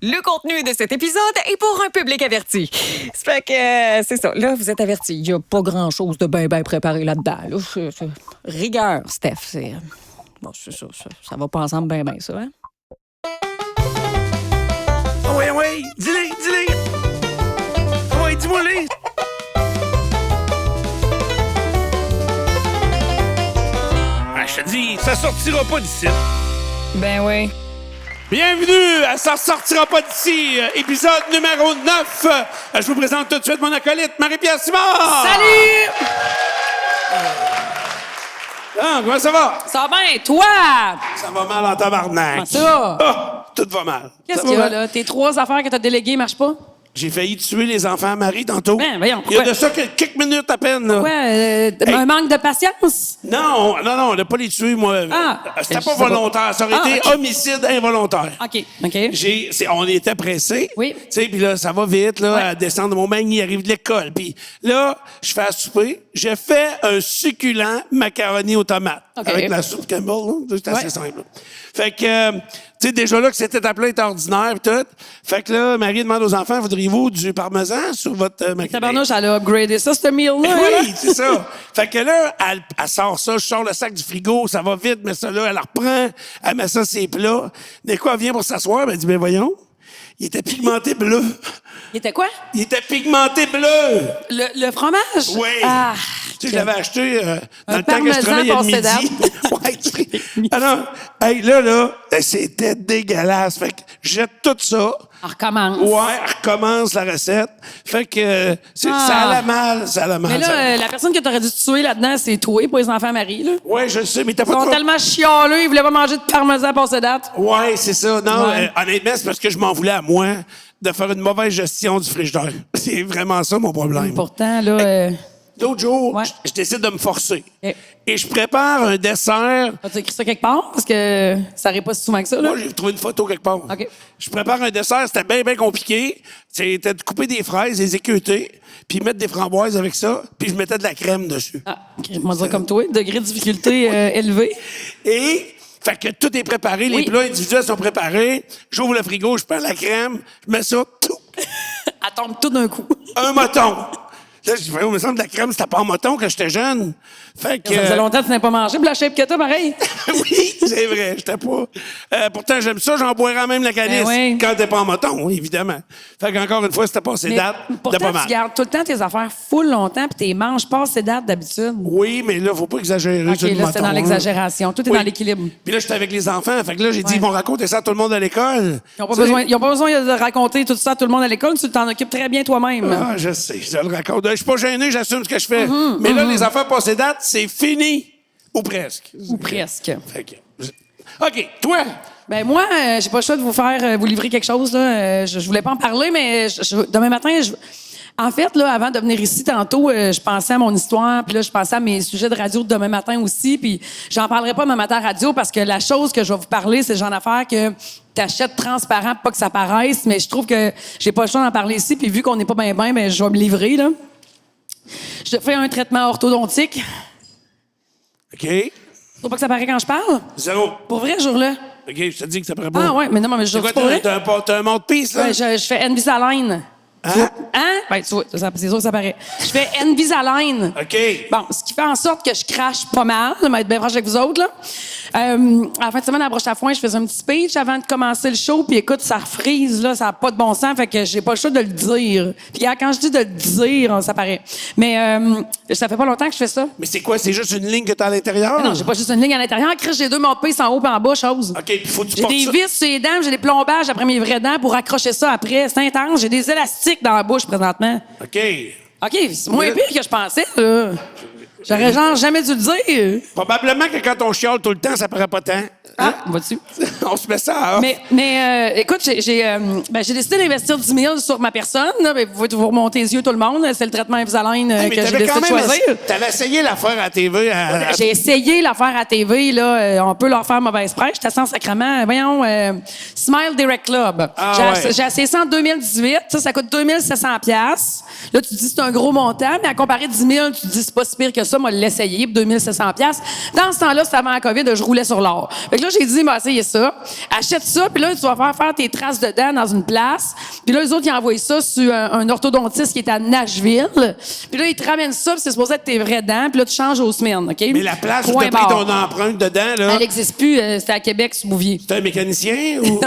Le contenu de cet épisode est pour un public averti. Ça fait que, c'est ça. Là, vous êtes avertis. Il n'y a pas grand-chose de bien préparé là-dedans. Là. C'est rigueur, Steph. Bon, c'est ça. Ça va pas ensemble bien, ça, hein? Oui, dis-les. Oui, dis-moi-les. Ah, je te dis, ça sortira pas d'ici. Ben oui. Bienvenue à Ça sortira pas d'ici, épisode numéro 9. Je vous présente tout de suite mon acolyte, Marie-Pierre Simard. Salut! Ah, comment ça va? Ça va bien, toi? Ça va mal en tabarnak. Comment ça? Ah, tout va mal. Qu'est-ce Ça qu'il y va a, mal. là? Tes 3 affaires que t'as déléguées marchent pas? J'ai failli tuer les enfants à Marie tantôt. Ben, voyons, Il y a pourquoi? de ça que quelques minutes à peine, là. Ouais, un manque de patience? Non, on n'a pas les tuer, moi. Ah. C'était Je pas sais pas. volontaire. Ça aurait Ah, été ok. homicide involontaire. OK. On était pressés. Oui. Tu sais, puis là, ça va vite, là, Ouais. à descendre. Mon mari, il arrive de l'école. Puis là, je fais à souper. Je fais un succulent macaroni aux tomates. OK. Avec la soupe Campbell, là. C'est assez Ouais. simple. Fait que, tu sais, déjà là, que c'était appelé être ordinaire pis tout. Fait que là, Marie demande aux enfants, voudriez-vous du parmesan sur votre macaroni? Tabarnouche, elle a upgradé ça, ce meal-là. Oui, c'est ça. Fait que là, elle sort ça, je sors le sac du frigo, ça va vite, mais ça là, elle la reprend, elle met ça sur ses plats. Dès quoi, elle vient pour s'asseoir, elle dit, ben voyons, il était pigmenté bleu. Il était quoi? Il était pigmenté bleu. Le fromage? Oui. Ah. Tu sais, je l'avais acheté dans Un le temps que je parmesan travaillais le passé date. midi. Ouais, tu sais. Alors, hey, là, c'était dégueulasse. Fait que jette tout ça. On recommence. Ouais, elle recommence la recette. Fait que ça allait mal, Mais là, la personne que t'aurais dû tuer là-dedans, c'est toi, pour les enfants Marie, là. Ouais, je sais, mais t'as Ils pas sont trop... tellement chialeux, ils voulaient pas manger de parmesan passé date. Ouais, c'est ça. Non, Ouais. honnêtement, c'est parce que je m'en voulais à moi de faire une mauvaise gestion du frigidaire. C'est vraiment ça, mon problème. Pourtant, là... L'autre jour, Ouais. je décide de me forcer. Ok. Et je prépare un dessert. As-tu écrit ça quelque part? Parce que ça arrive pas si souvent que ça, là. Moi, j'ai trouvé une photo quelque part. OK. Je prépare un dessert, c'était bien compliqué. C'était de couper des fraises, les équeuter, puis mettre des framboises avec ça, puis je mettais de la crème dessus. Ah, on va dire comme toi, degré de difficulté élevé. Et, fait que tout est préparé, les Oui. plats individuels sont préparés. J'ouvre le frigo, je prends la crème, je mets ça, tout, Elle tombe tout d'un coup. un moton. Là, je dis, il me semble que la crème, c'était pas en moton quand j'étais jeune. Fait que... Ça faisait longtemps que tu n'as pas mangé, puis la shape que t'as, pareil. Oui, c'est vrai, j'étais pas... pourtant, j'aime ça, j'en boirais même la calice oui. quand t'es pas en moton, évidemment. Fait qu'encore une fois, c'était passé Mais date de pourtant, pas mal. tu gardes tout le temps tes affaires full longtemps, puis tes manges passent ces dates d'habitude. Oui, mais là, faut pas exagérer OK, sur le là, c'était moton, dans l'exagération. Tout est Oui. dans l'équilibre. Puis là, j'étais avec les enfants. Fait que là, j'ai dit, Ouais. ils vont raconter ça à tout le monde à l'école. Ils n'ont pas besoin de raconter tout ça à tout le monde à l'école. Tu t'en occupes très bien toi-même. Ah, je sais, je le raconte. Je suis pas gêné, j'assume ce que je fais. Mais là, les affaires passées date, c'est fini. Ou presque. Ou presque. Fait que... OK, toi... Ben moi, j'ai pas le choix de vous faire vous livrer quelque chose. Là. Je voulais pas en parler, mais demain matin, en fait, là, avant de venir ici tantôt, je pensais à mon histoire, puis là, je pensais à mes sujets de radio de demain matin aussi, puis j'en parlerai pas demain matin à radio parce que la chose que je vais vous parler, c'est le genre d'affaire que t'achètes transparent pour pas que ça paraisse, mais je trouve que j'ai pas le choix d'en parler ici, puis vu qu'on n'est pas bien, ben, je vais me livrer, là. Je fais un traitement orthodontique. OK. Faut pas que ça paraisse quand je parle. 0. Pour vrai, jour-là. OK, je te dis que ça paraît pas. Ah ouais, mais non, mais je C'est dis quoi, pour vrai. t'as un mode-piece, là? Ouais, je fais Invisalign. Hein? Hein? Ben, tu vois, c'est sûr que ça paraît. Je fais Invisalign. OK. Bon, ce qui fait en sorte que je crache pas mal, je vais être bien franche avec vous autres, là. À la fin de semaine, à la broche à foin, je faisais un petit speech avant de commencer le show, puis écoute, ça frise, là, ça n'a pas de bon sens, fait que j'ai pas le choix de le dire. Puis quand je dis de le dire, ça paraît. Mais ça fait pas longtemps que je fais ça. Mais c'est quoi? C'est juste une ligne que t'as à l'intérieur? Non, j'ai pas juste une ligne à l'intérieur. Chris, j'ai 2 mots de pince en haut et en bas, chose. OK, puis faut que tu J'ai portes des ça. vis sur les dents, j'ai des plombages après mes vraies dents pour accrocher ça après. C'est intense. J'ai des élastiques dans la bouche présentement. OK. OK, c'est moins Mais- pire que je pensais, là. J'aurais genre jamais dû le dire. Probablement que quand on chiale tout le temps, ça paraît pas tant. Ah, vois-tu? On se met ça à... Mais écoute, j'ai décidé d'investir 10 000 sur ma personne. Là. Ben, vous pouvez vous remonter les yeux, tout le monde. C'est le traitement Invisalign Mais que j'ai t'avais décidé de choisir. T'avais essayé l'affaire à la TV. J'ai essayé l'affaire à TV, là. On peut leur faire mauvaise presse. J'étais sans sacrement. Voyons, Smile Direct Club. Ah, ouais. J'ai essayé ça en 2018. Ça coûte 2 700 $. Là, tu te dis c'est un gros montant, mais à comparer 10 000, tu te dis c'est pas si pire que ça, moi, l'essayer pour 2700$. Dans ce temps-là, c'était avant la COVID, je roulais sur l'or. Fait que là, j'ai dit, essayez ça. Achète ça, puis là, tu vas faire tes traces de dents dans une place. Puis là, les autres, ils envoient ça sur un orthodontiste qui est à Nashville. Puis là, ils te ramènent ça, puis c'est supposé être tes vraies dents. Puis là, tu changes aux semaines, OK? Mais la place où Point t'as pris barre. ton empreinte dedans, là, Elle n'existe plus. C'était à Québec, sur Bouvier. t'es un mécanicien ou...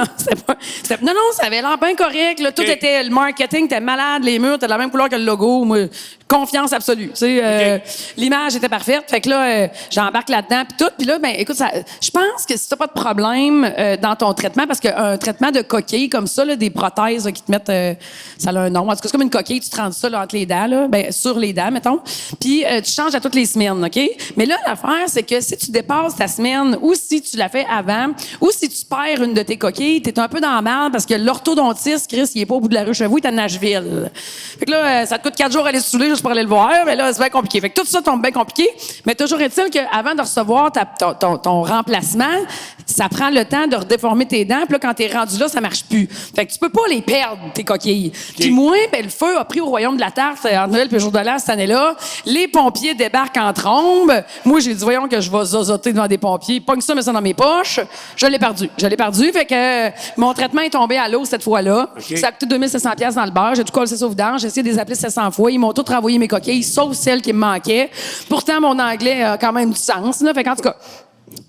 Non, ça avait l'air bien correct. Là. Tout OK. était... Le marketing était malade. Les murs étaient de la même couleur que le logo. Moi, confiance absolue. Tu sais, l'image était parfaite. Fait que là, j'embarque là-dedans puis tout. Puis là, ben écoute, je pense que si t'as pas de problème dans ton traitement, parce qu'un traitement de coquille comme ça, là, des prothèses là, qui te mettent... ça a un nom. En tout cas, c'est comme une coquille. Tu te rends ça là, entre les dents, là, ben, sur les dents, mettons. Puis tu changes à toutes les semaines, OK? Mais là, l'affaire, c'est que si tu dépasses ta semaine ou si tu l'as fait avant ou si tu perds une de tes coquilles, t'es un peu dans la merde parce que l'orthodontiste, Chris, il est pas au bout de la rue chez vous, il est à Nashville. Fait que là, ça te coûte 4 jours à aller se saouler juste pour aller le voir, mais là, c'est bien compliqué. Fait que tout ça tombe bien compliqué, mais toujours est-il qu'avant de recevoir ton remplacement, ça prend le temps de redéformer tes dents, puis là, quand t'es rendu là, ça marche plus. Fait que tu peux pas les perdre, tes coquilles. Puis moi, ben, le feu a pris au royaume de la tarte en Noël puis le jour de l'an cette année-là. Les pompiers débarquent en trombe. Moi, j'ai dit, voyons que je vais zozoter devant des pompiers. Pogne ça, mets ça dans mes poches. Je l'ai perdu. Fait que mon traitement est tombé à l'eau cette fois-là. OK. Ça a coûté 2700$ dans le beurre. J'ai tout collé ça au vidange. J'ai essayé de les appeler 700 fois. Ils m'ont tous renvoyé mes coquilles, sauf celles qui me manquaient. Pourtant, mon anglais a quand même du sens. Là. Fait qu'en tout cas...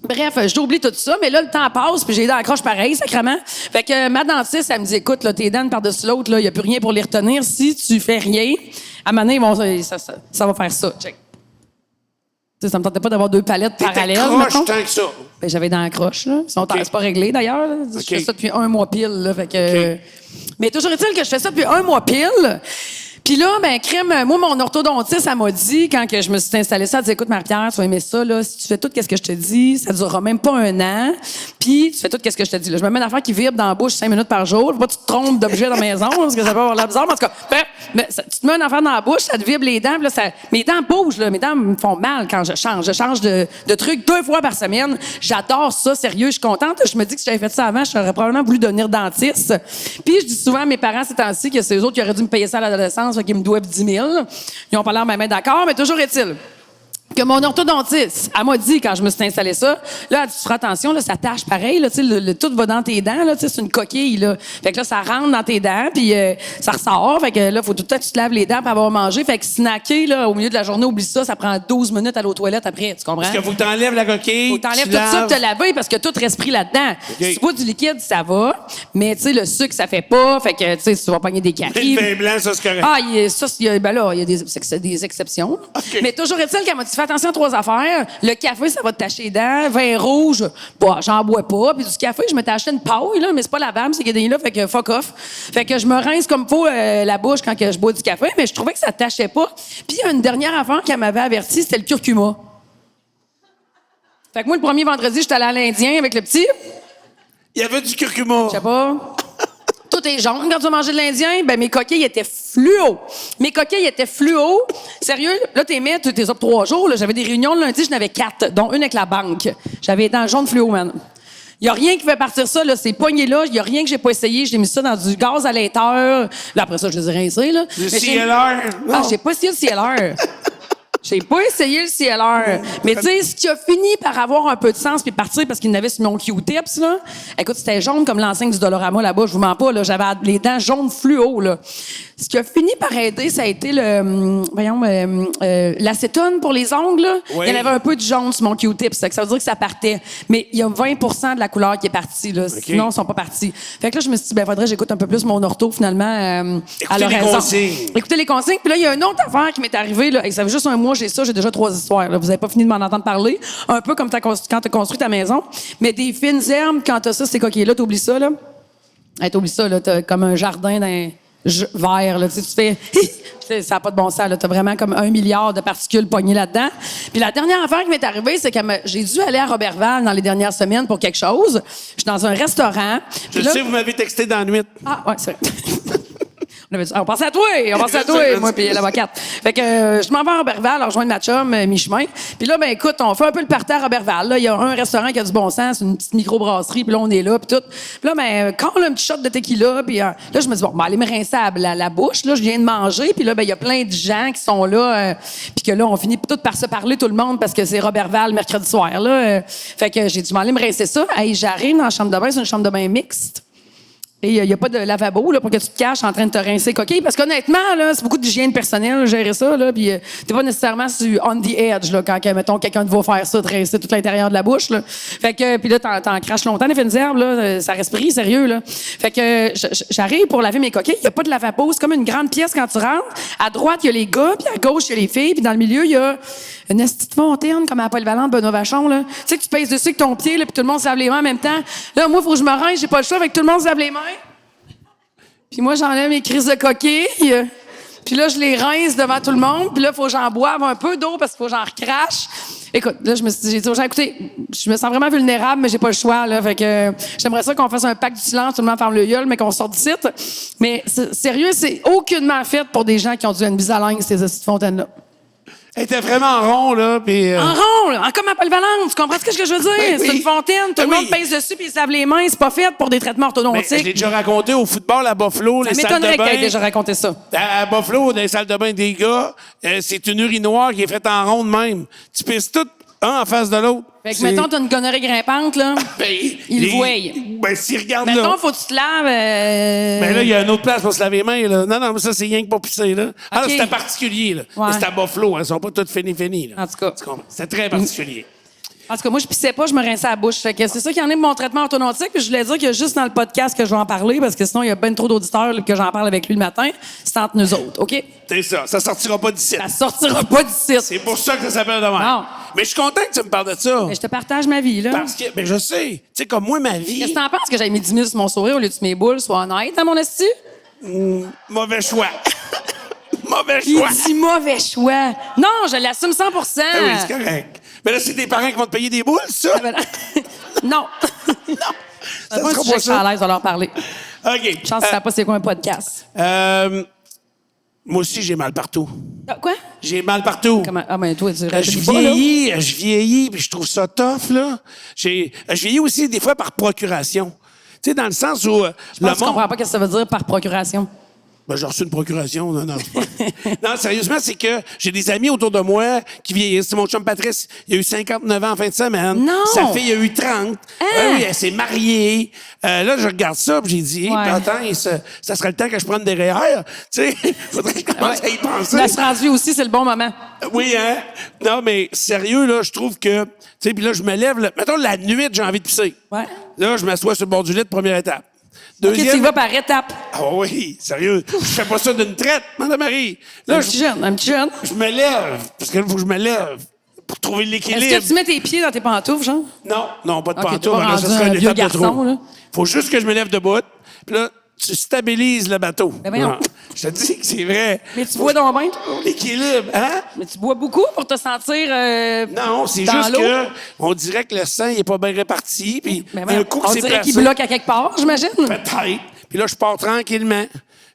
Bref, j'oublie tout ça, mais là, le temps passe, puis j'ai les dents à croche pareil, sacrément. Fait que ma dentiste, elle me dit, écoute, là, tes dents par-dessus l'autre, il n'y a plus rien pour les retenir. Si tu fais rien, à un moment donné, ça va faire ça. Check. Tu sais, ça me tentait pas d'avoir 2 palettes parallèles. croche mettons. tant que ça. Ben, j'avais dans la croche, là. C'est pas réglé, d'ailleurs. Là. Je fais ça depuis 1 mois pile, là. Fait que... Mais toujours est-il que je fais ça depuis 1 mois pile. Puis là, ben, crème, moi, mon orthodontiste, elle m'a dit, quand que je me suis installée ça, elle dit, écoute, Marie-Pierre, tu vas aimer ça, là. Si tu fais tout ce que je te dis, ça durera même pas 1 an. Puis, tu fais tout ce que je te dis, là. Je me mets une affaire qui vibre dans la bouche 5 minutes par jour. Faut pas que tu te trompes d'objet dans la maison, parce que ça peut avoir l'air bizarre. Mais en tout cas, bref, tu te mets une affaire dans la bouche, ça te vibre les dents, puis là, mes dents bougent, là. Mes dents me font mal quand je change. Je change de truc 2 fois par semaine. J'adore ça, sérieux. Je suis contente. Je me dis que si j'avais fait ça avant, j'aurais probablement voulu devenir dentiste. Puis, je dis souvent à mes parents ces temps-ci que c'est eux autres qui auraient dû me payer ça à l'adolescence, qu'ils me doivent 10 000. Ils ont pas l'air même d'accord, mais toujours est-il que mon orthodontiste, elle m'a dit, quand je me suis installé ça, là, elle dit, tu feras attention, là, ça tâche pareil, là, tu sais, tout va dans tes dents, là, tu sais, c'est une coquille, là. Fait que là, ça rentre dans tes dents, puis ça ressort. Fait que là, faut tout le temps que tu te laves les dents pour avoir mangé. Fait que snacker, là, au milieu de la journée, oublie ça, ça prend 12 minutes à aller aux toilettes après, tu comprends? Parce qu'il faut que t'enlèves la coquille. Faut que t'enlèves tu tout ça laves. pour te laver parce que tout reste pris là-dedans. OK. Si tu bois du liquide, ça va, mais tu sais, le sucre, ça fait pas. Fait que, tu sais, tu vas pogner des Mais caries. le vin blanc, ça, c'est correct. Ah, ben là, il y a des exceptions. OK. Mais toujours est-il qu'elle m'a dit, fais attention à 3 affaires. Le café, ça va te tacher les dents. Vin rouge, bah, j'en bois pas. Puis du café, je m'étais acheté une paille, là, mais c'est pas lavable, c'est qu'il y a des là, fait que fuck off. Fait que je me rince comme faut la bouche quand que je bois du café, mais je trouvais que ça tachait pas. Puis il y a une dernière affaire qu'elle m'avait averti, c'était le curcuma. Fait que moi, le premier vendredi, j'étais allée à l'Indien avec le petit. Il y avait du curcuma. Je sais pas. Tout est jaune quand tu vas manger de l'Indien. Ben, mes coquilles étaient fluo. Sérieux, là, t'es mis, t'es up 3 jours. Là. J'avais des réunions le lundi, j'en avais 4, dont une avec la banque. J'avais les dents jaunes fluo, man. Il y a rien qui fait partir ça, là. Ces poignées-là, il y a rien que j'ai pas essayé. J'ai mis ça dans du gaz à l'intérieur. Là, après ça, je les ai rincés, là. Du Mais CLR. Ah, j'ai pas essayé le CLR. J'ai pas essayé le CLR. Mais tu sais, ce qui a fini par avoir un peu de sens puis partir parce qu'il n'avait sur mon Q-tips, là. Écoute, c'était jaune comme l'enseigne du Dolorama là-bas, je vous mens pas, là. J'avais les dents jaunes fluo, là. Ce qui a fini par aider, ça a été l'acétone pour les ongles, là. Oui. Il y en avait un peu de jaune sur mon Q-tips. Ça veut dire que ça partait. Mais il y a 20% de la couleur qui est partie, là. Sinon, ils sont pas partis. Fait que là, je me suis dit, faudrait que j'écoute un peu plus mon ortho, finalement, à leur les raison. consignes. Écoutez les consignes. Puis là, il y a une autre affaire qui m'est arrivée, là. Et ça fait juste 1 mois, j'ai ça, j'ai déjà 3 histoires, là. Vous avez pas fini de m'en entendre parler. Un peu comme quand t'as construit ta maison. Mais des fines herbes, quand t'as ça, ces coquilles-là, t'oublies ça, là. Hey, t'oublies ça, là. T'as comme un jardin d'un vert, là. Tu sais, tu fais, ça n'a pas de bon sens, là. T'as vraiment comme 1 milliard de particules pognées là-dedans. Puis la dernière affaire qui m'est arrivée, c'est que j'ai dû aller à Robertval dans les dernières semaines pour quelque chose. Je suis dans un restaurant. Je Puis là- sais, vous m'avez texté dans la nuit. Ah, ouais, c'est vrai. On pense à toi, moi puis l'avocate. Fait que je m'en vais à Roberval, rejoindre ma chum, mi-chemin. Puis là, ben écoute, on fait un peu le parterre à Roberval. Là, il y a un restaurant qui a du bon sens, une petite microbrasserie, puis là, on est là, puis tout. Puis là, ben, quand on a un petit shot de tequila, puis là, je me dis, bon, ben, aller me rincer la bouche. Là, je viens de manger, puis là, ben, il y a plein de gens qui sont là, puis que là, on finit tout par se parler, tout le monde, parce que c'est Roberval mercredi soir, là. Fait que j'ai dû m'aller me rincer ça. Hey, j'arrive dans la chambre de bain, c'est une chambre de bain mixte. Et il n'y a pas de lavabo là, pour que tu te caches en train de te rincer coquille. Parce qu'honnêtement, là, c'est beaucoup d'hygiène personnelle, gérer ça. Là, puis t'es pas nécessairement sur on the edge là, quand, mettons, quelqu'un te va faire ça, te rincer tout l'intérieur de la bouche. Là. Fait que, puis là, t'en craches longtemps, les fines herbes, là, ça respire, sérieux. Là. Fait que j'arrive pour laver mes coquilles. Il n'y a pas de lavabo. C'est comme une grande pièce quand tu rentres. À droite, il y a les gars, puis à gauche, il y a les filles. Puis dans le milieu, il y a une petite fontaine, comme à la polyvalente Benoît Vachon. Là. Tu sais que tu pèses dessus avec ton pied, là, puis tout le monde se lave les mains en même temps. Là, moi, il faut que je me rince, j'ai pas le choix, avec tout le monde se lave les mains. Puis moi, j'enlève mes crises de coquilles. Puis là, je les rince devant tout le monde. Puis là, il faut que j'en boive un peu d'eau parce qu'il faut que j'en recrache. Écoute, là, j'ai dit aux gens, écoutez, je me sens vraiment vulnérable, mais j'ai pas le choix. Là, fait que j'aimerais ça qu'on fasse un pacte du silence, tout le monde ferme le gueule, mais qu'on sorte d'ici. Mais sérieux, c'est aucunement fait pour des gens qui ont dû une bisalingue, ces fontaines-là. Elle était vraiment en rond, là, puis... En rond, là, comme à polyvalente, tu comprends ce que je veux dire? Ben oui. C'est une fontaine, tout le monde pèse dessus puis il se lave les mains, c'est pas fait pour des traitements orthodontiques. Je l'ai déjà raconté au football à Buffalo, les salles de m'étonnerait que bain. t'aies déjà raconté ça. À Buffalo, dans les salles de bain des gars, c'est une urinoir qui est faite en ronde même. Tu pisses tout un en face de l'autre. Fait que, mettons, t'as une gonorrhée grimpante, là. Ben, il le voit. Ben, s'il regarde Mettons, là. faut que tu te laves. Ben là, il y a une autre place pour se laver les mains, là. Non, mais ça, c'est rien que pour pisser, là. Ah, OK. c'était particulier, là. Ouais. Mais c'était à Buffalo, hein. Ils sont pas toutes fini, là. En tout cas. Tu comprends? C'était très particulier. En tout cas, moi, je pissais pas, je me rinçais la bouche. Fait que c'est ça qui en est de mon traitement orthodontique. Puis je voulais dire que juste dans le podcast que je vais en parler, parce que sinon, il y a bien trop d'auditeurs là, que j'en parle avec lui le matin. C'est entre nous autres, OK? C'est ça. Ça sortira pas d'ici. Ça sortira pas d'ici. C'est pour ça que ça s'appelle de même. Non. Mais je suis content que tu me parles de ça. Mais je te partage ma vie, là. Parce que, ben, je sais. Tu sais, comme moi, ma vie. Qu'est-ce que t'en penses que j'avais mis 10 000 sur mon sourire au lieu de mes boules? Sois honnête, à mon esti? Mauvais choix. Mauvais Il choix. dit mauvais choix. Non, je l'assume 100 Ah oui, c'est correct. Mais là, c'est tes parents qui vont te payer des boules, ça? Ah, ben, non. Non. Ça Moi, sera je pas suis à ça. l'aise de leur parler. OK. Je pense que ça pas c'est quoi un podcast. Moi aussi, j'ai mal partout. Ah, quoi? J'ai mal partout. Comment? Ah, ben, toi, tu Je vieillis, puis je trouve ça tough, là. Je vieillis aussi, des fois, par procuration. Tu sais, dans le sens où... Je comprends pas ce que ça veut dire par procuration. Ben, j'ai reçu une procuration. Non, c'est pas... Non, sérieusement, c'est que j'ai des amis autour de moi qui vieillissent. Mon chum Patrice, il a eu 59 ans en fin de semaine. Non! Sa fille a eu 30. Oui, elle s'est mariée. Là, je regarde ça, puis j'ai dit, Ouais. attends, ça serait le temps que je prenne des REER. Tu sais, faudrait que je commence à y penser. L'assurance vie aussi, c'est le bon moment. Oui, hein? Non, mais sérieux, là, je trouve que... Tu sais, puis là, je me lève... Là, mettons, la nuit, j'ai envie de pisser. Ouais. Là, je m'assois sur le bord du lit, première étape. OK, tu y vas par étapes. Ah oui, sérieux. Je fais pas ça d'une traite, Madame Marie. Là, Un petit jeune. je me lève, parce qu'il faut que je me lève pour trouver l'équilibre. Est-ce que tu mets tes pieds dans tes pantoufles, genre? Non, pas de Ok, t'es pantoufle. pas Alors, ça rendu serait un une vieux étape de garçon, trop. là. Faut juste que je me lève debout. Puis là, tu stabilises le bateau. Ben voyons. Non, je te dis que c'est vrai. Mais tu bois donc bien. L'équilibre, hein? Mais tu bois beaucoup pour te sentir. Non, c'est dans juste l'eau. que on dirait que le sang il est pas bien réparti. Puis Ben un voyons. coup que On c'est dirait qu'il placé, bloque à quelque part, j'imagine. peut-être. Puis là, je pars tranquillement.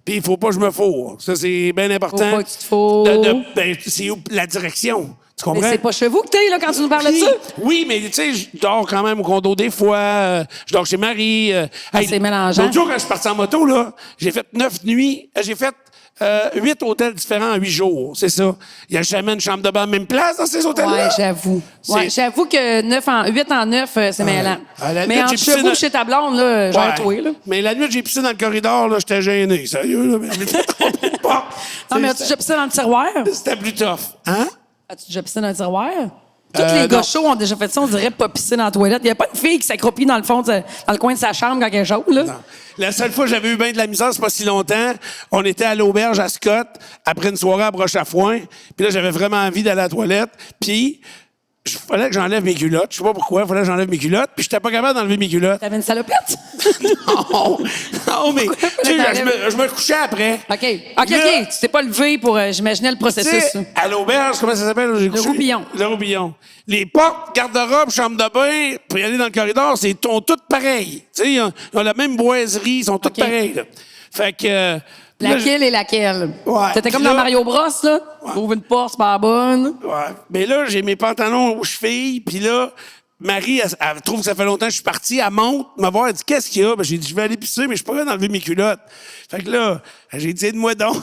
Puis il faut pas que je me fourre. Ça, c'est bien important. Faut pas que tu te fourres. Ben, c'est où la direction. Tu comprends? Mais c'est pas chez vous que t'es, là, quand tu nous parles de ça. Oui, mais tu sais, je dors quand même au condo des fois. Je dors chez Marie. c'est mélangeant. L'autre jour, quand je suis parti en moto, là, j'ai fait 9 nuits. J'ai fait 8 hôtels différents en 8 jours. C'est ça. Il n'y a jamais une chambre de bain à la même place dans ces hôtels-là. Ouais, j'avoue. Ouais, j'avoue que 8 en 9, c'est mêlant. À la Mais nuit, entre j'ai chez pissé vous dans- chez ta blonde, là, genre toi, là. Mais la nuit, j'ai pissé dans le corridor, là, j'étais gêné. Sérieux, là, mais je m'étais trompé de porte. Non, mais as-tu déjà pissé dans le tiroir? C'était plus tough. Hein? As-tu déjà pissé dans le tiroir? Tous les gars non. chauds ont déjà fait ça, on dirait pas pisser dans la toilette. Il n'y a pas une fille qui s'accroupit dans le fond, dans le coin de sa chambre quand elle est chaude, là. Non. La seule fois que j'avais eu bien de la misère, c'est pas si longtemps. On était à l'auberge à Scott, après une soirée à broche à foin. Puis là, j'avais vraiment envie d'aller à la toilette. Puis, il fallait que j'enlève mes culottes. Je sais pas pourquoi, il fallait que j'enlève mes culottes. Puis, j'étais pas capable d'enlever mes culottes. T'avais une salopette? Non, mais, tu sais, je me couchais après. OK. Là- Tu t'es pas levé pour... j'imaginais le Tu processus. sais, à l'auberge, comment ça s'appelle? J'ai couché- Roupillon. Le Roupillon. Les portes, garde-robe, chambre de bain, pour y aller dans le corridor, sont toutes pareilles. Tu sais, ils ont la même boiserie, ils sont toutes OK. pareilles. Là. Fait que... là, Laquelle et laquelle? Ouais. C'était comme Puis dans là- Mario Bros, là. Ouvre une porte, c'est pas la bonne. Ouais. Mais là, j'ai mes pantalons aux chevilles, puis là, Marie, elle trouve que ça fait longtemps que je suis parti, elle monte me voir, elle dit « Qu'est-ce qu'il y a? » Ben, j'ai dit « Je vais aller pisser, mais je suis pas capable d'enlever mes culottes. » Fait que là, j'ai dit « Aide-moi donc. »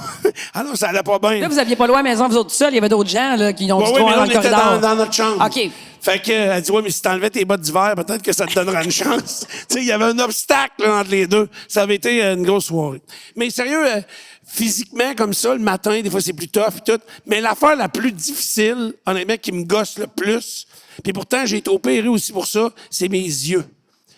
Ah non, ça allait pas bien. Là, vous aviez pas loin à la maison, vous autres seuls. Il y avait d'autres gens là, qui ont Ouais, dû oui, mais voir là, dans on le était corridor. dans notre chambre. OK. Fait que, elle dit, ouais, mais si t'enlevais tes bottes d'hiver, peut-être que ça te donnera une chance. Tu sais, il y avait un obstacle, là, entre les deux. Ça avait été une grosse soirée. Mais sérieux, physiquement, comme ça, le matin, des fois, c'est plus tough et tout. Mais l'affaire la plus difficile, honnêtement, qui me gosse le plus, puis pourtant, j'ai été opéré aussi pour ça, c'est mes yeux.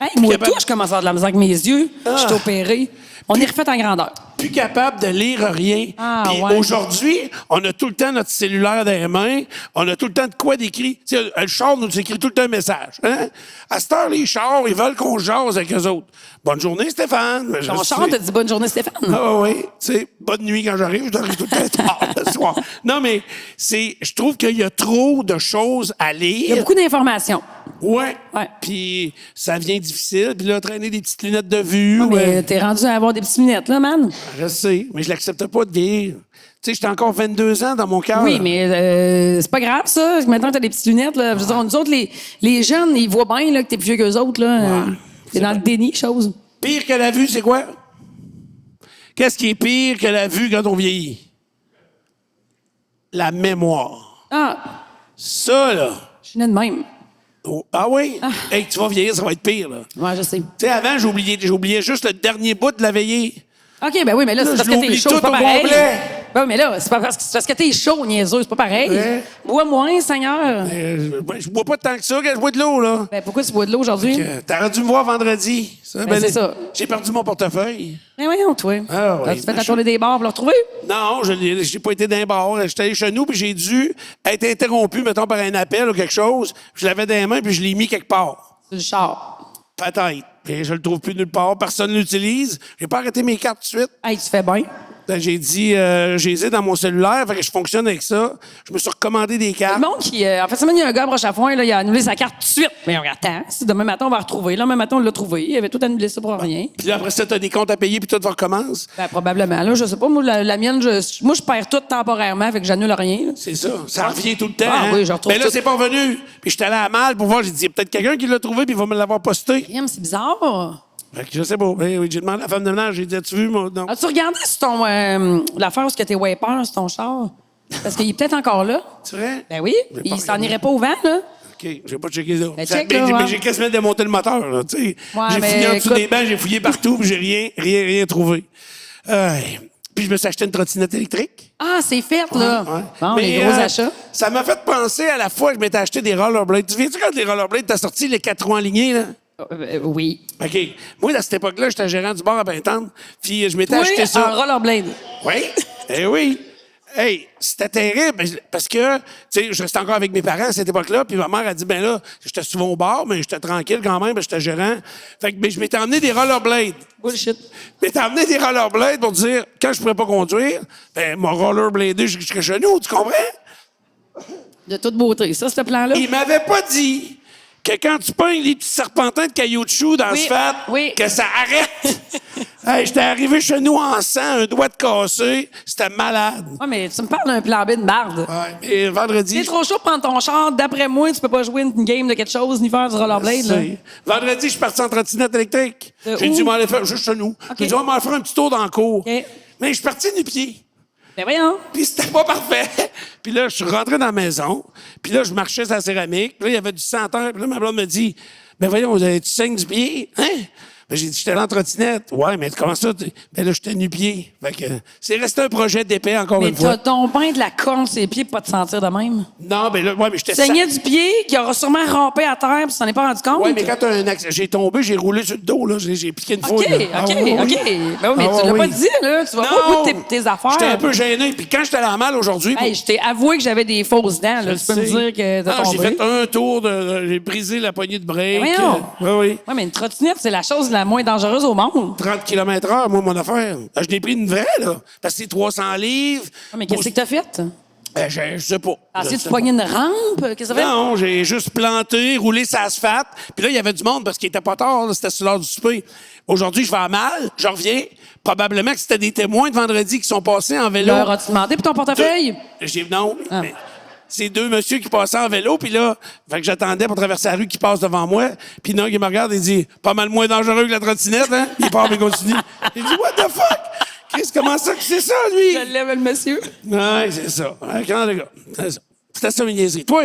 Hey, moi, Capable- tout, je commence à avoir de la misère avec mes yeux. Je suis opéré. On est refait en grandeur. Plus capable de lire rien. Ah, Puis ouais. aujourd'hui, on a tout le temps notre cellulaire dans les mains. On a tout le temps de quoi d'écrire. Tu sais, le char nous écrit tout le temps un message. Hein? À cette heure, les chars, ils veulent qu'on jase avec eux autres. Bonne journée, Stéphane. Je Ton sais. char te dit bonne journée, Stéphane. Ah oui, tu sais, bonne nuit quand j'arrive, je t'arrive tout le temps tard le soir. Non, mais je trouve qu'il y a trop de choses à lire. Il y a beaucoup d'informations. Ouais. Ouais. Puis ça devient difficile. Puis là, traîner des petites lunettes de vue. Mais ouais. t'es rendu à avoir des petites lunettes, là, man. Je sais, mais je l'accepte pas de vieillir. Tu sais, j'étais encore 22 ans dans mon cœur. Oui, mais c'est pas grave, ça. Maintenant, t'as des petites lunettes, là. Je veux dire, nous autres, les jeunes, ils voient bien là, que t'es plus vieux qu'eux autres, là. T'es dans le déni, chose. Pire que la vue, c'est quoi? Qu'est-ce qui est pire que la vue quand on vieillit? La mémoire. Ah, Ça, là. je suis née de même. Oh, ah oui? Hey, tu vas vieillir, ça va être pire, là. Ouais, je sais. Tu sais, avant, j'oubliais juste le dernier bout de la veillée. OK, ben oui, mais là, Là, c'est parce je que t'es l'oublie chaud, tout c'est pas au pareil. complet. Ben oui, mais là, c'est parce que t'es chaud, niaiseux, c'est pas pareil. Ouais. Bois moins, Seigneur. Je bois pas tant que ça, quand je bois de l'eau, là. Ben pourquoi tu bois de l'eau aujourd'hui? T'aurais dû me voir vendredi. C'est ça. J'ai perdu mon portefeuille. Ben voyons, toi. Ah oui, As-tu fait ben, la tournée des bars pour le retrouver? Non, je n'ai pas été dans un bar. J'étais allé chez nous, puis j'ai dû être interrompu, mettons, par un appel ou quelque chose. Je l'avais dans les mains, puis je l'ai mis quelque part. C'est du char. Peut-être. Et je le trouve plus nulle part. Personne ne l'utilise. J'ai pas arrêté mes cartes tout de suite. Hey, tu fais bien. Ben, j'ai dit, j'ai dans mon cellulaire, fait que je fonctionne avec ça. Je me suis recommandé des Le cartes. monde qui. En fait, il y a un gars à Broche-à-Foin, là, il a annulé sa carte tout de suite. Mais on attend. Si demain matin, on va retrouver. Là, demain matin, on l'a trouvé. Il avait tout annulé ça pour rien. Puis là, après ça, t'as des comptes à payer, puis tout recommence. Ben, probablement. Là, je sais pas. Moi, la mienne, moi, je perds tout temporairement, fait que j'annule rien. là. C'est ça. Ça revient tout le temps. Ah hein. oui, je retrouve Mais là, tout. c'est pas revenu. Puis j'étais allé à Mal pour voir. J'ai dit, il y a peut-être quelqu'un qui l'a trouvé, puis il va me l'avoir posté. C'est bizarre. Fait que je sais pas. Oui, j'ai demandé à la femme de ménage. J'ai dit, as-tu vu, moi? Non. As-tu regardé sur ton. l'affaire où t'es wiper sur ton char? Parce qu'il est peut-être encore là. C'est vrai? Ben oui. J'ai pas Il s'en regardé. irait pas au vent, là. OK, j'ai pas checké ça. Ben, Ça- check, là, mais ouais. j'ai quasiment démonté le moteur, là, tu sais. J'ai mais fouillé en dessous écoute- des bancs, j'ai fouillé partout, puis j'ai rien trouvé. Puis je me suis acheté une trottinette électrique. Ah, c'est fait, là. Ouais. Bon, Mais, les gros achats. Ça m'a fait penser à la fois que je m'étais acheté des rollerblades. Tu viens-tu quand les rollerblades, t'as sorti les 4 roues en lignée, là? Oui. OK. Moi, à cette époque-là, j'étais gérant du bar à Pintante, puis je m'étais Oui, acheté un ça. rollerblade. Oui, eh oui. Hey, c'était terrible parce que, tu sais, je restais encore avec mes parents à cette époque-là, puis ma mère a dit, ben là, j'étais souvent au bar, mais j'étais tranquille quand même, j'étais gérant. Fait que ben, je m'étais emmené des rollerblades. Bullshit. Je m'étais emmené des rollerblades pour dire, quand je pourrais pas conduire, ben, mon rollerbladé jusqu'à chez nous, tu comprends? De toute beauté. Ça, ce plan-là. Il m'avait pas dit que quand tu pognes les petits serpentins de caoutchouc dans Oui, l'asphalte, oui. que ça arrête. Hey, j'étais arrivé chez nous en sang, un doigt de cassé. C'était malade. Ouais, mais tu me parles d'un plan B de barde. Ouais. Et vendredi. C'est trop chaud de prendre ton char. D'après moi, tu peux pas jouer une game de quelque chose ni faire du rollerblade. Là. Vendredi, je suis parti en trottinette électrique. J'ai où? dit, m'en aller faire juste chez nous. J'ai dit, on va faire un petit tour dans le cours. OK. Mais je suis parti du pied. Ben voyons. Puis c'était pas parfait. Puis là, je suis rentré dans la maison. Puis là, je marchais sur la céramique. Puis là, il y avait du sang à terre. Puis là, ma blonde me dit, ben voyons, tu saignes du pied? Hein? Ben, j'ai dit, j'étais allé en trottinette. Ouais, mais comment ça? Ben là, j'étais nu-pied. Fait que c'est resté un projet d'épais encore Mais une fois. t'as ton pain de la corne sur les pieds pour pas te sentir de même. Non, ben là, ouais, mais j'étais Saignais du pied, qui aura sûrement rampé à terre, puis tu t'en es pas rendu compte. Ouais, mais quand t'as un accident, j'ai tombé, j'ai roulé sur le dos, là. J'ai piqué une OK, fouille. OK, là. Ah, OK. oui, oui. Ben oui, mais Ah, tu l'as oui. pas dit, là. Tu vas pas au bout de tes affaires. J'étais un peu gêné. Puis quand j'étais allé à mal aujourd'hui... Hey, je t'ai avoué que j'avais des fausses dents, là. Tu peux me dire que t'as J'ai tombé. fait un tour, j'ai brisé la poignée de break. Mais voyons. Oui, oui. Ouais, mais une trottinette, c'est la chose la moins dangereuse au monde. 30 km/h, moi, mon affaire. Je n'ai pris une vraie, là. Parce que c'est 300 livres. Ouais, mais qu'est-ce que t'as fait? Ben, je sais pas. As-tu Je sais pogné une rampe? Qu'est-ce que ça fait? Non, j'ai juste planté, roulé sur l'asphalte. Puis là, il y avait du monde parce qu'il était pas tard. Là, c'était sur l'heure du souper. Aujourd'hui, je vais à mal. Je reviens. Probablement que c'était des témoins de vendredi qui sont passés en vélo. Leur as-tu demandé pour ton portefeuille? Non. Ah. Mais c'est deux messieurs qui passaient en vélo. Puis là, fait que j'attendais pour traverser la rue qui passe devant moi. Puis non, il me regarde et dit « Pas mal moins dangereux que la trottinette, hein? » Il part, mais continue. Il dit « What the fuck? Chris, comment ça que c'est ça, lui? » Je lève le monsieur. Ouais, c'est ça. Quand les gars, c'est ça. C'était ça, mes niaiseries. Toi?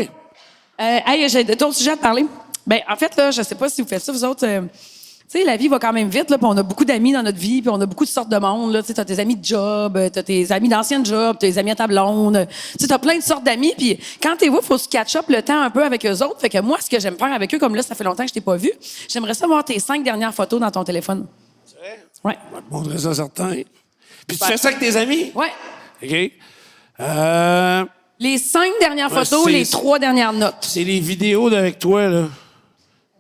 Hey, j'ai d'autres sujets à te parler. Ben, en fait, là, je sais pas si vous faites ça, vous autres. Tu sais, la vie va quand même vite, là, puis on a beaucoup d'amis dans notre vie, puis on a beaucoup de sortes de monde, là. Tu sais, t'as tes amis de job, t'as tes amis d'anciennes jobs, t'as tes amis à ta blonde. Tu sais, t'as plein de sortes d'amis, puis quand t'es vous, faut se catch up le temps un peu avec eux autres. Fait que moi, ce que j'aime faire avec eux, comme là, ça fait longtemps que je t'ai pas vu, j'aimerais ça voir tes 5 dernières photos dans ton téléphone. C'est vrai? Ouais. On va te montrer ça, certain. Puis tu fais ça avec tes amis? Ouais. OK. Les 5 dernières Ouais, photos, c'est- les 3 dernières notes. C'est les vidéos d'avec toi, là.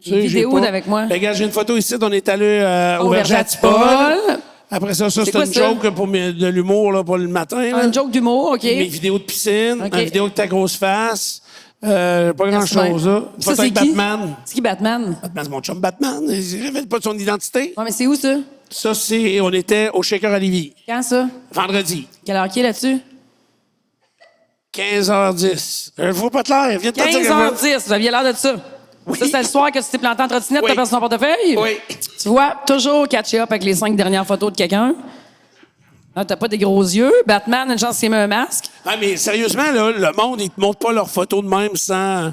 Tu sais, j'ai vidéos pas- d'avec moi. Ben, regarde, j'ai une photo ici. On est allé au Au Verger à Verger à Tipol. Tipol. Après ça, C'est c'est quoi une ça? joke pour de l'humour là, pour le matin. Là. Un joke d'humour, OK. Mes vidéos de piscine, OK. une vidéo de ta grosse face. Pas Merci grand-chose, bien. là. Une Ça, photo c'est avec qui? Batman. C'est qui Batman? Batman, c'est mon chum Batman. Il ne révèle pas de son identité. Ouais, mais c'est où, ça? Ça, on était au Shaker à Lévis. Quand, ça? Vendredi. Quelle heure qui est là-dessus? 15h10. Je ne vois pas clair. Viens de te dire que- 15h10, vous aviez l'air de ça. Oui. Ça, c'est le soir que tu t'es planté en trottinette, Oui. t'as perdu ton portefeuille? Oui. Tu vois, toujours catch up avec les 5 dernières photos de quelqu'un. Là, t'as pas des gros yeux. Batman, une chance qu'il met un masque. Ah, mais sérieusement, là, le monde, ils te montrent pas leurs photos de même sans...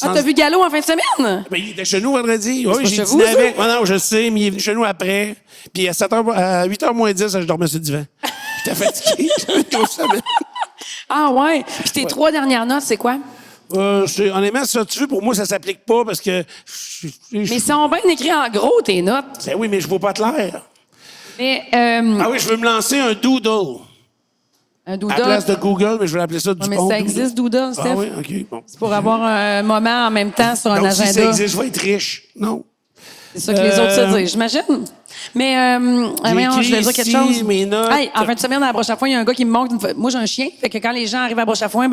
Ah, t'as vu Gallo en fin de semaine? Ben, il était chez nous vendredi. Oui, pas j'ai chez dîné vous, ça? avec. Non, je sais, mais il est venu chez nous après. Puis à 8h moins 10, je dormais sur le divan. J'étais fatigué. J'avais une grosse semaine. Ah, ouais. Puis tes 3 dernières notes, c'est quoi? Honnêtement, ça, tu veux, pour moi, ça s'applique pas parce que... Mais ils sont bien écrits en gros, tes notes. Ben oui, mais je vois pas clair. Mais, Ah oui, je veux me lancer un doodle. un À doodle. la place de Google, mais je vais l'appeler ça du Ouais, mais bon ça doodle. existe, doodle, Steph? Ah oui, OK, bon. C'est pour avoir un moment en même temps sur un Donc, si ça agenda. existe, je vais être riche. Non. C'est ça que les autres se disent, j'imagine. Mais, voyons, je voulais dire quelque ici chose. mes notes. Hey, en fin de semaine, à la broche à foin, il y a un gars qui me montre. Moi, j'ai un chien. Fait que quand les gens arrivent à la broche à foin,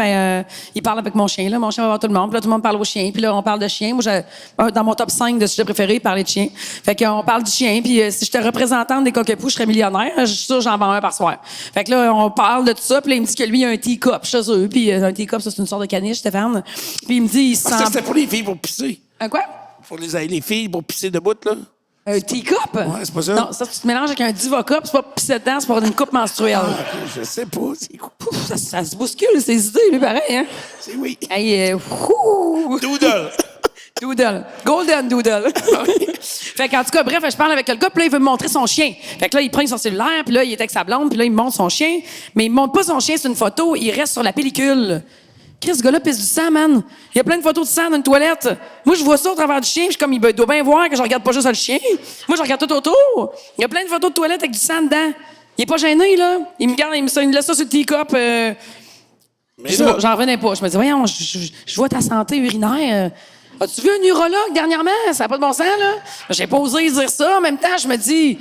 ils parlent avec mon chien. Là. Mon chien va voir tout le monde. Puis là, tout le monde parle au chien. Puis là, on parle de chien. Moi, dans mon top 5 de sujets préférés, parler de chien. Fait qu'on parle du chien. Puis si j'étais représentante des coquepous, je serais millionnaire. Je suis sûre, j'en vends un par soir. Fait que là, on parle de tout ça. Puis là, il me dit que lui, il a un teacup chez eux. Puis un teacup, ça, c'est une sorte de caniche, Stéphane. Puis il me dit, il se Parce que sent... c'était pour les filles pour pisser. Un quoi? Pour les filles pour pisser debout, là. Un teacup? Ouais, c'est pas ça. Non, ça, tu te mélanges avec un diva-cup. C'est pas pisser dedans, c'est pour une coupe menstruelle. Ah, OK, je sais pas, c'est quoi. Pouf, ça se bouscule, ces idées, lui, pareil, hein? C'est oui. Hey, ouh! Doodle. Doodle. Golden Doodle. Fait qu'en tout cas, bref, je parle avec le gars, puis là, il veut me montrer son chien. Fait que là, il prend son cellulaire, puis là, il est avec sa blonde, puis là, il me montre son chien. Mais il me montre pas son chien sur une photo, il reste sur la pellicule. Chris, ce gars-là pisse du sang, man. Il y a plein de photos de sang dans une toilette. Moi, je vois ça au travers du chien, puis je suis comme, il doit bien voir que je regarde pas juste le chien. Moi, je regarde tout autour. Il y a plein de photos de toilette avec du sang dedans. Il est pas gêné, là. Il me garde, il me laisse ça sur le teacup. Mais Je là, j'en revenais pas. Je me dis, voyons, je vois ta santé urinaire. As-tu vu un urologue dernièrement? Ça n'a pas de bon sens, là. J'ai pas osé dire ça. En même temps, je me dis,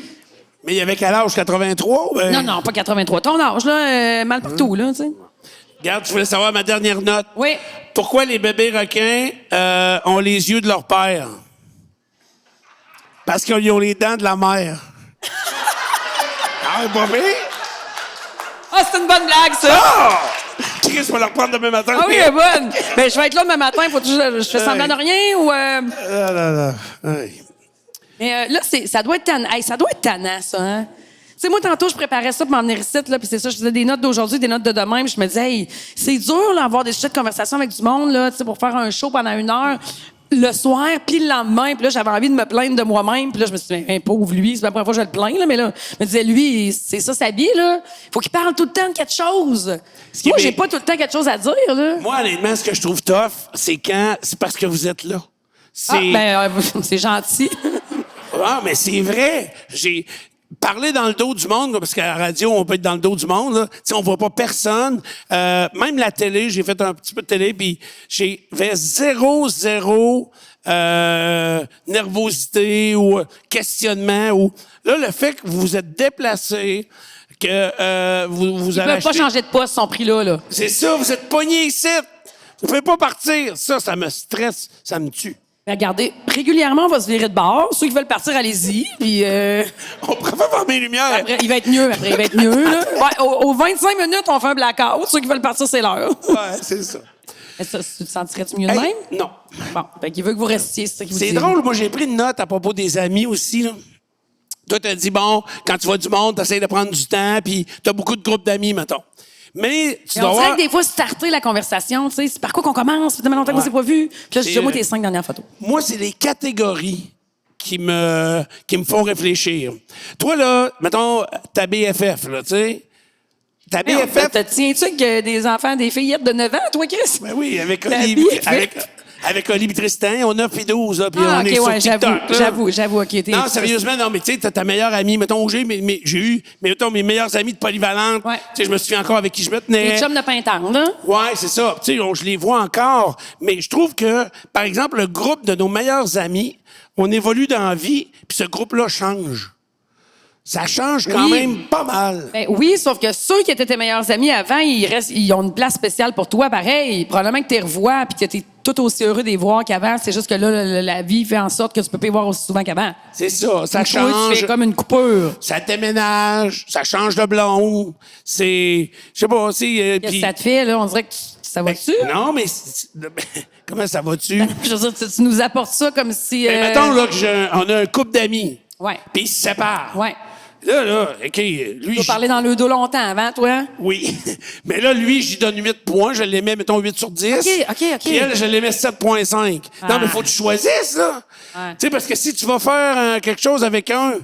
mais il y avait quel âge? 83? Ben... non, pas 83. Ton âge, là, mal partout, là, tu sais. Regarde, je voulais savoir ma dernière note. Oui. Pourquoi les bébés requins ont les yeux de leur père? Parce qu'ils ont les dents de la mère. Ah, pas pire? Ah, c'est une bonne blague, ça. Ah! Chris, je vais la reprendre demain matin. Ah oui, elle est bonne. Ben, je vais être là demain matin. Faut que je fais semblant de rien ou... Ah, là, là. Hey. Mais là, ça doit être tannant. Hey, ça doit être tannant, ça, hein? Tu sais, moi, tantôt, je préparais ça pour m'en venir ici, là, puis c'est ça, je faisais des notes d'aujourd'hui, des notes de demain, puis je me disais, hey, c'est dur, là, avoir des sujets de conversation avec du monde, là, tu sais, pour faire un show pendant 1 heure, le soir, puis le lendemain, puis là, j'avais envie de me plaindre de moi-même, puis là, je me suis dit, ben, pauvre lui, c'est pas la première fois que je le plains, là, mais là, je me disais, lui, c'est ça sa vie, là. Faut qu'il parle tout le temps de quelque chose. qui est Moi, bien- j'ai pas tout le temps quelque chose à dire, là. Moi, honnêtement, ce que je trouve tough, c'est parce que vous êtes là. C'est... C'est gentil. Ah, mais c'est vrai. J'ai parlé dans le dos du monde, parce qu'à la radio, on peut être dans le dos du monde. Là. Tu sais, on voit pas personne. Même la télé, j'ai fait un petit peu de télé, puis j'avais zéro nervosité ou questionnement. Là, le fait que vous vous êtes déplacé, que vous Ils avez peuvent pas acheté. changer de poste, son prix-là. Là. C'est ça, vous êtes pognés ici. Vous pouvez pas partir. Ça me stresse, ça me tue. Mais regardez, régulièrement, on va se virer de bord. Ceux qui veulent partir, allez-y. Puis On préfère fermer les lumières. après, il va être mieux. Après, il va être mieux. Là. Ouais, aux 25 minutes, on fait un blackout. Ceux qui veulent partir, c'est l'heure. Ouais, c'est ça. Mais ça, tu te sentirais-tu mieux de Hey, même? non. Bon, fait qu'il veut que vous restiez, c'est ça qu'il vous C'est dit. drôle, moi j'ai pris une note à propos des amis aussi. Là. Toi, t'as dit, bon, quand tu vois du monde, t'essayes de prendre du temps, puis t'as beaucoup de groupes d'amis, mettons. Mais tu Mais dois on dirait avoir... que des fois, starter la conversation, tu sais, c'est par quoi qu'on commence? Ça fait tellement longtemps qu'on Ouais. s'est pas vu. Puis là, je dis, C'est, moi, tes 5 dernières photos. Moi, c'est les catégories qui me font réfléchir. Toi, là, mettons, ta BFF, là, tu sais. Ta BFF... Te tiens-tu avec des enfants, des fillettes de 9 ans, toi, Chris? Ben oui, avec Ta Oli, BFF. avec Oli et Tristan, on a 9 et 12, là, puis Ah, on est OK, sur ouais, TikTok. là. j'avoue, OK. t'es- Non, sérieusement, non, mais tu sais, t'as ta meilleure amie, mettons, j'ai eu, mais mettons, mes meilleurs amis de polyvalente, Ouais. tu sais, je me souviens encore avec qui je me Les tenais. chums de Pintendre, là. Ouais, c'est ça. Tu sais, je les vois encore, mais je trouve que, par exemple, le groupe de nos meilleurs amis, on évolue dans la vie, puis ce groupe-là change. Ça change quand Oui. même pas mal. Ben oui, sauf que ceux qui étaient tes meilleurs amis avant, ils ont une place spéciale pour toi, pareil. Probablement que tu les revois puis que tu es tout aussi heureux de les voir qu'avant. C'est juste que là, la vie fait en sorte que tu peux pas les voir aussi souvent qu'avant. C'est ça, ça Toi, tu change. fais comme une coupure. Ça déménage, ça change de blonde. C'est, je sais pas, c'est... Qu'est-ce puis- que ça te fait, là? On dirait que ça va-tu? Non, mais comment ça va-tu? Je veux dire, tu nous apportes ça comme si... Ben, mettons là, on a un couple d'amis, Ouais. puis ils se séparent. Ouais. Là, OK, lui... Tu as parlé dans le dos longtemps avant, toi? Oui. Mais là, lui, j'y donne 8 points. Je l'aimais, mettons, 8 sur 10. OK. Puis elle, je l'aimais 7,5. Non, mais faut que tu choisisses, là. Ouais. Tu sais, parce que si tu vas faire quelque chose avec un,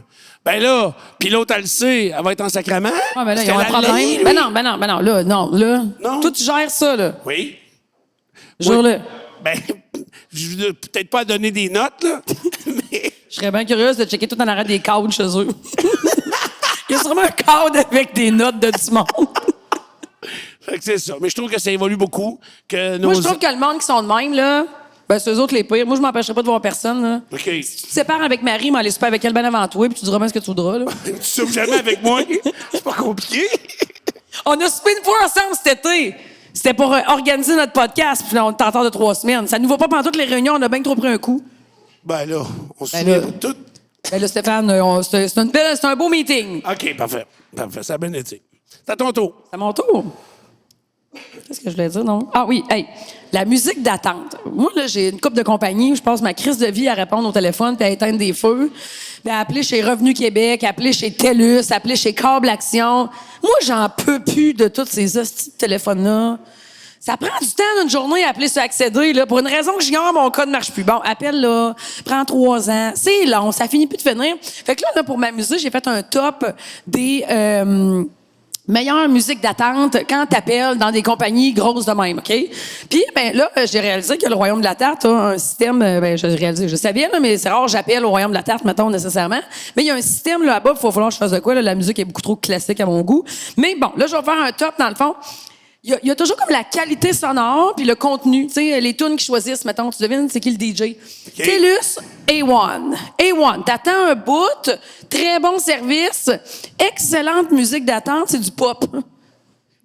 ben là, puis l'autre, elle le sait, elle va être en sacrament. Ouais, mais là, Parce ils ont un qu'elle a problème. lui. Ben non, là. Non. Toi, tu gères ça, là. Oui. Jure-le. Ben, je veux peut-être pas donner des notes, là, mais... Je serais bien curieuse de checker tout en arrêt des cadres chez eux. Il y a sûrement un cadre avec des notes de du monde. Fait que c'est ça. Mais je trouve que ça évolue beaucoup. Que Moi, je trouve que le monde qui sont de même, là, ben, c'est eux autres les pires. Moi, je m'empêcherai pas de voir personne, là. OK. Tu te sépares avec Marie, mais aller super avec elle bien avant toi, puis tu diras même ce que tu voudras, là. Tu souffres jamais avec moi. C'est pas compliqué. On a soupé une fois ensemble cet été. C'était pour organiser notre podcast, puis là, on t'entend de 3 semaines. Ça nous va pas pendant toutes les réunions, on a bien trop pris un coup. Ben là, on se Ben souvient là. de tout. Ben là, Stéphane, c'est un beau meeting. OK, parfait. Parfait, ça a bien été. C'est à ton tour. C'est à mon tour. Qu'est-ce que je voulais dire, non? Ah oui, hey, la musique d'attente. Moi, là, j'ai une couple de compagnie où je passe ma crise de vie à répondre au téléphone puis à éteindre des feux, puis à appeler chez Revenu Québec, à appeler chez TELUS, à appeler chez Câble Action. Moi, j'en peux plus de tous ces hosties de téléphones-là. Ça prend du temps d'une journée à appeler sur accéder, là. Pour une raison que j'ignore, mon code ne marche plus. Bon, appelle, là. Prend 3 ans. C'est long. Ça finit plus de finir. Fait que là, pour m'amuser, j'ai fait un top des meilleures musiques d'attente quand t'appelles dans des compagnies grosses de même, OK? Puis, ben là, j'ai réalisé que le Royaume de la Tarte a un système... ben, je savais, là, mais c'est rare, j'appelle au Royaume de la Tarte, mettons, nécessairement. Mais il y a un système là-bas, il va falloir que je fasse de quoi, là. La musique est beaucoup trop classique à mon goût. Mais bon, là, je vais faire un top, dans le fond. Il y a toujours comme la qualité sonore puis le contenu. Tu sais, les tunes qu'ils choisissent, mettons, tu devines c'est qui le DJ. TELUS, A1. A1, t'attends un bout, très bon service, excellente musique d'attente, c'est du pop.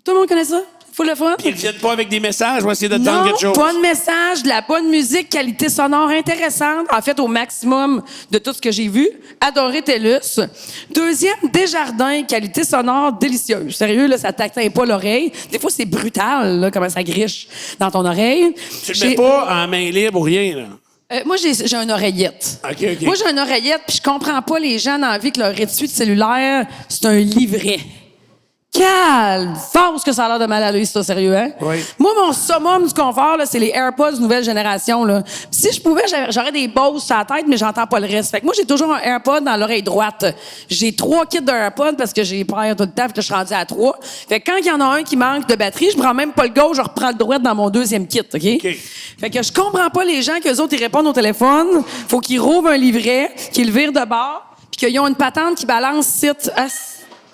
Tout le monde connaît ça? Faut le fun? Ils reviennent pas avec des messages, on va essayer de tendre Non, quelque chose. pas de message, de la bonne musique, qualité sonore intéressante. En fait, au maximum de tout ce que j'ai vu. Adoré TELUS. Deuxième, Desjardins, qualité sonore délicieuse. Sérieux, là, ça t'atteint pas l'oreille. Des fois, c'est brutal, là, comment ça griche dans ton oreille. Tu le mets pas en main libre ou rien, là. Moi, j'ai une oreillette. OK, OK. Moi, j'ai une oreillette, puis je comprends pas les gens dans la vie que leur étui de cellulaire, c'est un livret. Calme! Force que ça a l'air de mal à l'œil, ça, sérieux, hein? Oui. Moi, mon summum du confort, là, c'est les AirPods nouvelle génération, là. Puis si je pouvais, j'aurais des Bose sur la tête, mais j'entends pas le reste. Fait que moi, j'ai toujours un AirPod dans l'oreille droite. J'ai 3 kits d'AirPods parce que j'ai peur tout le temps, puis que je suis rendue à 3. Fait que quand il y en a un qui manque de batterie, je prends même pas le gauche, je reprends le droit dans mon deuxième kit, OK? Fait que je comprends pas les gens qu'eux autres, ils répondent au téléphone. Faut qu'ils rouvrent un livret, qu'ils le virent de bord, puis qu'ils ont une patente qui balance site.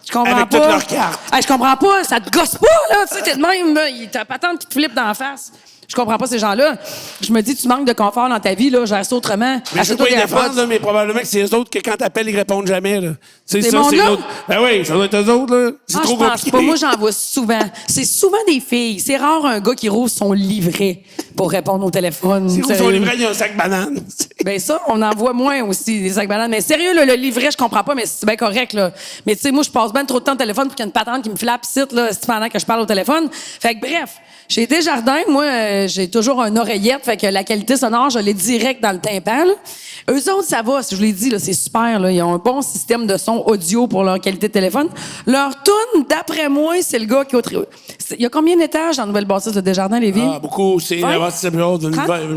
Je comprends Avec pas. toutes leurs cartes. Hey, je comprends pas. Ça te gosse pas, là. Tu sais, t'es de même, là. T'as la patente qui te flippe dans la face. Je comprends pas ces gens-là. Je me dis, tu manques de confort dans ta vie, là, gère ça autrement. Mais je veux Achète-toi pas les des défendre, AirPods. là, mais probablement que c'est eux autres que quand t'appelles, ils répondent jamais. Là. C'est Ces ça, c'est mondes-là? l'autre. Ben oui, ça doit être eux autres. Là. C'est Ah, trop je pense compliqué. pas. Moi, j'en vois souvent. C'est souvent des filles. C'est rare un gars qui roule son livret pour répondre au téléphone. C'est où Sérieux. son livret, il y a un sac banane. Ben ça, on en voit moins aussi, des sacs bananes. Mais sérieux, là, le livret, je comprends pas, mais c'est bien correct, là. Mais tu sais, moi, je passe bien trop de temps au téléphone pour qu'il y ait une patente qui me flappe ici, là, pendant que je parle au téléphone. Fait que bref, chez Desjardins, moi, j'ai toujours un oreillette, fait que la qualité sonore, je l'ai direct dans le tympan, là. Eux autres, ça va, je vous l'ai dit, là, c'est super, là. Ils ont un bon système de son audio pour leur qualité de téléphone. Leur tune, d'après moi, c'est le gars qui il y a combien d'étages dans la nouvelle bâtisse de Desjardins, Lévis? Ah, beaucoup. C'est 20?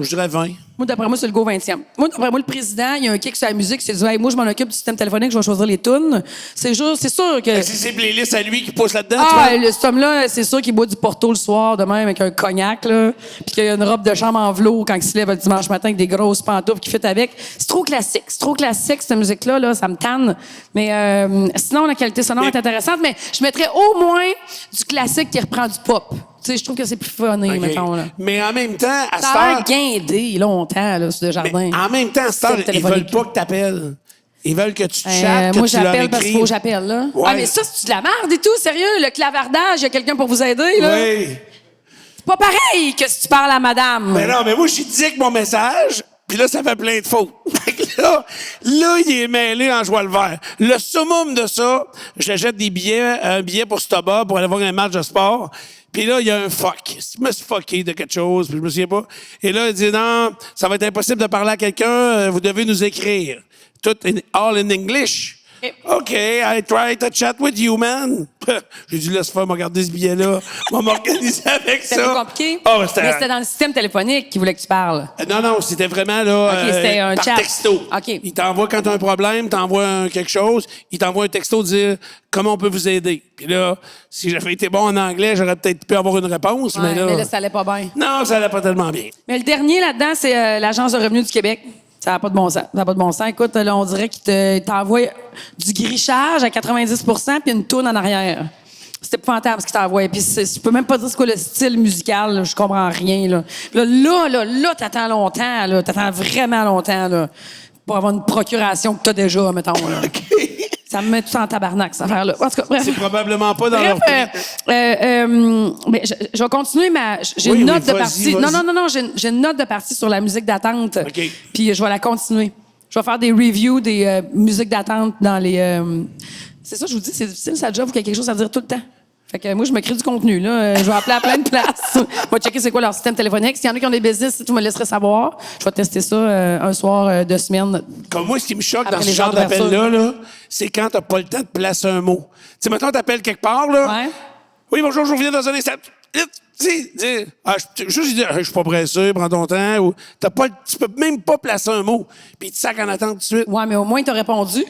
je dirais 20. Moi, d'après moi, c'est le go 20e. Moi, d'après moi, le président, il y a un kick sur la musique, c'est de dire, hey, moi, je m'en occupe du système téléphonique, je vais choisir les tunes. C'est sûr que. C'est ses playlists à lui qui poussent là-dedans. Ah, tu vois? cet homme-là, c'est sûr qu'il boit du Porto le soir, de même, avec un cognac, là. Puis qu'il y a une robe de chambre en velours quand il se lève le dimanche matin avec des grosses pantoufles qui fit avec. C'est trop classique. C'est trop classique, cette musique-là, là. Ça me tanne. Mais sinon, la qualité sonore est intéressante. Mais je mettrais au moins du classique qui reprend du pop. Tu sais, je trouve que c'est plus funny, OK. mettons, là. Mais en même temps, à cette Ça a l'air heure, guindé longtemps, là, sur le jardin. en même temps, à cette heure, Système ils veulent téléphonique. pas que t'appelles. Ils veulent que tu te chattes, que moi, tu leur j'appelle parce qu'il faut que écrives. j'appelle, là. Ouais. Ah, mais ça, c'est de la merde et tout, sérieux. Le clavardage, il y a quelqu'un pour vous aider, là. Oui. C'est pas pareil que si tu parles à madame. Mais non, mais moi, je suis dit avec mon message, puis là, ça fait plein de fautes. Fait que là, il est mêlé en joie le vert. Le summum de ça, j'achète un billet pour Stoba pour aller voir un match de sport. Puis là, il y a un fuck. Je me suis fucké de quelque chose, puis je me souviens pas. Et là, il dit, non, ça va être impossible de parler à quelqu'un, vous devez nous écrire. Tout all in English. OK, I try to chat with you, man. J'ai dit, laisse faire, m'a regardé ce billet-là. On va m'organiser avec ça. C'était plus compliqué. Ah, Mais c'était dans le système téléphonique qu'il voulait que tu parles. Non, c'était vraiment là, OK, c'était un par chat. texto. OK. Il t'envoie quand tu as un problème, quelque chose, il t'envoie un texto dire comment on peut vous aider. Puis là, si j'avais été bon en anglais, j'aurais peut-être pu avoir une réponse, Ouais, mais là, ça allait pas bien. non, ça allait pas tellement bien. Mais le dernier là-dedans, c'est l'Agence de revenus du Québec. Ça n'a pas de bon sens. Ça n'a pas de bon sens. Écoute, là, on dirait qu'il t'envoie du grichage à 90 puis une toune en arrière. C'était épouvantable ce qu'il t'envoie. Puis je peux même pas dire c'est quoi le style musical. Là. Je comprends rien. Là, t'attends longtemps. Là. T'attends vraiment longtemps là, pour avoir une procuration que t'as déjà, mettons. Là. Ça me met tout en tabarnak, cette affaire-là. En tout cas, bref. C'est probablement pas dans Bref, leur prix. mais je vais continuer j'ai Oui, une oui, note de vas-y, partie. vas-y. Non, j'ai une note de partie sur la musique d'attente. OK. Puis je vais la continuer. Je vais faire des reviews des musiques d'attente dans les. C'est ça, je vous dis, c'est difficile, ça job, il y a quelque chose à dire tout le temps. Fait que moi, je me crée du contenu, là. Je vais appeler à plein de places. Je vais checker c'est quoi leur système téléphonique. S'il y en a qui ont des business, tu me laisserais savoir. Je vais tester ça un soir de semaine. Comme moi, ce qui me choque Après dans ce les genre heures d'ouverture. d'appel-là, là, c'est quand t'as pas le temps de placer un mot. Tu sais, mettons, t'appelles quelque part, là. Ouais. Oui, bonjour, je reviens dans un instant. Tu sais, juste dire, je suis pas pressé, prends ton temps. Ou, tu peux même pas placer un mot. Puis tu sacs en attente tout de suite. Ouais, mais au moins, t'as répondu.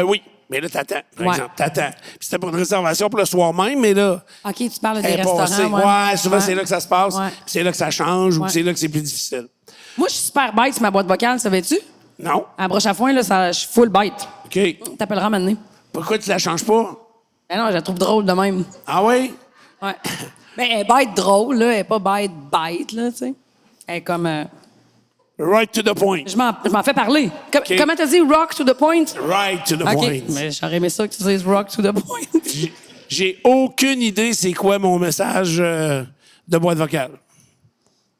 Oui. Mais là, t'attends, par Ouais. exemple. T'attends. Puis c'était pour une réservation pour le soir même, mais là. OK, tu parles des elle est passée. restaurants. Ouais, souvent, c'est là que ça se passe. Ouais. Puis c'est là que ça change ou Ouais. que c'est là que c'est plus difficile. Moi, je suis super bête sur ma boîte vocale, savais-tu? Non? À la broche à foin, là, je suis full bête. OK. T'appelleras maintenant. Pourquoi tu la changes pas? Ben non, je la trouve drôle de même. Ah oui? Ouais. Ben, elle est bête drôle, là. Elle est pas bête, là, tu sais. Elle est comme... Right to the point. Je m'en fais parler. OK. Comment t'as dit rock to the point? Right to the OK. point. Mais j'aurais aimé ça que tu dises rock to the point. J'ai aucune idée c'est quoi mon message de boîte vocale.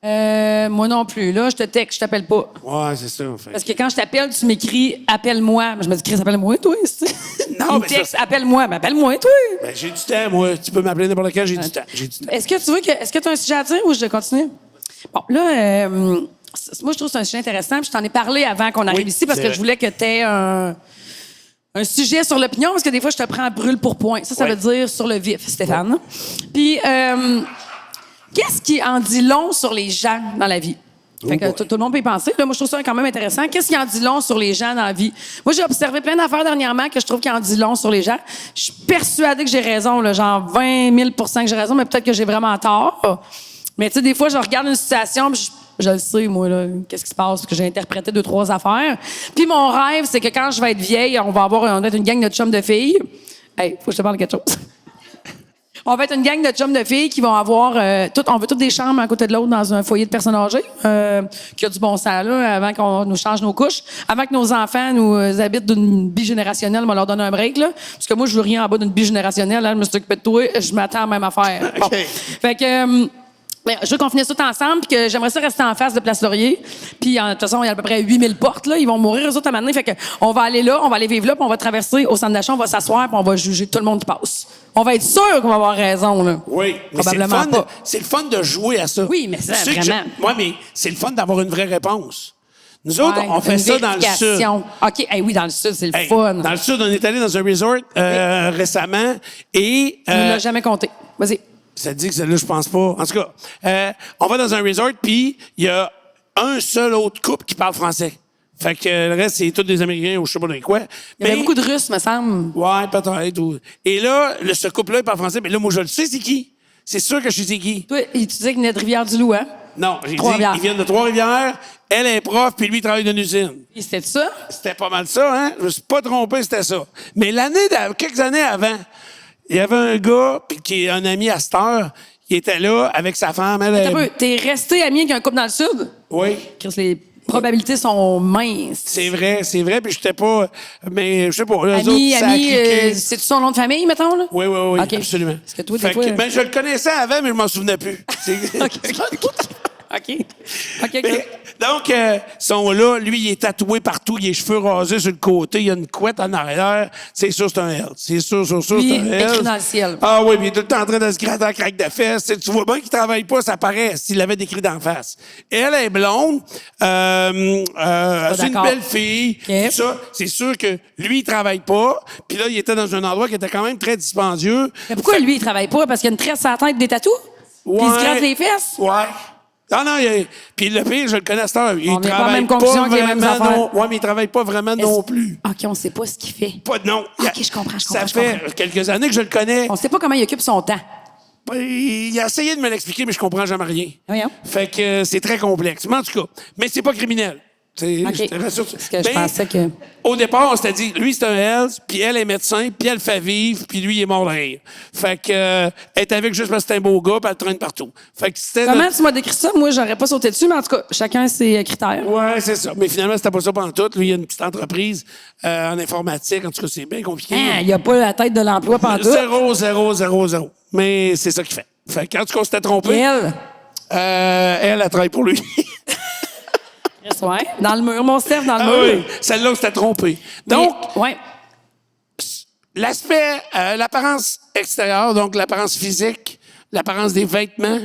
Moi non plus. Là, je te texte, je t'appelle pas. Ouais, c'est ça. En fait. Parce que quand je t'appelle, tu m'écris « Appelle-moi ». Je me dis « Chris, appelle-moi, toi. » Non, Il me mais texte ça- « Appelle-moi ». Ben, appelle-moi, toi. Ben, j'ai du temps, moi. Tu peux m'appeler n'importe quand, j'ai du temps. J'ai du temps. Est-ce que tu veux est-ce que tu as un sujet à dire ou je continue? Bon, là, moi, je trouve que c'est un sujet intéressant. Puis je t'en ai parlé avant qu'on arrive Oui, ici parce c'est que vrai. je voulais que tu aies un sujet sur l'opinion parce que des fois, je te prends à brûle pour point. Ça Ouais. veut dire sur le vif, Stéphane. Puis, qu'est-ce qui en dit long sur les gens dans la vie? Fait que boy. tout le monde peut y penser. Là, moi, je trouve ça quand même intéressant. Qu'est-ce qui en dit long sur les gens dans la vie? Moi, j'ai observé plein d'affaires dernièrement que je trouve qui en dit long sur les gens. Je suis persuadée que j'ai raison, là, genre 20 000 % que j'ai raison, mais peut-être que j'ai vraiment tort. Mais tu sais, des fois, je regarde une situation, puis je le sais, moi, là, qu'est-ce qui se passe, parce que j'ai interprété 2-3 affaires. Puis mon rêve, c'est que quand je vais être vieille, on va être une gang de chums de filles. Hey, faut que je te parle de quelque chose. On va être une gang de chums de filles qui vont avoir... on veut toutes des chambres à côté de l'autre dans un foyer de personnes âgées qui a du bon sens, là, avant qu'on nous change nos couches. Avant que nos enfants nous habitent d'une bigénérationnelle, on va leur donner un break, là. Parce que moi, je veux rien en bas d'une bigénérationnelle. Hein, je me suis occupée de toi, je m'attends à la même affaire. Bon. OK. Fait que... je veux qu'on finisse tout ensemble, puis que j'aimerais ça rester en face de Place Laurier. Puis, de toute façon, il y a à peu près 8000 portes, là. Ils vont mourir, eux autres, à un moment donné. Fait que on va aller là, on va aller vivre là, puis on va traverser au centre d'achat, on va s'asseoir, puis on va juger tout le monde qui passe. On va être sûr qu'on va avoir raison, là. Oui. Mais Probablement pas. C'est le fun de jouer à ça. Oui, mais ça, Tu sais que vraiment. Oui, mais c'est le fun d'avoir une vraie réponse. Nous autres, Ouais, on fait une ça dans le sud. vérification. OK. Hey, oui, dans le sud, c'est le Hey, fun. dans le sud, on est allé dans un resort récemment et... Tu nous l'as jamais compté. Vas-y. Ça dit que celle-là, je pense pas. En tout cas, on va dans un resort, puis il y a un seul autre couple qui parle français. Fait que le reste, c'est tous des Américains ou je sais pas quoi. Il y avait beaucoup de Russes, me semble. Ouais, peut-être. Et là, ce couple-là, il parle français, mais là, moi, je le sais, c'est qui? C'est sûr que je sais c'est qui. Toi, tu disais qu'il venait de Rivière-du-Loup, hein? Non, j'ai dit, Trois-Rivières. ils viennent de Trois-Rivières, elle est prof, puis lui, il travaille dans une usine. Et c'était ça? C'était pas mal ça, hein? Je me suis pas trompé, c'était ça. Mais quelques années avant, il y avait un gars, puis qui est un ami à cette heure, qui était là avec sa femme. T'es resté ami avec un couple dans le sud? Oui. Chris, les probabilités sont minces. C'est vrai, puis j'étais pas... Mais je sais pas, eux Ami, autres, ça a cliqué. c'est-tu son nom de famille, mettons, là? Oui, OK. absolument. Parce que toi, des Fait fois... que, ben, je le connaissais avant, mais je m'en souvenais plus. OK. Mais, donc, ils sont là. Lui, il est tatoué partout. Il a les cheveux rasés sur le côté. Il a une couette en arrière. C'est sûr, c'est un L. C'est sûr, c'est Lui, un L. écrit dans le ciel. Ah oui, puis il est tout le temps en train de se gratter la craque de fesses. Tu vois bien qu'il travaille pas, ça paraît, s'il l'avait décrit d'en face. Elle est blonde. C'est une d'accord. belle fille. OK. Tout ça. C'est sûr que lui, il travaille pas. Puis là, il était dans un endroit qui était quand même très dispendieux. Mais pourquoi lui, il travaille pas? Parce qu'il a une tresse à la tête des tatous? Puis il se gratte les fesses? Ouais. Non, puis le pire, je le connais à cette heure. Il On vient pas à la travaille même conclusion que les mêmes vraiment affaires. non. Ouais, mais il travaille pas vraiment non plus. OK, on sait pas ce qu'il fait. Pas de nom. OK, je comprends. Ça fait quelques années que je le connais. On sait pas comment il occupe son temps. Il a essayé de me l'expliquer, mais je comprends jamais rien. Voyons. Fait que c'est très complexe. Mais en tout cas, mais c'est pas criminel. OK. Je te rassure. Parce que je Ben, pensais que... Au départ, on s'était dit, lui, c'est un Hells, puis elle est médecin, puis elle fait vivre, puis lui, il est mort de rire. Fait que, elle est avec juste parce que c'est un beau gars, puis elle traîne partout. Fait que c'était... Comment tu m'as décrit ça? Moi, j'aurais pas sauté dessus, mais en tout cas, chacun ses critères. Ouais, c'est ça. Mais finalement, c'était pas ça pantoute. Lui, il a une petite entreprise en informatique. En tout cas, c'est bien compliqué. Hein, il a pas la tête de l'emploi pantoute. 0. Mais c'est ça qu'il fait. Fait que quand tu s'était trompé, Elle? elle travaille pour lui. Ouais. Dans le mur, mon Steph, dans le Ah mur. oui, celle-là, on s'était trompé. Donc, Ouais. l'aspect, l'apparence extérieure, donc l'apparence physique, l'apparence des vêtements,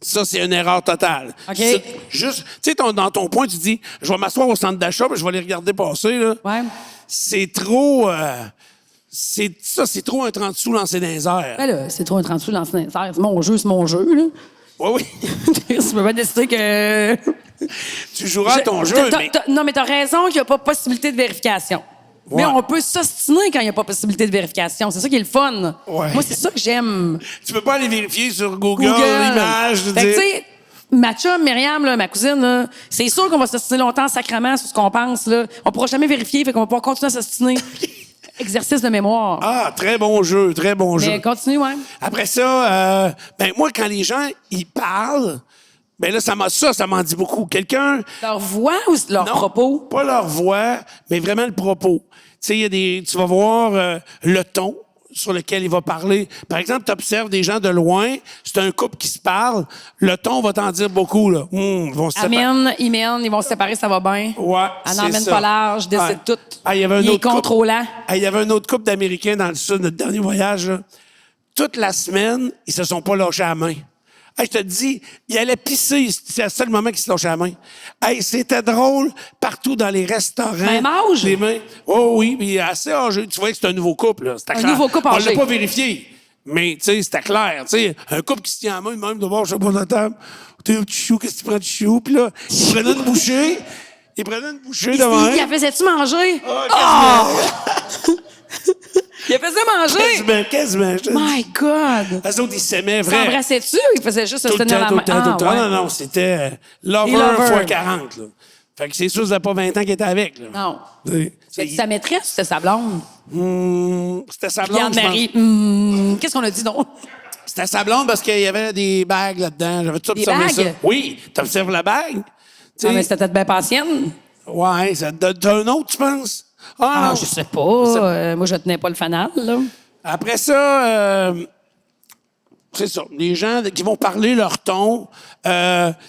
ça, c'est une erreur totale. OK. C'est juste, tu sais, dans ton point, tu dis, je vais m'asseoir au centre d'achat, puis je vais les regarder passer, là. Ouais. C'est trop... c'est trop un 30 sous lancé dans les airs. Ben là, c'est trop un 30 sous dans le c'est mon jeu, là. Oui. Tu peux pas décider que... Tu joueras à ton jeu, mais... Non, mais t'as raison qu'il n'y a pas possibilité de vérification. Mais Ouais. on peut s'ostiner quand il n'y a pas possibilité de vérification. C'est ça qui est le fun. Ouais. Moi, c'est ça que j'aime. Tu peux pas aller vérifier sur Google. l'image. Fait que, tu sais, ma chum, Myriam, là, ma cousine, là, c'est sûr qu'on va s'ostiner longtemps sacrément sur ce qu'on pense. Là. On pourra jamais vérifier, fait qu'on va pouvoir continuer à s'ostiner. Exercice de mémoire. Ah, très bon jeu, très bon jeu. Mais continue, ouais. Après ça, moi, quand les gens, ils parlent, ben là, ça m'en dit beaucoup. Quelqu'un... Leur voix ou leur Non, propos? pas leur voix, mais vraiment le propos. Tu sais, tu vas voir le ton sur lequel il va parler. Par exemple, tu observes des gens de loin, c'est un couple qui se parle, le ton va t'en dire beaucoup, là. Ils vont se séparer. Amène, ils mènent, ils vont se séparer, ça va bien. Ouais, Elle c'est n'emmène ça. pas large, décide Ouais. tout. Ah, il y avait un Il est autre couple. contrôlant. Ah, il y avait un autre couple d'Américains dans le sud, notre dernier voyage, là. Toute la semaine, ils se sont pas lâchés à la main. Hey, je te dis, il allait pisser, c'est le seul moment qu'il se lâchait la main. Hey, c'était drôle, partout dans les restaurants. Même âge? Les mains. Oh oui, puis assez âgé. Tu vois que c'est un nouveau couple, là. C'était Un clair. nouveau couple On âgé. l'a pas vérifié. Mais, tu sais, c'était clair. Tu sais, un couple qui se tient à la main, même de voir, je sais pas, de la table. T'es un petit chou, qu'est-ce que tu prends de chou? Puis là, il prenait une bouchée. Il prenait une bouchée devant Il la elle. faisait-tu manger? Ah, Il la faisait manger? Quasiment. Je te dis. My God! Eux autres, ils s'aimaient vraiment. S'embrassait-tu ou il faisait juste se Tout le tenir temps, la tout main? le temps, tout le temps. Ah, ouais. Non, c'était Les lover lovers. x 40. Là. Fait que c'est sûr que ça n'a pas 20 ans qu'elle était avec. Là. Non. C'est- C'était sa maîtresse ou c'était sa blonde? C'était sa blonde, je pense. Marie. Qu'est-ce qu'on a dit, non? C'était sa blonde parce qu'il y avait des bagues là-dedans. J'avais tout observé ça. bagues? Oui, t'observes la bague? Tu sais, Ah, mais c'était peut-être bien pas ancienne. ouais, t'as un autre, tu penses? Ah, non. je sais pas. Moi, je tenais pas le fanal, là. Après ça, c'est ça. Les gens qui vont parler leur ton, tu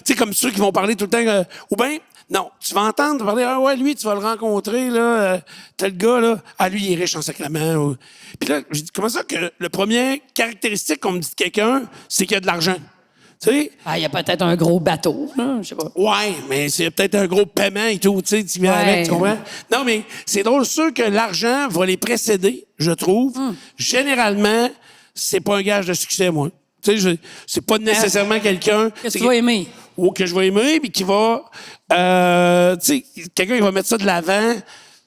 sais, comme ceux qui vont parler tout le temps, ou bien, non, tu vas entendre parler, ah ouais, lui, tu vas le rencontrer, là, tel gars, là, ah, lui, il est riche en sacrament. Puis là, je dis, comment ça que le premier caractéristique qu'on me dit de quelqu'un, c'est qu'il y a de l'argent? Tu sais? Ah, il y a peut-être un gros bateau, là, je sais pas. Ouais, mais c'est peut-être un gros paiement et tout, tu sais, tu viens Ouais. avec, tu comprends? Non, mais c'est drôle, sûr que l'argent va les précéder, je trouve. Généralement, c'est pas un gage de succès, moi. Tu sais, c'est pas nécessairement quelqu'un... Qu'est-ce que tu vas aimer? Ou que je vais aimer, puis qui va... tu sais, quelqu'un qui va mettre ça de l'avant,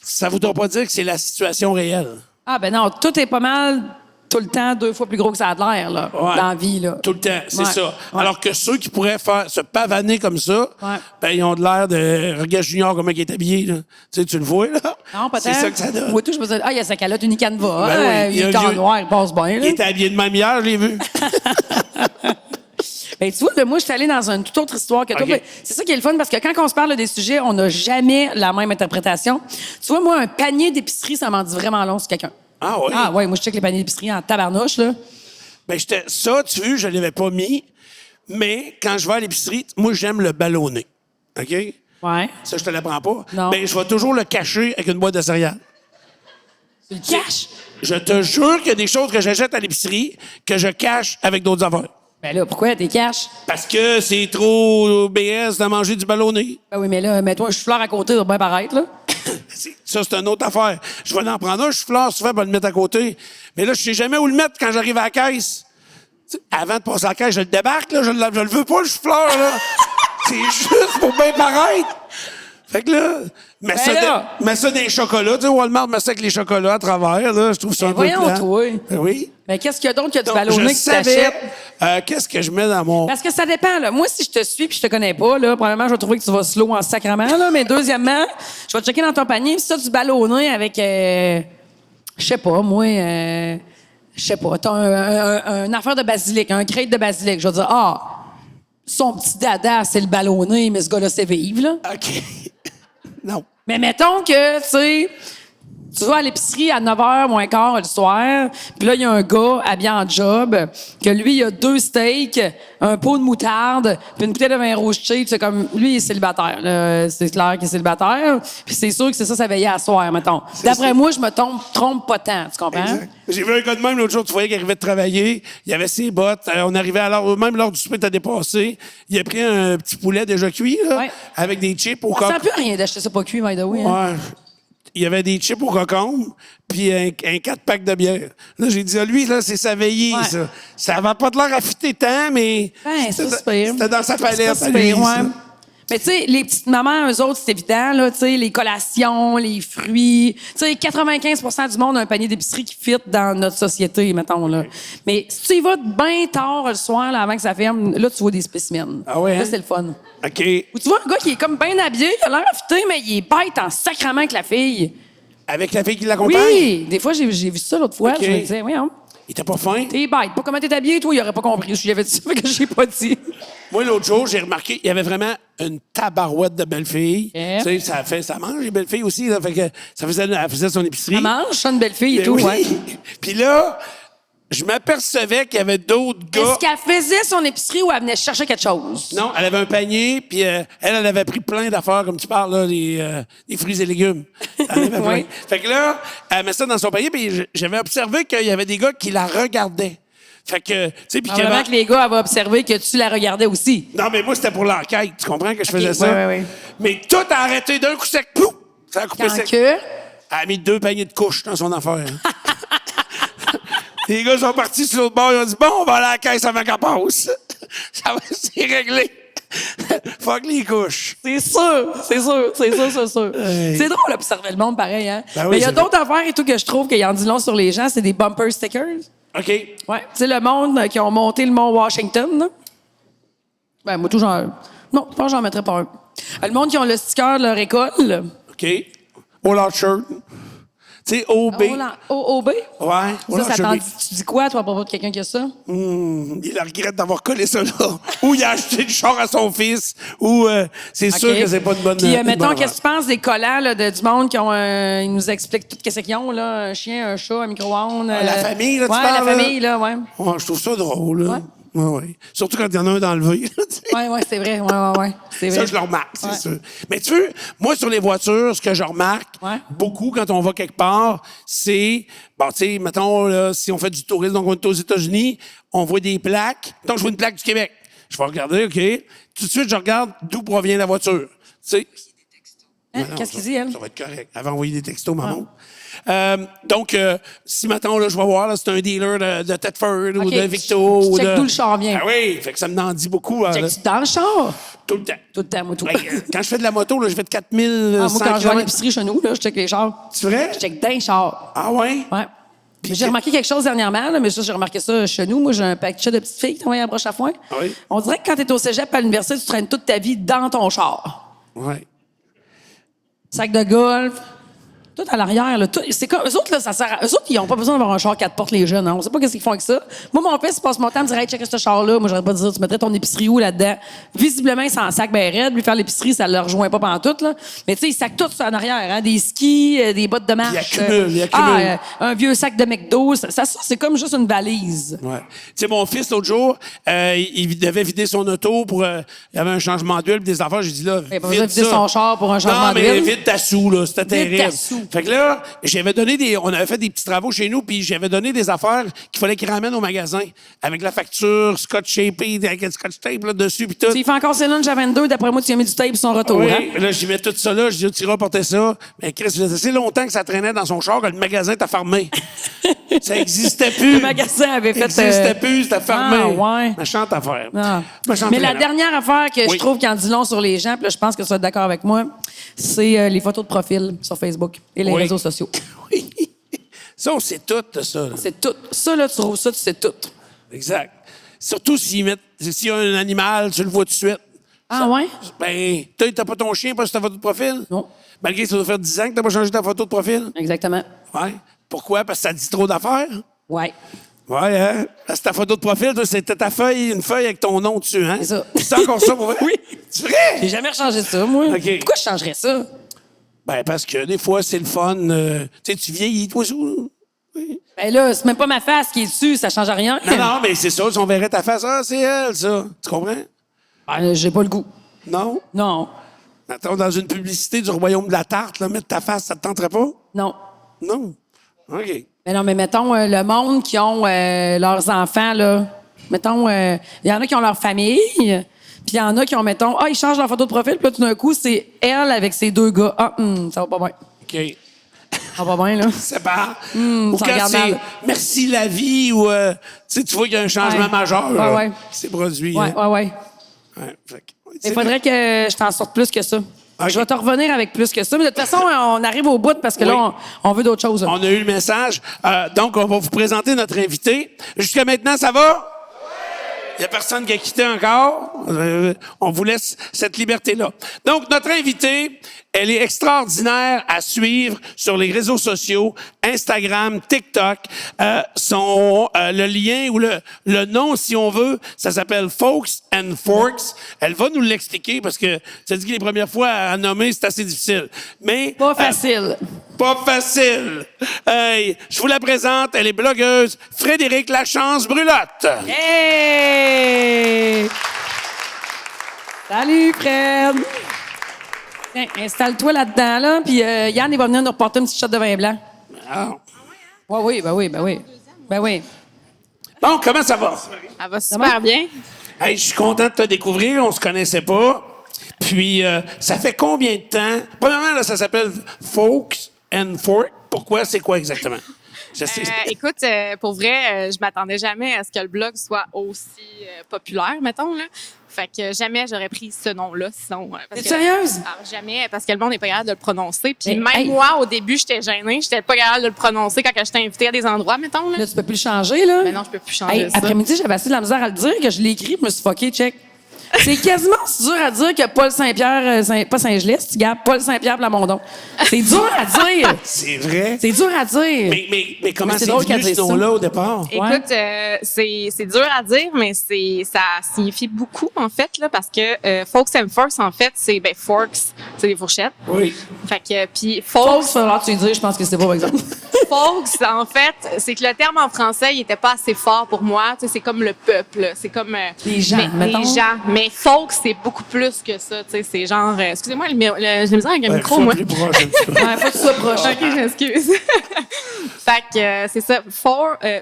ça ne voudra pas dire que c'est la situation réelle. Ah, ben non, tout est pas mal tout le temps 2 fois plus gros que ça a de l'air, là, Ouais. dans la vie, là. Tout le temps, c'est Ouais. ça. Ouais. Alors que ceux qui pourraient se pavaner comme ça, Ouais. ben, ils ont de l'air de... Regarde Junior, comment il est habillé, là. Tu sais, tu le vois, là? Non, peut-être. C'est ça que ça donne. Moi, tout, je me disais, ah, il y a sa calotte Unicanva. Ben oui, il est en noir, il passe bien, Il là. était habillé de même hier, je l'ai vu. Ben, tu vois, là, moi, je suis allée dans une toute autre histoire que toi. OK. Ben, c'est ça qui est le fun, parce que quand on se parle des sujets, on n'a jamais la même interprétation. Tu vois, moi, un panier d'épicerie, ça m'en dit vraiment long sur quelqu'un. Ah oui? Ah, ouais, moi, je check les paniers d'épicerie en tabarnouche, là. Ben, ça, tu vois, je ne l'avais pas mis, mais quand je vais à l'épicerie, moi, j'aime le ballonner. OK? Ouais. Ça, je te l'apprends pas. Non. Ben, je vais toujours le cacher avec une boîte de céréales. Tu le caches? Je te jure qu'il y a des choses que j'achète à l'épicerie que je cache avec d'autres affaires. Ben là, pourquoi t'es caches? Parce que c'est trop BS de manger du ballonné. Ben oui, mais là, mets-toi un chou-fleur à côté, ça va bien paraître, là. Ça, c'est une autre affaire. Je vais en prendre un chou-fleur souvent pour le mettre à côté. Mais là, je sais jamais où le mettre quand j'arrive à la caisse. Tu sais, avant de passer à la caisse, je le débarque, là. Je le veux pas, le chou-fleur, là. C'est juste pour bien paraître. Fait que là, mets ça des chocolats. Tu sais, Walmart met ça avec les chocolats à travers, là. Je trouve ça un peu voyons, plat. toi. Ben oui. Mais qu'est-ce qu'il y a d'autre que du Donc, ballonné je que tu savais, t'achètes? qu'est-ce que je mets dans mon... Parce que ça dépend, là. Moi, si je te suis puis je te connais pas, là, premièrement, je vais trouver que tu vas slow en sacrement, là. Mais deuxièmement, je vais checker dans ton panier. Si tu as du ballonné avec, je sais pas, moi, je sais pas, t'as un affaire de basilic, un crate de basilic. Je vais dire, ah, son petit dada, c'est le ballonné, mais ce gars-là, c'est vive, là. OK. Non. Mais mettons que, tu sais, tu vas à l'épicerie à 9h moins quart le soir, puis là, il y a un gars habillé en job, que lui, il a 2 steaks, un pot de moutarde, puis une bouteille de vin rouge cheap. C'est comme, lui, il est célibataire. Là. C'est clair qu'il est célibataire. Puis c'est sûr que c'est ça, ça veillait à soir, mettons. D'après moi, je me trompe pas tant, tu comprends? Exact. J'ai vu un gars de même l'autre jour, tu voyais qu'il arrivait de travailler, il avait ses bottes, on arrivait à l'heure, même l'heure du souper était dépassé, il a pris un petit poulet déjà cuit, là, Ouais. avec des chips au Ça cocon. sert plus à rien d'acheter ça pas cuit, by the way. Hein? Ouais. Il y avait des chips au cocon, puis un 4-pack de bière. Là, j'ai dit, ah, lui, là, c'est sa veillée, Ouais. ça. Ça avait pas de l'air affûté tant, mais Ben, ça, c'est pire. c'était dans sa C'est pas palette, si à lui, pire, ouais. ça. Mais tu sais, les petites mamans, eux autres, c'est évident, là, tu sais, les collations, les fruits. Tu sais, 95% du monde a un panier d'épicerie qui fit dans notre société, mettons, là. Mais si tu y vas bien tard le soir, là, avant que ça ferme, là, tu vois des spécimens. Ah ouais, Là, hein? c'est le fun. OK. Ou tu vois un gars qui est comme bien habillé, il a l'air affûté, mais il est bête en sacrament avec la fille. Avec la fille qui l'accompagne? Oui! Des fois, j'ai vu ça l'autre fois. OK. Je me disais, oui, hein. Il était pas fin? T'es bête. Pas comment t'es habillé, toi, il aurait pas compris. Je lui avais dit ça, fait que j'ai pas dit. Moi, l'autre jour, j'ai remarqué, il y avait vraiment une tabarouette de belles filles. Yeah. Tu sais, ça mange les belles filles aussi, là. Fait que elle faisait son épicerie. Elle mange, ça, une belle fille et Ben tout, oui. ouais. Puis là, je m'apercevais qu'il y avait d'autres gars. Est-ce qu'elle faisait son épicerie ou elle venait chercher quelque chose? Non, elle avait un panier, puis elle avait pris plein d'affaires, comme tu parles, là, des fruits et légumes. Elle avait plein. Oui. Fait que là, elle met ça dans son panier, puis j'avais observé qu'il y avait des gars qui la regardaient. Fait que, tu sais, puis qu'il y Probablement avait... que les gars avaient observé que tu la regardais aussi. Non, mais moi, c'était pour l'enquête. Tu comprends que je faisais ça? ouais. Mais tout a arrêté d'un coup sec. Pouf! Ça a coupé Quand sec. que... Elle a mis 2 paniers de couches dans son affaire. Les gars sont partis sur l'autre bord. Ils ont dit, bon, on va aller à la caisse avant qu'elle passe. Ça va, c'est réglé. Fuck les couches. C'est sûr. Hey. C'est drôle d'observer le monde pareil, hein? Ben oui, Mais il y a c'est d'autres affaires et tout que je trouve qu'il y en dit long sur les gens, c'est des bumper stickers. OK. Ouais. Tu sais, le monde qui ont monté le mont Washington, là. Ben, moi, tout, j'en... Non, je pense que j'en mettrais pas un. Le monde qui ont le sticker de leur école. OK. All Out Shirt. Tu sais, OB. OB? Ouais. Tu dis quoi, toi, à propos de quelqu'un qui a ça? Il regrette d'avoir collé ça là. Ou il a acheté le char à son fils. Ou c'est sûr que c'est pas une bonne... Puis, une mettons, bonne qu'est-ce que tu penses des collants là, du monde qui ont... ils nous expliquent tout ce qu'ils ont, là. Un chien, un chat, un micro-ondes. La famille, là, tu ouais, parles, la famille, là, ouais. Ouais, je trouve ça drôle, là. Ouais. Surtout quand il y en a un d'enlevé. Ouais, c'est vrai. Ouais. C'est vrai. Ça, je le remarque, c'est sûr. Mais tu veux, moi, sur les voitures, ce que je remarque beaucoup quand on va quelque part, c'est, bon, tu sais, mettons, là, si on fait du tourisme, donc on est aux États-Unis, on voit des plaques. Mettons, je vois une plaque du Québec. Je vais regarder, OK. Tout de suite, je regarde d'où provient la voiture. Tu sais. Qu'est-ce qu'il dit, elle? Ça va être correct. Elle va envoyer des textos, maman. Donc, si maintenant, là, je vais voir, là, c'est un dealer de Thetford ou de Victo. Tu check d'où le char vient. Ah oui, fait que ça m'en dit beaucoup. Check-tu dans le char? Tout le temps. Tout le temps, moi, tout. Quand je fais de la moto, là, je fais de 4100 moi, quand je vais à l'épicerie chez nous, là, je check les chars. C'est vrai? Je check d'un char. Ah ouais? Ouais. Mais j'ai remarqué quelque chose dernièrement, là, mais ça, j'ai remarqué ça chez nous. Moi, j'ai un paquet de petites filles qui travaillent à broche à foin. Ah oui? On dirait que quand t'es au cégep à l'université, tu traînes toute ta vie dans ton char. Ouais. Sac de golf. Tout à l'arrière, là. C'est comme, eux autres, là, ça sert eux autres, ils n'ont pas besoin d'avoir un char 4 portes, les jeunes. Hein. On sait pas qu'est-ce qu'ils font avec ça. Moi, mon fils, il passe mon temps à me dire, hey, check ce char-là. Moi, j'aurais pas dire, tu mettrais ton épicerie où là-dedans? Visiblement, il s'en sac ben raide. Lui, faire l'épicerie, ça le rejoint pas pantoute, là. Mais tu sais, il sac tout ça en arrière, hein. Des skis, des bottes de marche. Il accumule. Un vieux sac de McDo. Ça c'est comme juste une valise. Ouais. Tu sais, mon fils, l'autre jour, il devait vider son auto pour. Il y avait un changement d'huile, des affaires. J'ai dit, là. Il n'a pas besoin de vider son char pour un changement d'huile. Non, mais vide ta soue, là. C'était terrible. ta soue. Fait que là, j'avais donné on avait fait des petits travaux chez nous, puis j'avais donné des affaires qu'il fallait qu'il ramène au magasin. Avec la facture, scotch shapé, avec le scotch tape là-dessus, puis tout. S'il fait encore ses lunchs à 22, d'après moi, tu as mis du tape sur son retour. Oui, Hein? là, j'y mets tout ça là. Je dis, tu iras porter ça. Mais Chris, ça faisait assez longtemps que ça traînait dans son char que le magasin t'a fermé. Ça n'existait plus. Le magasin avait fait... Ça n'existait plus, c'était fermé. Ah, ouais. Méchante affaire. Ah. Méchante Mais la erreur. dernière affaire que je trouve qui en dit long sur les gens, puis là, je pense que tu vas être d'accord avec moi, c'est les photos de profil sur Facebook et les réseaux sociaux. Oui. Ça, on sait tout de ça. Là. C'est tout. Ça, là, tu trouves ça, tu sais tout. Exact. Surtout s'il y a un animal, tu le vois tout de suite. Ah, ça, ouais? Ben, t'as pas ton chien parce que ta photo de profil? Non. Malgré que ça doit faire 10 ans que t'as pas changé ta photo de profil? Exactement. Ouais. Pourquoi? Parce que ça dit trop d'affaires? Ouais. Ouais, hein? Parce que ta photo de profil, toi, c'était ta feuille, une feuille avec ton nom dessus, hein? C'est ça. C'est encore ça pour vrai? Oui. C'est vrai? J'ai jamais rechangé ça, moi. OK. Pourquoi je changerais ça? Ben, parce que des fois, c'est le fun. Tu sais, tu vieillis, toi, aussi. Oui. Ben là, c'est même pas ma face qui est dessus, ça change rien. Non, mais c'est ça. Si on verrait ta face, ah, c'est elle, ça. Tu comprends? Ben, j'ai pas le goût. Non? Non. Attends, dans une publicité du Royaume de la Tarte, là, mettre ta face, ça te tenterait pas? Non. Non. OK. Mais non, mais mettons, le monde qui ont leurs enfants, là. Mettons, il y en a qui ont leur famille, puis il y en a qui ont, mettons, ils changent leur photo de profil, puis là, tout d'un coup, c'est elle avec ses deux gars. Ça va pas bien. OK. Ça va pas bien, là. C'est pas. Ou ça quand regarde c'est mal. merci la vie, ou tu vois qu'il y a un changement majeur Ouais. qui s'est produit. Ouais. Ouais, fait que, Il faudrait que je t'en sorte plus que ça. OK. Je vais te revenir avec plus que ça. Mais de toute façon, on arrive au bout parce que là, on veut d'autres choses. On a eu le message. Donc, on va vous présenter notre invité. Jusqu'à maintenant, ça va? Il n'y a personne qui a quitté encore. On vous laisse cette liberté-là. Donc, notre invitée, elle est extraordinaire à suivre sur les réseaux sociaux, Instagram, TikTok. Le lien ou le nom, si on veut, ça s'appelle Folks and Forks. Elle va nous l'expliquer parce que ça dit que les premières fois à nommer, c'est assez difficile. Mais Pas facile. pas facile. Hey, je vous la présente. Elle est blogueuse. Frédérique Lachance-Brulotte. Hey! Salut, Fred! Tiens, installe-toi là-dedans, là, puis Yann, il va venir nous reporter une petite shot de vin blanc. Ah. Oui. Ben oui. Bon, comment ça va? Ça va super bien. Hey, je suis content de te découvrir. On se connaissait pas. Puis, ça fait combien de temps? Premièrement, là, ça s'appelle Folks and Forks. Pourquoi? C'est quoi exactement? Je sais. Écoute, pour vrai, je m'attendais jamais à ce que le blog soit aussi populaire, mettons, là. Fait que jamais j'aurais pris ce nom-là, sinon... T'es sérieuse? Jamais, parce que le monde n'est pas capable de le prononcer. Puis Mais, même hey. moi, au début, j'étais gênée. J'étais pas capable de le prononcer quand j'étais invitée à des endroits, mettons, là. Là, tu peux plus le changer, là? Mais non, je peux plus changer Hey, ça. après-midi, j'avais assez de la misère à le dire, que je l'ai écrit, je me suis fucké, check. C'est quasiment dur à dire que Paul Saint-Pierre, pas Saint-Gelais, si tu gardes Paul Saint-Pierre Plamondon. C'est dur à dire. C'est vrai. C'est dur à dire. Mais comment Mais c'est c'est drôle venu qu'elle dise ce nom-là au départ? Écoute, c'est dur à dire, mais ça signifie beaucoup, en fait, là, parce que Folks and Forks, en fait, c'est, forks, c'est des fourchettes. Oui. Fait que, puis Folks, folks, alors tu dis, je pense que c'est pas, par exemple. folks, en fait, c'est que le terme en français, il était pas assez fort pour moi. Tu sais, c'est comme le peuple, c'est comme Les gens, mettons. les gens. Mais folks, c'est beaucoup plus que ça. Tu sais, c'est genre, excusez-moi, j'ai de la misère avec le micro, Sois moi. plus proche un petit peu. Ouais, faut que tu sois proche. OK, je m'excuse. Fait que c'est ça.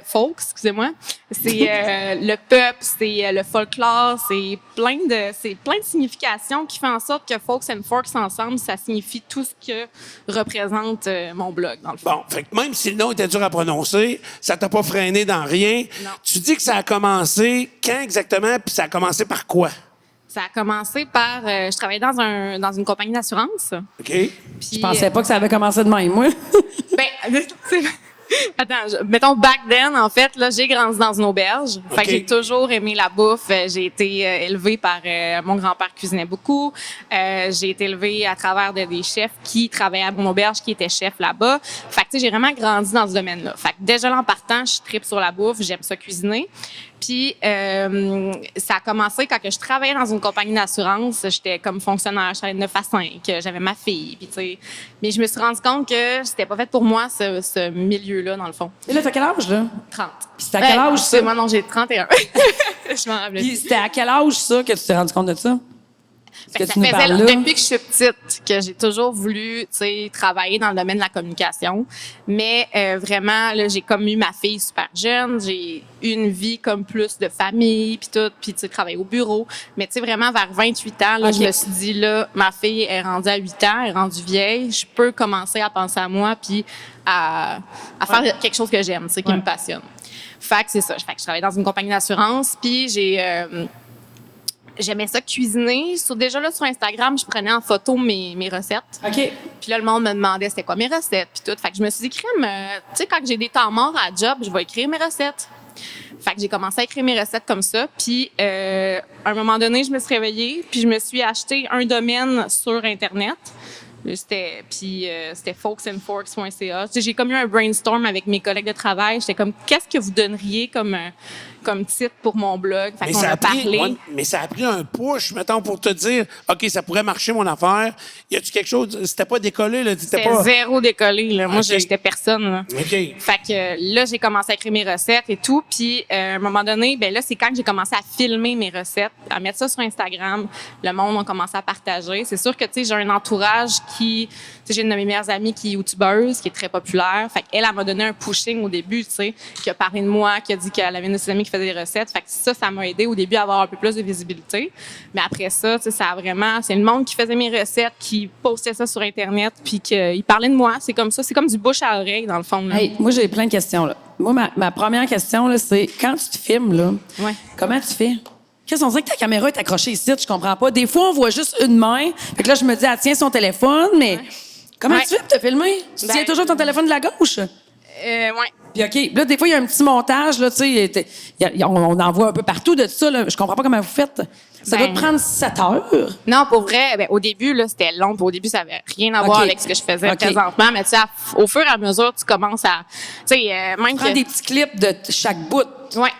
Folks, excusez-moi. C'est le peuple, c'est le folklore, c'est plein de significations qui font en sorte que Folks and Forks ensemble, ça signifie tout ce que représente mon blog, dans le fond. Bon, fait que même si le nom était dur à prononcer, ça t'a pas freiné dans rien. Non. Tu dis que ça a commencé quand exactement, puis ça a commencé par quoi? Ça a commencé par... je travaillais dans une compagnie d'assurance. OK? Puis, Je pensais pas que ça avait commencé de même, moi. Mettons, back then, en fait, là, j'ai grandi dans une auberge. Fait que j'ai toujours aimé la bouffe. J'ai été élevée par... mon grand-père cuisinait beaucoup. J'ai été élevée à travers des chefs qui travaillaient à mon auberge, qui étaient chefs là-bas. Fait que, tu sais, j'ai vraiment grandi dans ce domaine-là. Fait que déjà là, en partant, je tripe sur la bouffe. J'aime ça cuisiner. Puis, ça a commencé quand que je travaillais dans une compagnie d'assurance. J'étais comme fonctionnaire, je travaillais de 9 à 5. J'avais ma fille, puis tu sais. Mais je me suis rendu compte que c'était pas fait pour moi, ce milieu-là, dans le fond. Et là, t'as quel âge, là? 30. Puis c'était à quel âge, ça? Moi, non, j'ai 31. Je m'en rappelle. Puis c'était à quel âge, ça, que tu t'es rendu compte de ça? Fait que ça faisait depuis que je suis petite que j'ai toujours voulu, tu sais, travailler dans le domaine de la communication. Mais vraiment, là, j'ai comme eu ma fille super jeune. J'ai eu une vie comme plus de famille, puis tout, puis tu sais, travailler au bureau. Mais tu sais, vraiment, vers 28 ans, là, je me suis dit, là, ma fille est rendue à 8 ans, elle est rendue vieille. Je peux commencer à penser à moi, puis à faire quelque chose que j'aime, tu sais, qui me passionne. Fait que c'est ça. Fait que je travaillais dans une compagnie d'assurance, puis j'aimais ça cuisiner. Déjà là, sur Instagram, je prenais en photo mes recettes. OK. Puis là, le monde me demandait c'était quoi mes recettes, puis tout. Fait que je me suis dit, crème, tu sais, quand j'ai des temps morts à job, je vais écrire mes recettes. Fait que j'ai commencé à écrire mes recettes comme ça. Puis, à un moment donné, je me suis réveillée, puis je me suis acheté un domaine sur Internet. C'était folksandforks.ca. Tu sais, j'ai comme eu un brainstorm avec mes collègues de travail. J'étais comme, qu'est-ce que vous donneriez comme titre pour mon blog? Fait qu'on a parlé. Mais ça a pris un push, mettons, pour te dire, OK, ça pourrait marcher, mon affaire. Y a-tu quelque chose? C'était pas décollé, là? C'était zéro décollé, là. Moi, j'étais personne, là. OK. Fait que là, j'ai commencé à écrire mes recettes et tout. Puis, à un moment donné, ben là, c'est quand j'ai commencé à filmer mes recettes, à mettre ça sur Instagram. Le monde a commencé à partager. C'est sûr que, tu sais, j'ai un entourage tu sais, j'ai une de mes meilleures amies qui est youtubeuse, qui est très populaire. Fait qu'elle, elle m'a donné un pushing au début, tu sais, qui a parlé de moi, qui a dit qu'elle avait une de ses amies qui faisait des recettes. Fait que ça m'a aidé au début à avoir un peu plus de visibilité. Mais après ça, tu sais, ça a vraiment, c'est le monde qui faisait mes recettes, qui postait ça sur Internet, puis qu'il parlait de moi. C'est comme ça. C'est comme du bouche à oreille, dans le fond, là. Hey, moi, j'ai plein de questions, là. Moi, ma première question, là, c'est quand tu te filmes, là, comment tu fais? Qu'est-ce qu'on dirait que ta caméra est accrochée ici? Je comprends pas. Des fois, on voit juste une main. Fait que là, je me dis, elle tient son téléphone, mais comment tu fais pour te filmer? Tu tiens toujours ton téléphone de la gauche? Ouais. Puis OK, là, des fois, il y a un petit montage, là, tu sais, on en voit un peu partout de ça, là. Je comprends pas comment vous faites. Ça doit te prendre 7 heures. Non, pour vrai, au début, là, c'était long. Puis au début, ça avait rien à voir avec ce que je faisais présentement. Mais tu sais, au fur et à mesure, tu commences à... Tu sais, même Tu prends des petits clips de chaque bout. Ouais.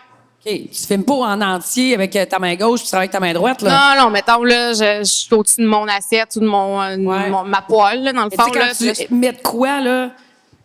OK. Tu filmes pas en entier avec ta main gauche, tu travailles avec ta main droite, là. Non, mettons, là, je suis au-dessus de mon assiette ou de ma poêle, là, dans le fond. Quand tu mets de quoi, là?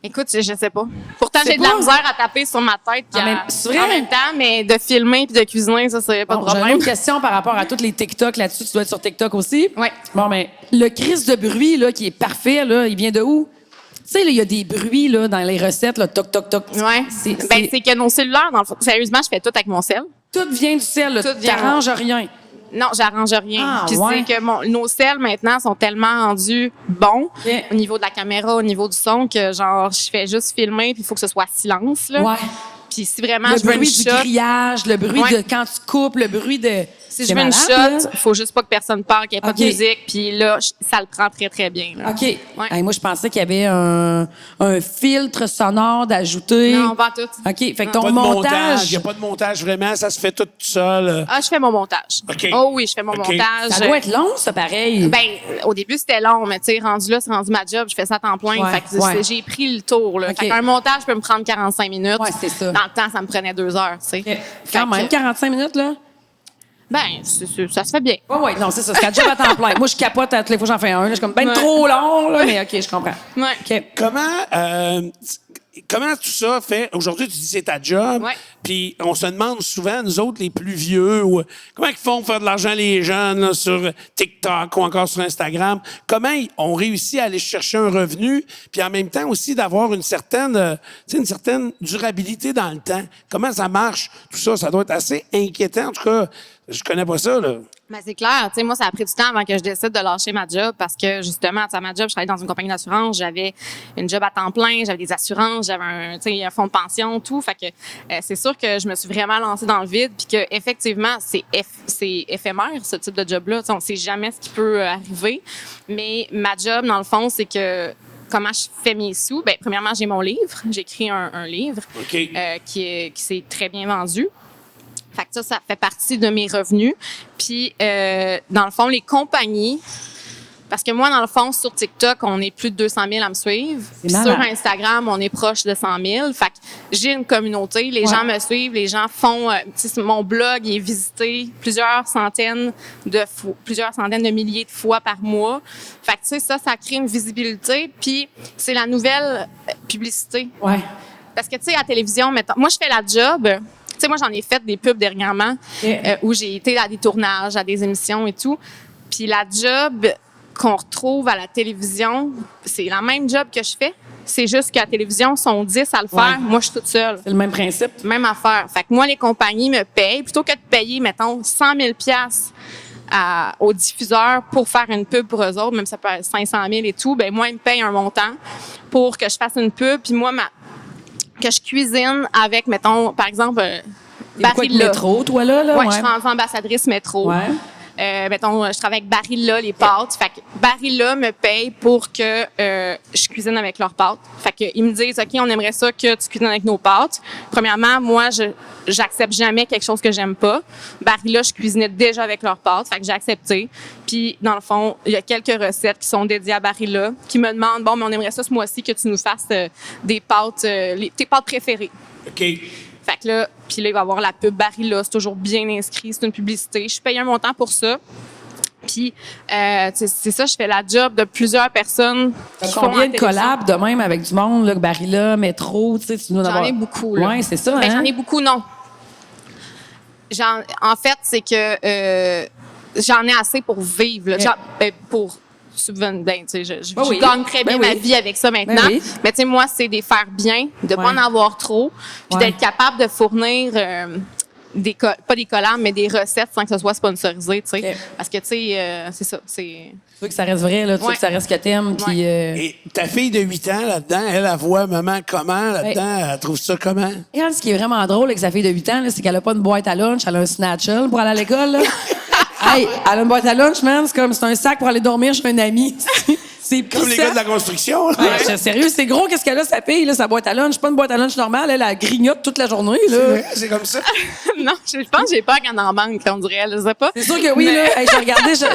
Écoute, je sais pas. Pourtant, j'ai de la misère à taper sur ma tête en même temps, mais de filmer puis de cuisiner, ça, c'est pas de problème. J'ai une autre question par rapport à toutes les TikTok là-dessus. Tu dois être sur TikTok aussi? Oui. Bon, mais le crise de bruit, là, qui est parfait, là, il vient de où? Tu sais, il y a des bruits, là, dans les recettes, là, toc, toc, toc. Ouais. C'est que nos cellulaires, dans le fond, sérieusement, je fais tout avec mon cell. Tout vient du sel, là. Tu n'arranges rien. Non, j'arrange rien. Ah, Puis c'est que nos cels, maintenant, sont tellement rendus bons au niveau de la caméra, au niveau du son, que genre, je fais juste filmer, puis il faut que ce soit silence, là. Ouais. Puis si vraiment le je veux bruit une du shot... grillage, le bruit de quand tu coupes, le bruit de... Si je C'est veux une malade, shot, il faut juste pas que personne parle, qu'il n'y ait pas OK. de musique. Puis là, ça le prend très, très bien. Là. OK. Ouais. Hey, moi, je pensais qu'il y avait un filtre sonore d'ajouter. Non, pas tout. OK. Fait que Pas ton de montage. Il montage. n'y a pas de montage vraiment. Ça se fait tout seul. Ah, je fais mon montage. OK. Oh oui, je fais mon OK. montage. Ça doit être long, ça, pareil. Ben, au début, c'était long, mais tu sais, rendu là, c'est rendu ma job. Je fais ça à temps plein. Ouais, Fait que ouais. j'ai pris le tour, là. OK. Fait qu'un montage peut me prendre 45 minutes. Ouais, c'est ça. Dans le temps, ça me prenait 2 heures, tu sais. OK. Fait Quand même, que, 45 minutes, là? ben, ça se fait bien. Oui, non, c'est ça. C'est un job à temps plein. Moi, je capote à toutes les fois que j'en fais un. Là, je suis comme ben Ouais. trop long, là, mais OK, je comprends. Ouais. OK. Comment tout ça fait? Aujourd'hui, tu dis c'est ta job. Ouais. Puis on se demande souvent, nous autres, les plus vieux, comment ils font pour faire de l'argent les jeunes là, sur TikTok ou encore sur Instagram? Comment on réussit à aller chercher un revenu? Puis en même temps aussi d'avoir une certaine durabilité dans le temps. Comment ça marche? Tout ça, ça doit être assez inquiétant. En tout cas, je connais pas ça, là. Ben, c'est clair. Tu sais, moi, ça a pris du temps avant que je décide de lâcher ma job parce que, justement, à ma job, je travaillais dans une compagnie d'assurance. J'avais une job à temps plein, j'avais des assurances, j'avais un fonds de pension, tout. Fait que c'est sûr que je me suis vraiment lancée dans le vide puis que, effectivement, c'est éphémère, ce type de job-là. Tu sais, on sait jamais ce qui peut arriver. Mais ma job, dans le fond, c'est que comment je fais mes sous? Ben, premièrement, j'ai mon livre. J'ai écrit un livre OK. qui s'est très bien vendu. Fait que ça fait partie de mes revenus. Puis, dans le fond, les compagnies, parce que moi, dans le fond, sur TikTok, on est plus de 200 000 à me suivre. Puis sur Instagram, on est proche de 100 000. Fait que j'ai une communauté. Les gens me suivent. Les gens font... mon blog est visité plusieurs centaines de milliers de fois par mois. Fait que, tu sais, ça crée une visibilité. Puis, c'est la nouvelle publicité. Ouais. Parce que, tu sais, à la télévision, mettons, moi, je fais la job... Tu sais, moi, j'en ai fait des pubs dernièrement où j'ai été à des tournages, à des émissions et tout. Puis la job qu'on retrouve à la télévision, c'est la même job que je fais. C'est juste qu'à la télévision, ils sont 10 à le faire. Ouais. Moi, je suis toute seule. C'est le même principe. Même affaire. Fait que moi, les compagnies me payent. Plutôt que de payer, mettons, 100 000 $ aux diffuseurs pour faire une pub pour eux autres, même ça peut être 500 000 et tout, ben moi, ils me payent un montant pour que je fasse une pub. Puis moi, que je cuisine avec, mettons, par exemple, Barilla. Métro, toi, là? Oui, je suis rendue ambassadrice métro. Ouais. Mettons, je travaille avec Barilla, les pâtes. Fait que Barilla me paye pour que je cuisine avec leurs pâtes. Fait que ils me disent, OK, on aimerait ça que tu cuisines avec nos pâtes. Premièrement, moi, j'accepte jamais quelque chose que j'aime pas. Barilla, je cuisinais déjà avec leurs pâtes. Fait que j'ai accepté. Puis, dans le fond, il y a quelques recettes qui sont dédiées à Barilla qui me demandent, bon, mais on aimerait ça ce mois-ci que tu nous fasses des pâtes, tes pâtes préférées. OK. Fait que là, puis là, il va y avoir la pub Barilla, c'est toujours bien inscrit, c'est une publicité. Je paye un montant pour ça. Puis, c'est ça, je fais la job de plusieurs personnes. Combien de collabs de même avec du monde, là, Barilla, Métro, tu sais, tu dois en avoir... J'en ai beaucoup, là. Oui, c'est ça, Ben, hein? j'en ai beaucoup, non. En fait, c'est que j'en ai assez pour vivre, là. Pour subvenir, tu sais, je gagne très bien ma vie avec ça maintenant. Oui. Mais tu sais, moi, c'est de faire bien, de pas en avoir trop, puis d'être capable de fournir pas des collabs, mais des recettes sans que ce soit sponsorisé, tu sais. Okay. Parce que, tu sais, c'est ça, c'est... Tu veux que ça reste vrai, là, tu veux que ça reste que t'aimes, puis... Et ta fille de 8 ans, là-dedans, elle voit maman comment, là-dedans? Elle trouve ça comment? Regarde, ce qui est vraiment drôle avec sa fille de 8 ans, là, c'est qu'elle a pas une boîte à lunch, elle a un Snatchel pour aller à l'école, là. Hey, elle a une boîte à lunch, man, c'est un sac pour aller dormir chez un ami. C'est Comme les gars de la construction. Là. Ouais, je suis sérieux, c'est gros, qu'est-ce qu'elle a, sa fille, là, sa boîte à lunch. Pas une boîte à lunch normale, elle grignote toute la journée, là. C'est comme ça. Non, je pense que j'ai peur qu'elle en manque, on dirait, je sais pas. C'est sûr que oui, là. Hey,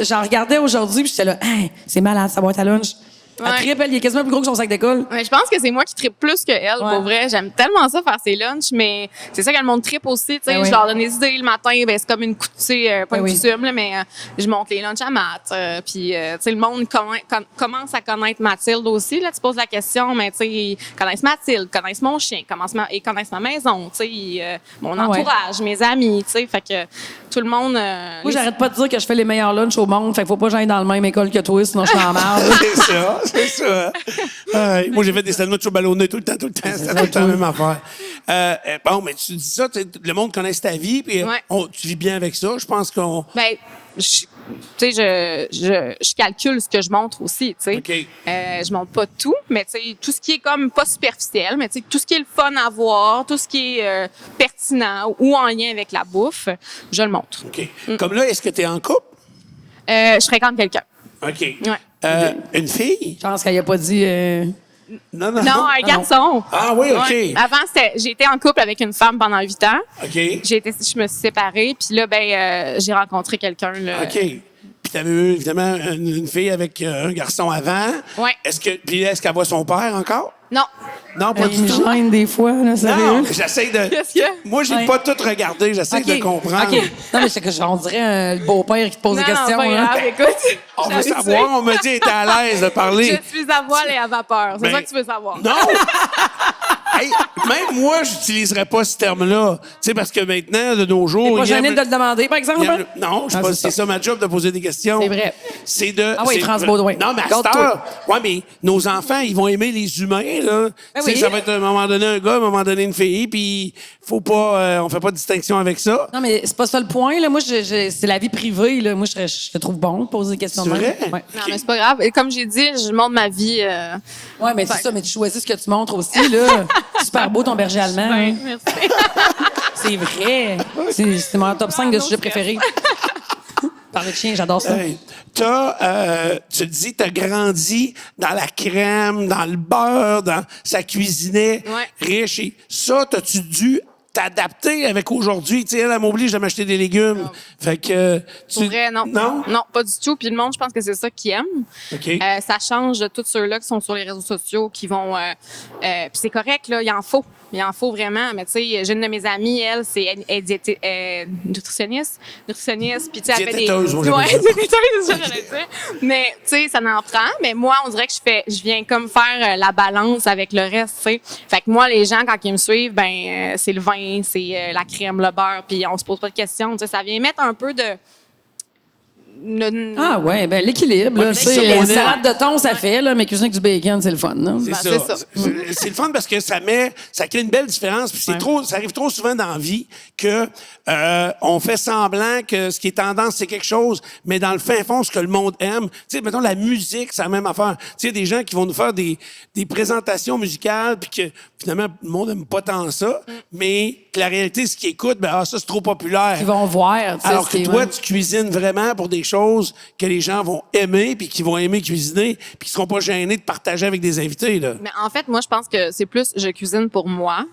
j'en regardais aujourd'hui, puis j'étais là, hey, c'est malade, sa boîte à lunch. Elle trippe, il est quasiment plus gros que son sac d'école. Ouais, je pense que c'est moi qui trippe plus que elle, pour vrai. J'aime tellement ça faire ses lunchs, mais c'est ça qu'elle monte trippe aussi, tu sais. Je leur donne des idées le matin, ben c'est comme une coutume, pas une coutume, là, mais je monte les lunchs à Matt. Puis, tu sais, le monde commence à connaître Mathilde aussi, là. Tu poses la question, mais tu sais, ils connaissent Mathilde, connaissent mon chien, ils connaissent ma maison, tu sais, mon entourage, mes amis, tu sais. Fait que tout le monde... Moi, j'arrête pas de dire que je fais les meilleurs lunchs au monde, fait qu'il faut pas que j'aille dans la même école que toi, sinon je suis en marre. C'est ça. c'est ça. Moi, j'ai fait des sandwichs au ballonné tout le temps. C'était tout le temps la même affaire. Bon, mais tu dis ça, le monde connaît ta vie, puis tu vis bien avec ça. Je pense qu'on... Ben, tu sais, je calcule ce que je montre aussi, tu sais. OK. Je montre pas tout, mais tu sais, tout ce qui est comme pas superficiel, mais tu sais, tout ce qui est le fun à voir, tout ce qui est pertinent ou en lien avec la bouffe, je le montre. OK. Comme là, est-ce que tu es en couple? Je fréquente quelqu'un. OK. Ouais. Une fille? Je pense qu'elle a pas dit... Non. Non, un garçon. Ah oui, OK. Ouais. Avant, j'ai été en couple avec une femme pendant 8 ans. OK. Je me suis séparée, puis là, j'ai rencontré quelqu'un. Là. OK. Puis tu avais eu, évidemment, une fille avec un garçon avant. Oui. Est-ce qu'elle voit son père encore? Non. Non, pas Il du me tout. gêne des fois, là, sérieux. Non, j'essaie de... Qu'est-ce qu'il y a? Moi, j'ai Ouais. pas tout regardé. J'essaie de comprendre. OK. Non, mais c'est que on dirait le beau-père qui te pose des questions. Non, pas là. grave, écoute. On veut J'habituée. savoir. On me dit qu'elle était à l'aise de parler. Je suis à voile et à vapeur. C'est Ben, ça que tu veux savoir. Non! Hey, même moi, j'utiliserais pas ce terme-là. Tu sais, parce que maintenant, de nos jours... T'es pas il y a- gêné de le demander, par exemple? il y a- hein? Non, je sais Ah, pas, c'est c'est ça. ça ma job de poser des questions. C'est vrai. C'est de... Ah oui, c'est- France Baudouin. Non, mais à cette Garde-toi. heure, ouais, mais nos enfants, ils vont aimer les humains, là. Tu sais, oui. ça va être à un moment donné un gars, à un moment donné une fille, puis faut pas... on fait pas de distinction avec ça. Non, mais c'est pas ça le point. Là. Moi, c'est la vie privée. Là. Moi, je te trouve bon de poser des questions C'est de même. vrai? Ouais. Non, mais c'est pas grave. Et comme j'ai dit, je montre ma vie. Ouais, mais c'est ça, mais tu choisis ce que tu montres aussi, là. Super beau ton berger allemand. hein. Merci. C'est vrai. C'est mon top 5 de sujets préférés. Parler de chien, j'adore ça. Hey, tu te dis, t'as grandi dans la crème, dans le beurre, ça cuisinait Ouais. riche. Et ça, t'as-tu dû t'adapter avec aujourd'hui? Tu sais, elle m'oblige de m'acheter des légumes. Fait que... Pour vrai, non. Non? Non, pas du tout. Puis le monde, je pense que c'est ça qu'ils aiment. OK. Ça change de tous ceux-là qui sont sur les réseaux sociaux, qui vont... puis c'est correct, là, il en faut. Il en faut vraiment. Mais tu sais, j'ai une de mes amies, elle, elle est nutritionniste. Puis tu sais, elle fait des... Diététeuse, moi, j'appelle Ouais, ça. diététeuse, c'est ça que j'allais dire. Mais tu sais, ça n'en prend. Mais moi, on dirait que je viens comme faire la balance avec le reste, tu sais. Fait que moi, les gens, quand ils me suivent, c'est le vin, c'est la crème, le beurre, puis on se pose pas de questions. Tu sais, ça vient mettre un peu de... Ah ouais, ben l'équilibre. là, mais tu c'est sais, ça, on une est- salade de thon, ça fait, là, mais cuisiner avec du bacon, c'est le fun. Là. C'est Ben, ça. c'est ça. C'est le fun parce que ça crée une belle différence. Puis ça arrive trop souvent dans la vie que on fait semblant que ce qui est tendance c'est quelque chose, mais dans le fin fond ce que le monde aime, tu sais, mettons la musique, c'est la même affaire. Tu sais, il y a des gens qui vont nous faire des présentations musicales puis que finalement le monde aime pas tant ça, mais que la réalité ce qu'ils écoutent, ça c'est trop populaire. Ils vont voir. tu sais, Alors ce que qui est- toi, ouais. tu cuisines vraiment pour des choses que les gens vont aimer, puis qui vont aimer cuisiner, puis qui seront pas gênés de partager avec des invités, là. Mais en fait, moi, je pense que c'est plus je cuisine pour moi,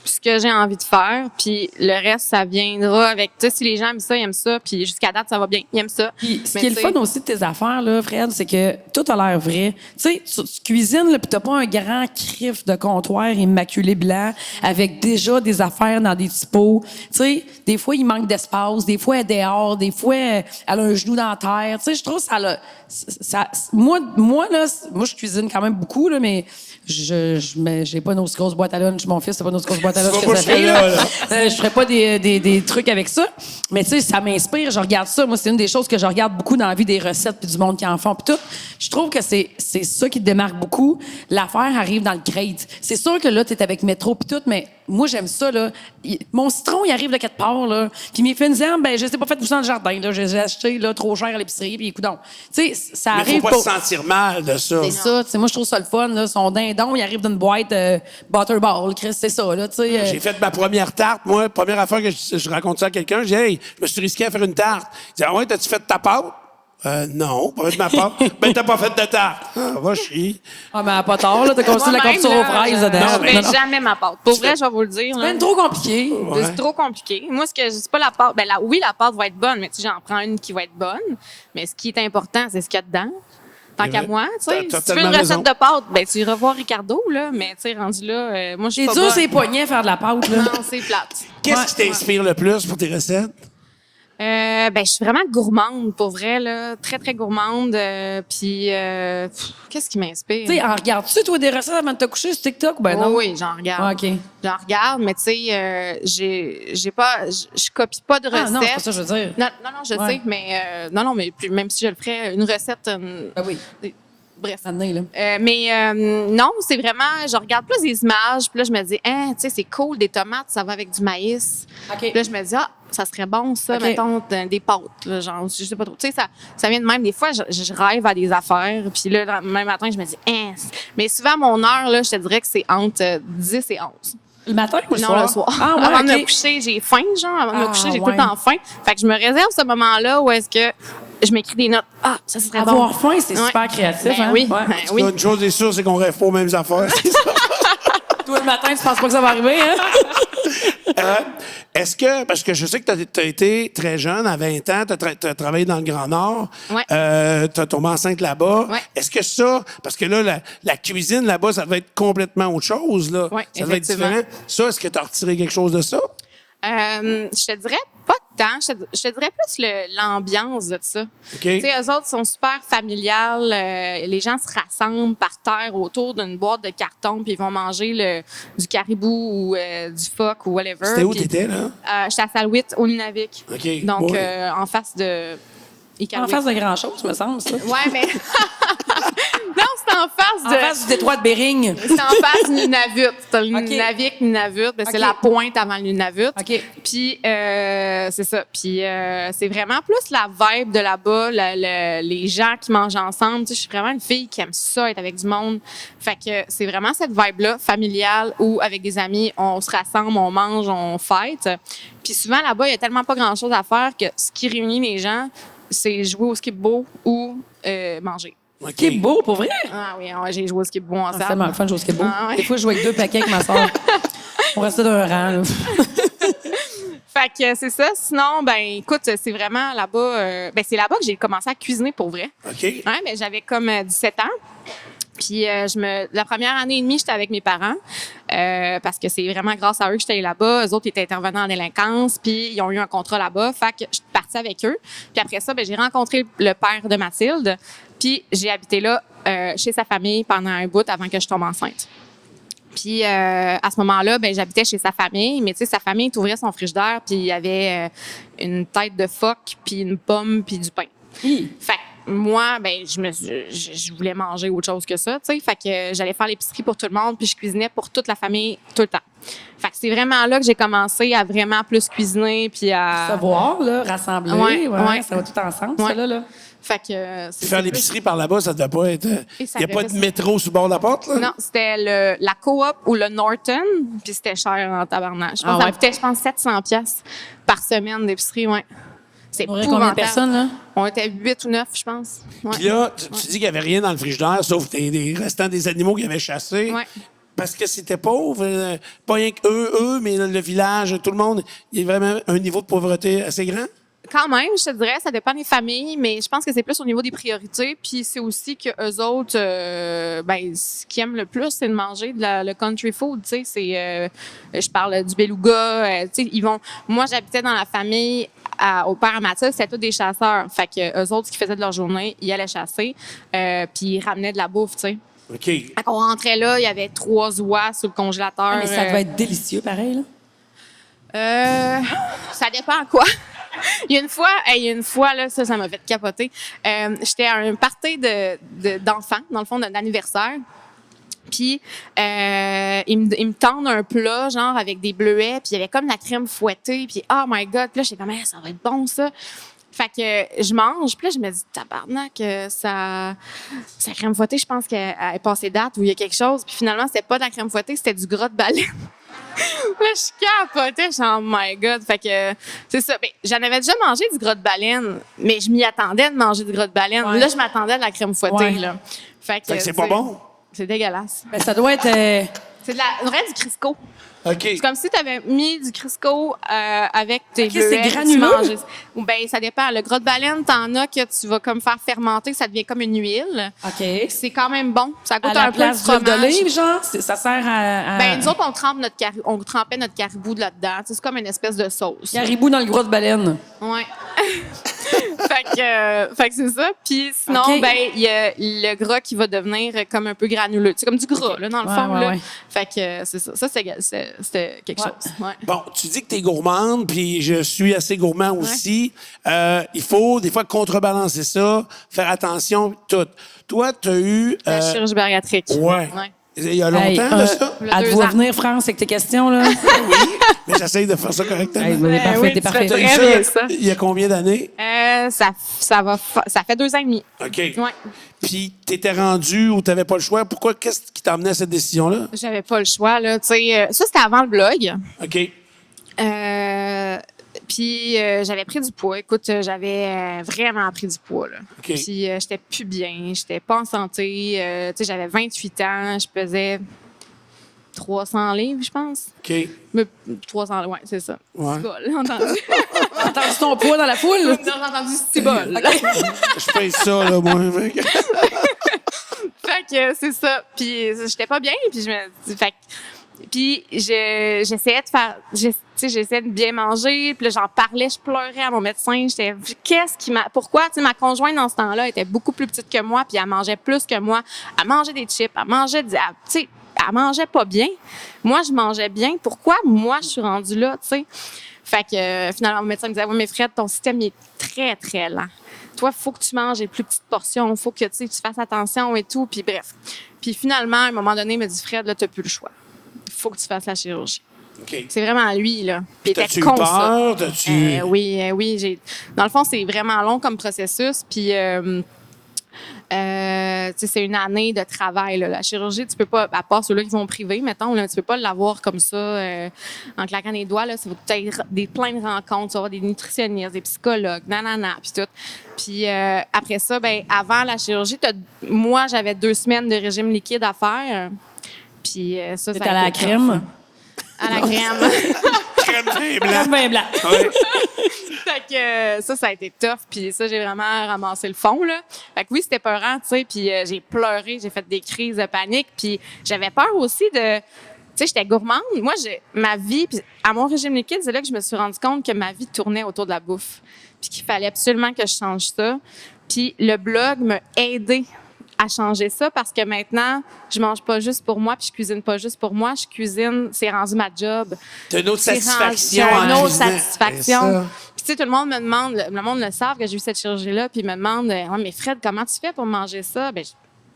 ce que j'ai envie de faire, puis le reste, ça viendra avec... Tu sais, si les gens aiment ça, ils aiment ça, puis jusqu'à date, ça va bien, ils aiment ça. Puis, ce Mais qui est le tu sais, fun aussi de tes affaires, là, Fred, c'est que tout a l'air vrai. Tu sais, tu cuisines, là, puis t'as pas un grand crif de comptoir immaculé blanc avec déjà des affaires dans des petits pots. Tu sais, des fois, il manque d'espace, des fois, elle est dehors, des fois, elle a un genou dans la terre. Tu sais, je trouve moi, je cuisine quand même beaucoup, là, mais j'ai pas une aussi grosse boîte à lunch. Mon fils, c'est pas une aussi grosse boîte à lunch Tu vas que pas ça fait, jusque-là, là. là. Je ferais pas des trucs avec ça. Mais tu sais, ça m'inspire. Je regarde ça. Moi, c'est une des choses que je regarde beaucoup dans la vie des recettes puis du monde qui en font puis tout. Je trouve que c'est ça qui te démarque beaucoup. L'affaire arrive dans le crate. C'est sûr que là, t'es avec Métro puis tout, mais moi, j'aime ça, là. Mon citron, il arrive de quelque part, là. Puis mes fines herbes, je les ai pas fait pousser dans le jardin, là. Je les ai achetés, là, trop cher à l'épicerie puis écoute donc. Tu sais, ça Mais arrive faut pas se sentir mal de ça. c'est ça, tu sais, moi, je trouve ça le fun, là. Son dindon, il arrive d'une boîte Butterball, Chris, c'est ça, là, tu sais. J'ai fait ma première tarte, moi. Première affaire que je raconte ça à quelqu'un, je dis, hey, je me suis risqué à faire une tarte. Il dit, ah ouais, t'as-tu fait ta pâte? Non, pas fait de ma pâte. Ben, t'as pas fait de tarte. Ah, va chier. Ah, mais pas tard, là. T'as construit la moi-même, confiture aux là, fraises dedans. Je fais Non, non. jamais ma pâte. Pour vrai, je vais vous le dire. là. C'est trop compliqué. C'est trop compliqué. Moi, c'est pas la pâte. Oui, la pâte va être bonne, mais tu sais, j'en prends une qui va être bonne. Mais ce qui est important, c'est ce qu'il y a dedans. Tant qu'à moi, tu sais. T'as Si tu veux une tellement recette raison. de pâte, tu iras voir Ricardo, là. Mais tu sais, rendu là, moi, je suis C'est pas dur, bonne. c'est poignets faire de la pâte, là. Non, c'est plate. Qu'est-ce qui t'inspire le plus pour tes recettes? Je suis vraiment gourmande, pour vrai, là. Très, très gourmande. Puis, qu'est-ce qui m'inspire? Tu sais, en regardes-tu, toi, des recettes avant de te coucher sur TikTok? Ben non. Oh oui, j'en regarde. Ah, OK. J'en regarde, mais tu sais, je copie pas de Ah, recettes. non, c'est pas ça que je veux dire. Non, je Ouais. sais, mais mais même si je le ferais, une recette, Ben oui. bref. Année, là. Non, c'est vraiment, je regarde plus les images, puis là, je me dis, hein, tu sais, c'est cool, des tomates, ça va avec du maïs. OK. Puis là, je me dis, ça serait bon, ça, OK. mettons, des pâtes, là, genre, je sais pas trop. Tu sais, ça vient de même. Des fois, je rêve à des affaires, puis là, le même matin, je me dis, hein. Mais souvent, mon heure, là, je te dirais que c'est entre 10 et 11. Le matin ou le Non, soir? le soir. Ah, ouais, Avant de me OK. coucher, j'ai faim, genre. Avant de me Ah, coucher, j'ai tout ouais. le temps faim. Fait que je me réserve ce moment-là où est-ce que je m'écris des notes. Ah, ça serait bon. Avoir faim, c'est Ouais. super créatif, Ben hein? oui, Ouais. ben oui. Une chose est sûre, c'est qu'on rêve pas aux mêmes affaires. Toi, le matin, tu penses pas que ça va arriver, hein? Est-ce que, parce que je sais que tu as été très jeune, à 20 ans, tu as travaillé dans le Grand Nord, Ouais. tu as tombé enceinte là-bas. Ouais. Est-ce que ça, parce que là, la cuisine là-bas, ça devait être complètement autre chose, là. Ouais, Ça devait être effectivement. différent. Ça, est-ce que tu as retiré quelque chose de ça? Je te dirais pas tant. Je te dirais plus l'ambiance de ça. OK. Tu sais, eux autres sont super familiales. Les gens se rassemblent par terre autour d'une boîte de carton, puis ils vont manger du caribou ou du phoque ou whatever. C'était où Puis, t'étais, là? J'étais à Salouit, au Nunavik. OK. Donc, Ouais. En face de En Iqaluit. face de grand-chose, me semble, ça. Ouais, mais... non, c'est en face En de... face du détroit de Bering. C'est en face du Nunavut. T'as le OK. Nunavik, Nunavut. Ben, c'est OK. la pointe avant le Nunavut. OK. Puis, c'est ça. Puis, c'est vraiment plus la vibe de là-bas, les gens qui mangent ensemble. Tu sais, je suis vraiment une fille qui aime ça, être avec du monde. Fait que c'est vraiment cette vibe-là, familiale, où avec des amis, on se rassemble, on mange, on fête. Puis souvent, là-bas, il y a tellement pas grand-chose à faire que ce qui réunit les gens, c'est jouer au skip-bo ou manger. OK. Qui est beau, pour vrai. Ah oui, ouais, j'ai joué au skip-bo Ah, ensemble. c'est tellement le fun de jouer au skateboard. Ah, ouais. Des fois, je joue avec 2 paquets avec ma soeur. On restait d'un rang, là. Fait que c'est ça. Sinon, ben écoute, c'est vraiment là-bas... c'est là-bas que j'ai commencé à cuisiner pour vrai. OK. Ouais, ben j'avais comme 17 ans. Puis la première année et demie, j'étais avec mes parents parce que c'est vraiment grâce à eux que j'étais allée là-bas. Eux autres étaient intervenants en délinquance, puis ils ont eu un contrat là-bas. Fait que je suis partie avec eux. Puis après ça, ben j'ai rencontré le père de Mathilde. Puis j'ai habité là chez sa famille pendant un bout avant que je tombe enceinte. Puis à ce moment-là, ben j'habitais chez sa famille, mais tu sais sa famille t'ouvrait son frigidaire, puis il y avait une tête de phoque, puis une pomme, puis du pain. Fait que moi, ben je voulais manger autre chose que ça, tu sais. Fait que j'allais faire l'épicerie pour tout le monde, puis je cuisinais pour toute la famille tout le temps. Fait que c'est vraiment là que j'ai commencé à vraiment plus cuisiner, puis à Savoir, là, rassembler. Ouais. Ça va tout ensemble, Ouais. ça, là. Fait que c'est Faire plus- l'épicerie par là-bas, ça devait pas être. Et ça Il n'y a pas avait de métro sur le bord de la porte, là? Non, c'était la Coop ou le Norton, puis c'était cher en tabarnak. Je pense Ah que ça ouais. me coûtait, 700 pièces par semaine d'épicerie, ouais. C'est On aurait combien de épouvantable. personnes, là? On était 8 ou 9, je pense. Ouais. Puis là, tu dis qu'il n'y avait rien dans le frigidaire, sauf des restants des animaux qu'ils avaient chassés. Ouais. Parce que c'était pauvre. Pas rien qu'eux, mais le village, tout le monde. Il y a vraiment un niveau de pauvreté assez grand. Quand même, je te dirais, ça dépend des familles, mais je pense que c'est plus au niveau des priorités. Puis c'est aussi que eux autres, ce qu'ils aiment le plus, c'est de manger le country food. Tu sais, je parle du beluga. Tu sais, ils vont. Moi, j'habitais dans la famille au père à Mathilde, c'était tous des chasseurs. Fait que eux autres, ce qu'ils faisaient de leur journée, ils allaient chasser, puis ils ramenaient de la bouffe. Tu sais. OK. Fait qu'on rentrait là, il y avait 3 oies sur le congélateur. Mais ça devait être délicieux, pareil, là. Ça dépend quoi. Il y a une fois là, ça m'a fait capoter. J'étais à un party d'enfants, dans le fond, d'anniversaire. Puis, ils me tendent un plat, genre, avec des bleuets, puis il y avait comme la crème fouettée, puis oh my God, puis là, j'étais comme, ça va être bon, ça. Fait que je mange, puis là, je me dis, tabarnak, sa crème fouettée, je pense qu'elle est passée date ou il y a quelque chose. Puis finalement, c'était pas de la crème fouettée, c'était du gras de baleine. Là, je capotais, je suis oh my God. Fait que, c'est ça. Ben, j'en avais déjà mangé du gras de baleine, mais je m'y attendais de manger du gras de baleine. Ouais. Là, je m'attendais à de la crème fouettée, Ouais. là. Fait que c'est pas bon. C'est dégueulasse. Ben, ça doit être... C'est vrai du Crisco. OK. C'est comme si tu avais mis du Crisco avec tes Ok, bleuets. c'est tu granuleux? manges. Ou ben ça dépend. Le gras de baleine, t'en as que tu vas comme faire fermenter, ça devient comme une huile. OK. C'est quand même bon. Ça goûte À la un peu place de d'huile fromage. d'olive, genre? Ça sert à... Ben, nous autres, on trempait notre caribou là-dedans. Tu sais, c'est comme une espèce de sauce. Caribou dans le gros de baleine. Ouais. Fait que c'est ça. Puis sinon, OK. ben, il y a le gras qui va devenir comme un peu granuleux. C'est comme du gras, là, dans le fond. Là. Fait que c'est ça. Ça, c'était quelque chose. Ouais. Bon, tu dis que tu es gourmande, puis je suis assez gourmand aussi. Il faut des fois contrebalancer ça, faire attention, tout. Toi, tu as eu... La chirurgie bariatrique. Ouais. Il y a longtemps de ça? Êtes-vous à venir, France, avec tes questions, là? Oui, mais j'essaye de faire ça correctement. T'es parfait, oui, t'es tu parfait. fais T'as eu très bien ça. il y a combien d'années? Ça fait 2 ans et demi. OK. Ouais. Puis, t'étais rendu ou t'avais pas le choix. Pourquoi? Qu'est-ce qui t'a amené à cette décision-là? J'avais pas le choix, là. Tu sais, ça, c'était avant le blog. OK. Puis j'avais pris du poids. Écoute, j'avais vraiment pris du poids, là. OK. Puis j'étais plus bien, j'étais pas en santé. Tu sais, j'avais 28 ans, je pesais 300 livres, je pense. OK. Mais 300, ouais, c'est ça. Ouais. C'est bol, entendu. T'as entendu ton poids dans la foule? Non, j'ai entendu c'est bol. Je paye ça, là, moi. Fait que c'est ça. Puis j'étais pas bien, puis je me dis, fait que- puis j'essayais de faire, j'essayais de bien manger, puis là j'en parlais, je pleurais à mon médecin, j'étais pourquoi, tu sais, ma conjointe dans ce temps-là était beaucoup plus petite que moi, puis elle mangeait plus que moi, elle mangeait des chips, elle mangeait pas bien. Moi je mangeais bien, pourquoi moi je suis rendue là, tu sais. Fait que finalement mon médecin me disait "Oui, mais Fred, ton système il est très très lent. Toi, il faut que tu manges les plus petites portions, il faut que tu fasses attention et tout." Puis bref. Puis finalement, à un moment donné, il me dit "Fred, là, tu n'as plus le choix. Il faut que tu fasses la chirurgie." OK. C'est vraiment lui, là. Puis il était T'as-tu eu con, peur? ça. T'as-tu... Oui. Dans le fond, c'est vraiment long comme processus. Puis, tu sais, c'est une année de travail, là. La chirurgie, tu peux pas, à part ceux-là qui vont privé, mettons, là, tu peux pas l'avoir comme ça, en claquant des doigts, là. Ça va peut-être plein de rencontres, tu vas avoir des nutritionnistes, des psychologues, nanana, puis tout. Puis, après ça, ben avant la chirurgie, moi, j'avais 2 semaines de régime liquide à faire. Puis, ça T'es a à la été tough. crème? À la crème. Crème bien blanc. Crème bien blanc. Ouais. Fait que ça a été tough. Puis ça, j'ai vraiment ramassé le fond, là. Fait que oui, c'était peurant, tu sais. Puis j'ai pleuré, j'ai fait des crises de panique. Puis j'avais peur aussi de... Tu sais, j'étais gourmande. Moi, ma vie... Puis à mon régime liquide, c'est là que je me suis rendu compte que ma vie tournait autour de la bouffe. Puis qu'il fallait absolument que je change ça. Puis le blog m'a aidé à changer ça parce que maintenant, je mange pas juste pour moi puis je cuisine pas juste pour moi. Je cuisine, c'est rendu ma job. T'as une autre C'est satisfaction. rendu- en une autre cuisinant. satisfaction. C'est ça. Puis, tu sais, tout le monde me demande, le monde le savent que j'ai eu cette chirurgie-là, puis ils me demandent, ouais, mais Fred, comment tu fais pour manger ça? Ben,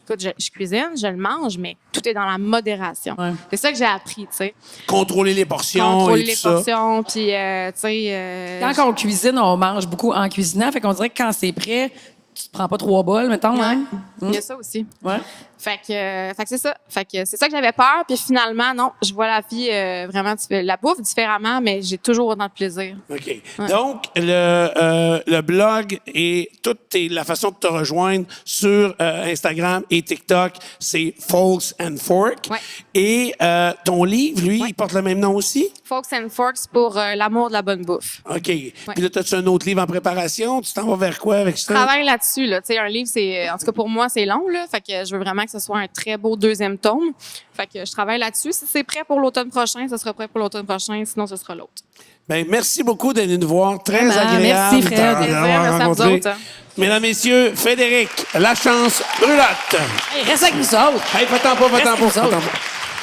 écoute, je cuisine, je le mange, mais tout est dans la modération. Ouais. C'est ça que j'ai appris, tu sais. Contrôler les portions Contrôler et les tout ça. portions, puis, tu sais. Quand on cuisine, on mange beaucoup en cuisinant. Fait qu'on dirait que quand c'est prêt, tu te prends pas 3 bols, mettons. Hein? Il y a ça aussi. Ouais. Fait que c'est ça. Fait que c'est ça que j'avais peur. Puis finalement, non, je vois la vie vraiment, la bouffe différemment, mais j'ai toujours autant de plaisir. OK. Donc, le blog et la façon de te rejoindre sur Instagram et TikTok, c'est Folks and Fork. Ouais. Et ton livre, lui, il porte le même nom aussi? Folks and Forks pour l'amour de la bonne bouffe. OK. Puis là, as-tu un autre livre en préparation? Tu t'en vas vers quoi avec ça? Je travaille là-dessus, là. Tu sais, un livre, en tout cas pour moi, c'est long, là. Fait que je veux vraiment que ce soit un très beau 2e tome. Fait que je travaille là-dessus. Si c'est prêt pour l'automne prochain, ce sera prêt pour l'automne prochain. Sinon, ce sera l'autre. Ben, merci beaucoup d'être venu nous voir. Très Vraiment, agréable. merci, Fred. de t'avoir Merci à vous rencontré. autres. Mesdames, Messieurs, Frédéric Lachance Brulotte. Hey, reste avec nous autres. Hey, va-t'en pas. Reste avec nous autres.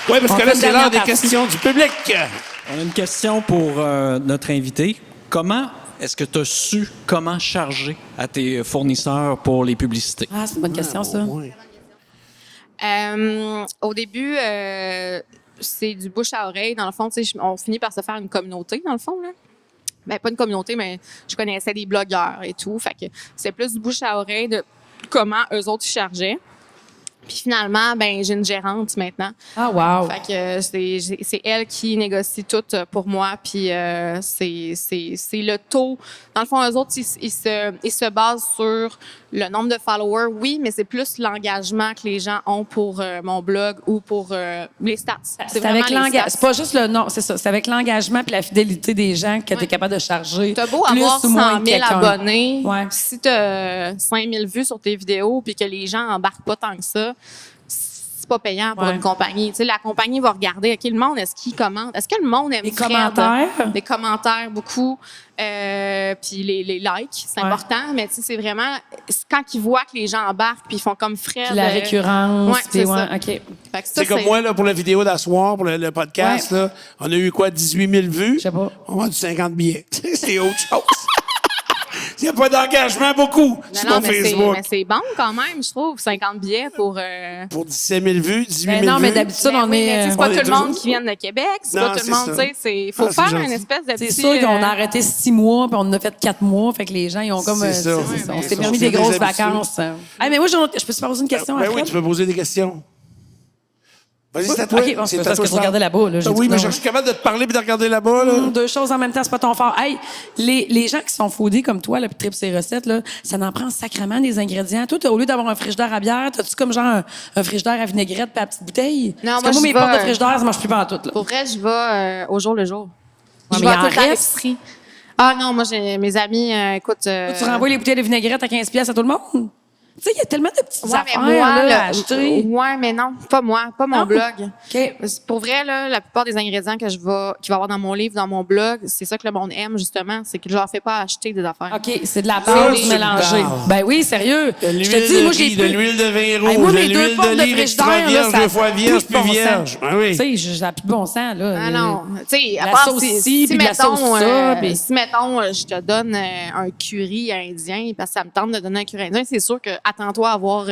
Oui, parce On que fait là, une c'est l'heure dernière des partie. questions du public. On a une question pour notre invité. Comment est-ce que tu as su comment charger à tes fournisseurs pour les publicités? Ah, c'est une bonne question, ça. Ouais. Au début, c'est du bouche à oreille. Dans le fond, tu sais, on finit par se faire une communauté, dans le fond, là. Ben, pas une communauté, mais je connaissais des blogueurs et tout. Fait que c'est plus du bouche à oreille de comment eux autres ils chargeaient. Puis finalement, ben j'ai une gérante maintenant. Ah, wow. Fait que c'est elle qui négocie tout pour moi. Puis c'est le taux. Dans le fond, eux autres, ils se basent sur le nombre de followers, oui, mais c'est plus l'engagement que les gens ont pour mon blog ou pour les stats. C'est vraiment avec les l'engagement. stats. C'est pas juste le nom, c'est ça. C'est avec l'engagement puis la fidélité des gens que tu es capable de charger. T'as beau plus avoir ou moins 100 000 quelqu'un. abonnés, Ouais. si t'as 5 000 vues sur tes vidéos puis que les gens embarquent pas tant que ça, c'est pas payant pour Ouais. une compagnie. Tu sais, la compagnie va regarder, OK, le monde, est-ce qu'il commente? Est-ce que le monde aime Les Fred? commentaires? Des commentaires, beaucoup. Puis les likes, c'est Ouais. important. Mais tu sais, c'est vraiment... quand ils voient que les gens embarquent puis ils font comme Fred... Puis la récurrence. Ouais, puis c'est ça. OK. Fait que ça, C'est comme moi, là, pour la vidéo d'asseoir, pour le podcast, Ouais. là, on a eu quoi, 18 000 vues? Je sais pas. On a vendu 50 billets. C'est autre chose. Il n'y a pas d'engagement beaucoup sur Non, mon mais Facebook. c'est bon quand même, je trouve, 50 billets pour... Pour 17 000 vues, 18 000 Ben non, mais vues. d'habitude, Ben on oui, est. mais tu sais, c'est pas on est tout le monde toujours- qui vient de Québec, c'est Non, pas tout le c'est monde, ça. tu sais, faut Ah, c'est faire gentil. une espèce de C'est petit... sûr qu'on a arrêté 6 mois, puis on en a fait 4 mois. Fait que les gens, ils ont comme. C'est ça. c'est ça. Ouais, On mais s'est ça, permis on des fait des grosses habitudes. vacances. Ah, mais moi, je peux te poser une question Ben après? oui, tu peux poser des questions. Vas-y, c'est à toi. OK, bon, c'est parce que je toi, regardais là-bas, là. J'ai Ah dit oui, que mais non. je suis capable de te parler et de regarder là-bas. Là. Deux choses en même temps, c'est pas ton fort. Hey, les gens qui sont foodés comme toi, là, puis tripent ces recettes, là, ça en prend sacrément des ingrédients. Toi, au lieu d'avoir un frigidaire à bière, t'as-tu comme genre un frigidaire à vinaigrette puis à petite bouteille? Non, Parce moi, que moi, je mes portes de vais- frigidaire, ça marche plus pas en tout, là. Pour vrai, je vais au jour le jour. Ouais, Je mais vais il en tout le temps à reste. l'épicerie. Ah non, moi, j'ai mes amis, écoute... Tu renvoies les bouteilles de vinaigrette à 15$ à tout le monde? Tu sais, il y a tellement de petites Ouais, affaires mais moi, là, à acheter. ouais, mais non, pas moi, pas mon Non? blog. OK. Pour vrai, là, la plupart des ingrédients qu'il va avoir dans mon livre, dans mon blog, c'est ça que le monde aime, justement. C'est que je leur fais pas acheter des affaires. OK, c'est de la Ça, base c'est mélangée. une base. Ben oui, sérieux. De Je l'huile te dis, de moi, riz, j'ai de pris- l'huile de vin Hey, rouge, moi, de mes deux l'huile portes d'olive extra frigidaire, là, vierge, ça deux fois a vierge, plus de puis bon vierge. sens. Ah oui. Tu sais, j'ai plus de bon sens, là. Ah non, tu sais, à La part sauce si, ci, puis de la sauce ça, puis- si mettons, je te donne un curry indien, parce que ça me tente de donner un curry indien, c'est sûr que attends-toi à avoir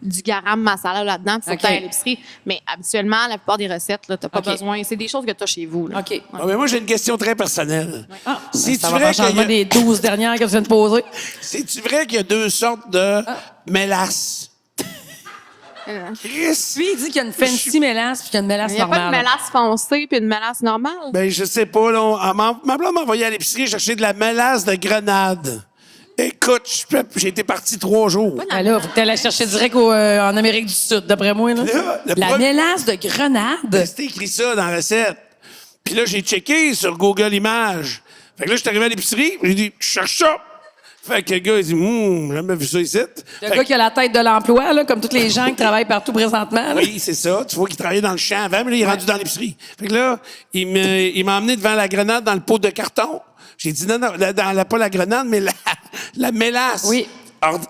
du garam masala là-dedans, puis faut OK. que t'ailles à l'épicerie. Mais habituellement, la plupart des recettes, là, t'as pas OK. besoin. C'est des choses que t'as chez vous. Là. OK. Ah, mais moi, j'ai une question très personnelle. Ah, C'est-tu ça va vrai faire qu'il y a- changement des 12 dernières que tu viens de poser. C'est-tu vrai qu'il y a deux sortes de mélasse? Chris! Lui, il dit qu'il y a une fancy mélasse puis qu'il y a une mélasse Il n'y a pas de normale. mélasse foncée puis une mélasse normale. Ben, je sais pas, là. Ma blonde m'a envoyé à l'épicerie chercher de la mélasse de grenade. Écoute, j'ai été parti 3 jours. Ben là, faut que tu ailles la chercher direct en Amérique du Sud, d'après moi. Là. Là, le La premier- mélasse de grenade. C'était écrit ça dans la recette. Puis là, j'ai checké sur Google Images. Fait que là, je suis arrivé à l'épicerie, j'ai dit, je cherche ça. Fait que le gars, il dit, j'ai jamais vu ça ici. Le Fait gars qui a la tête de l'emploi, là, comme tous les gens qui travaillent partout présentement. là. Oui, c'est ça. Tu vois qu'il travaillait dans le champ avant, mais là, il est rendu dans l'épicerie. Fait que là, il m'a emmené devant la grenade dans le pot de carton. J'ai dit non, pas la grenade, mais la mélasse. Oui.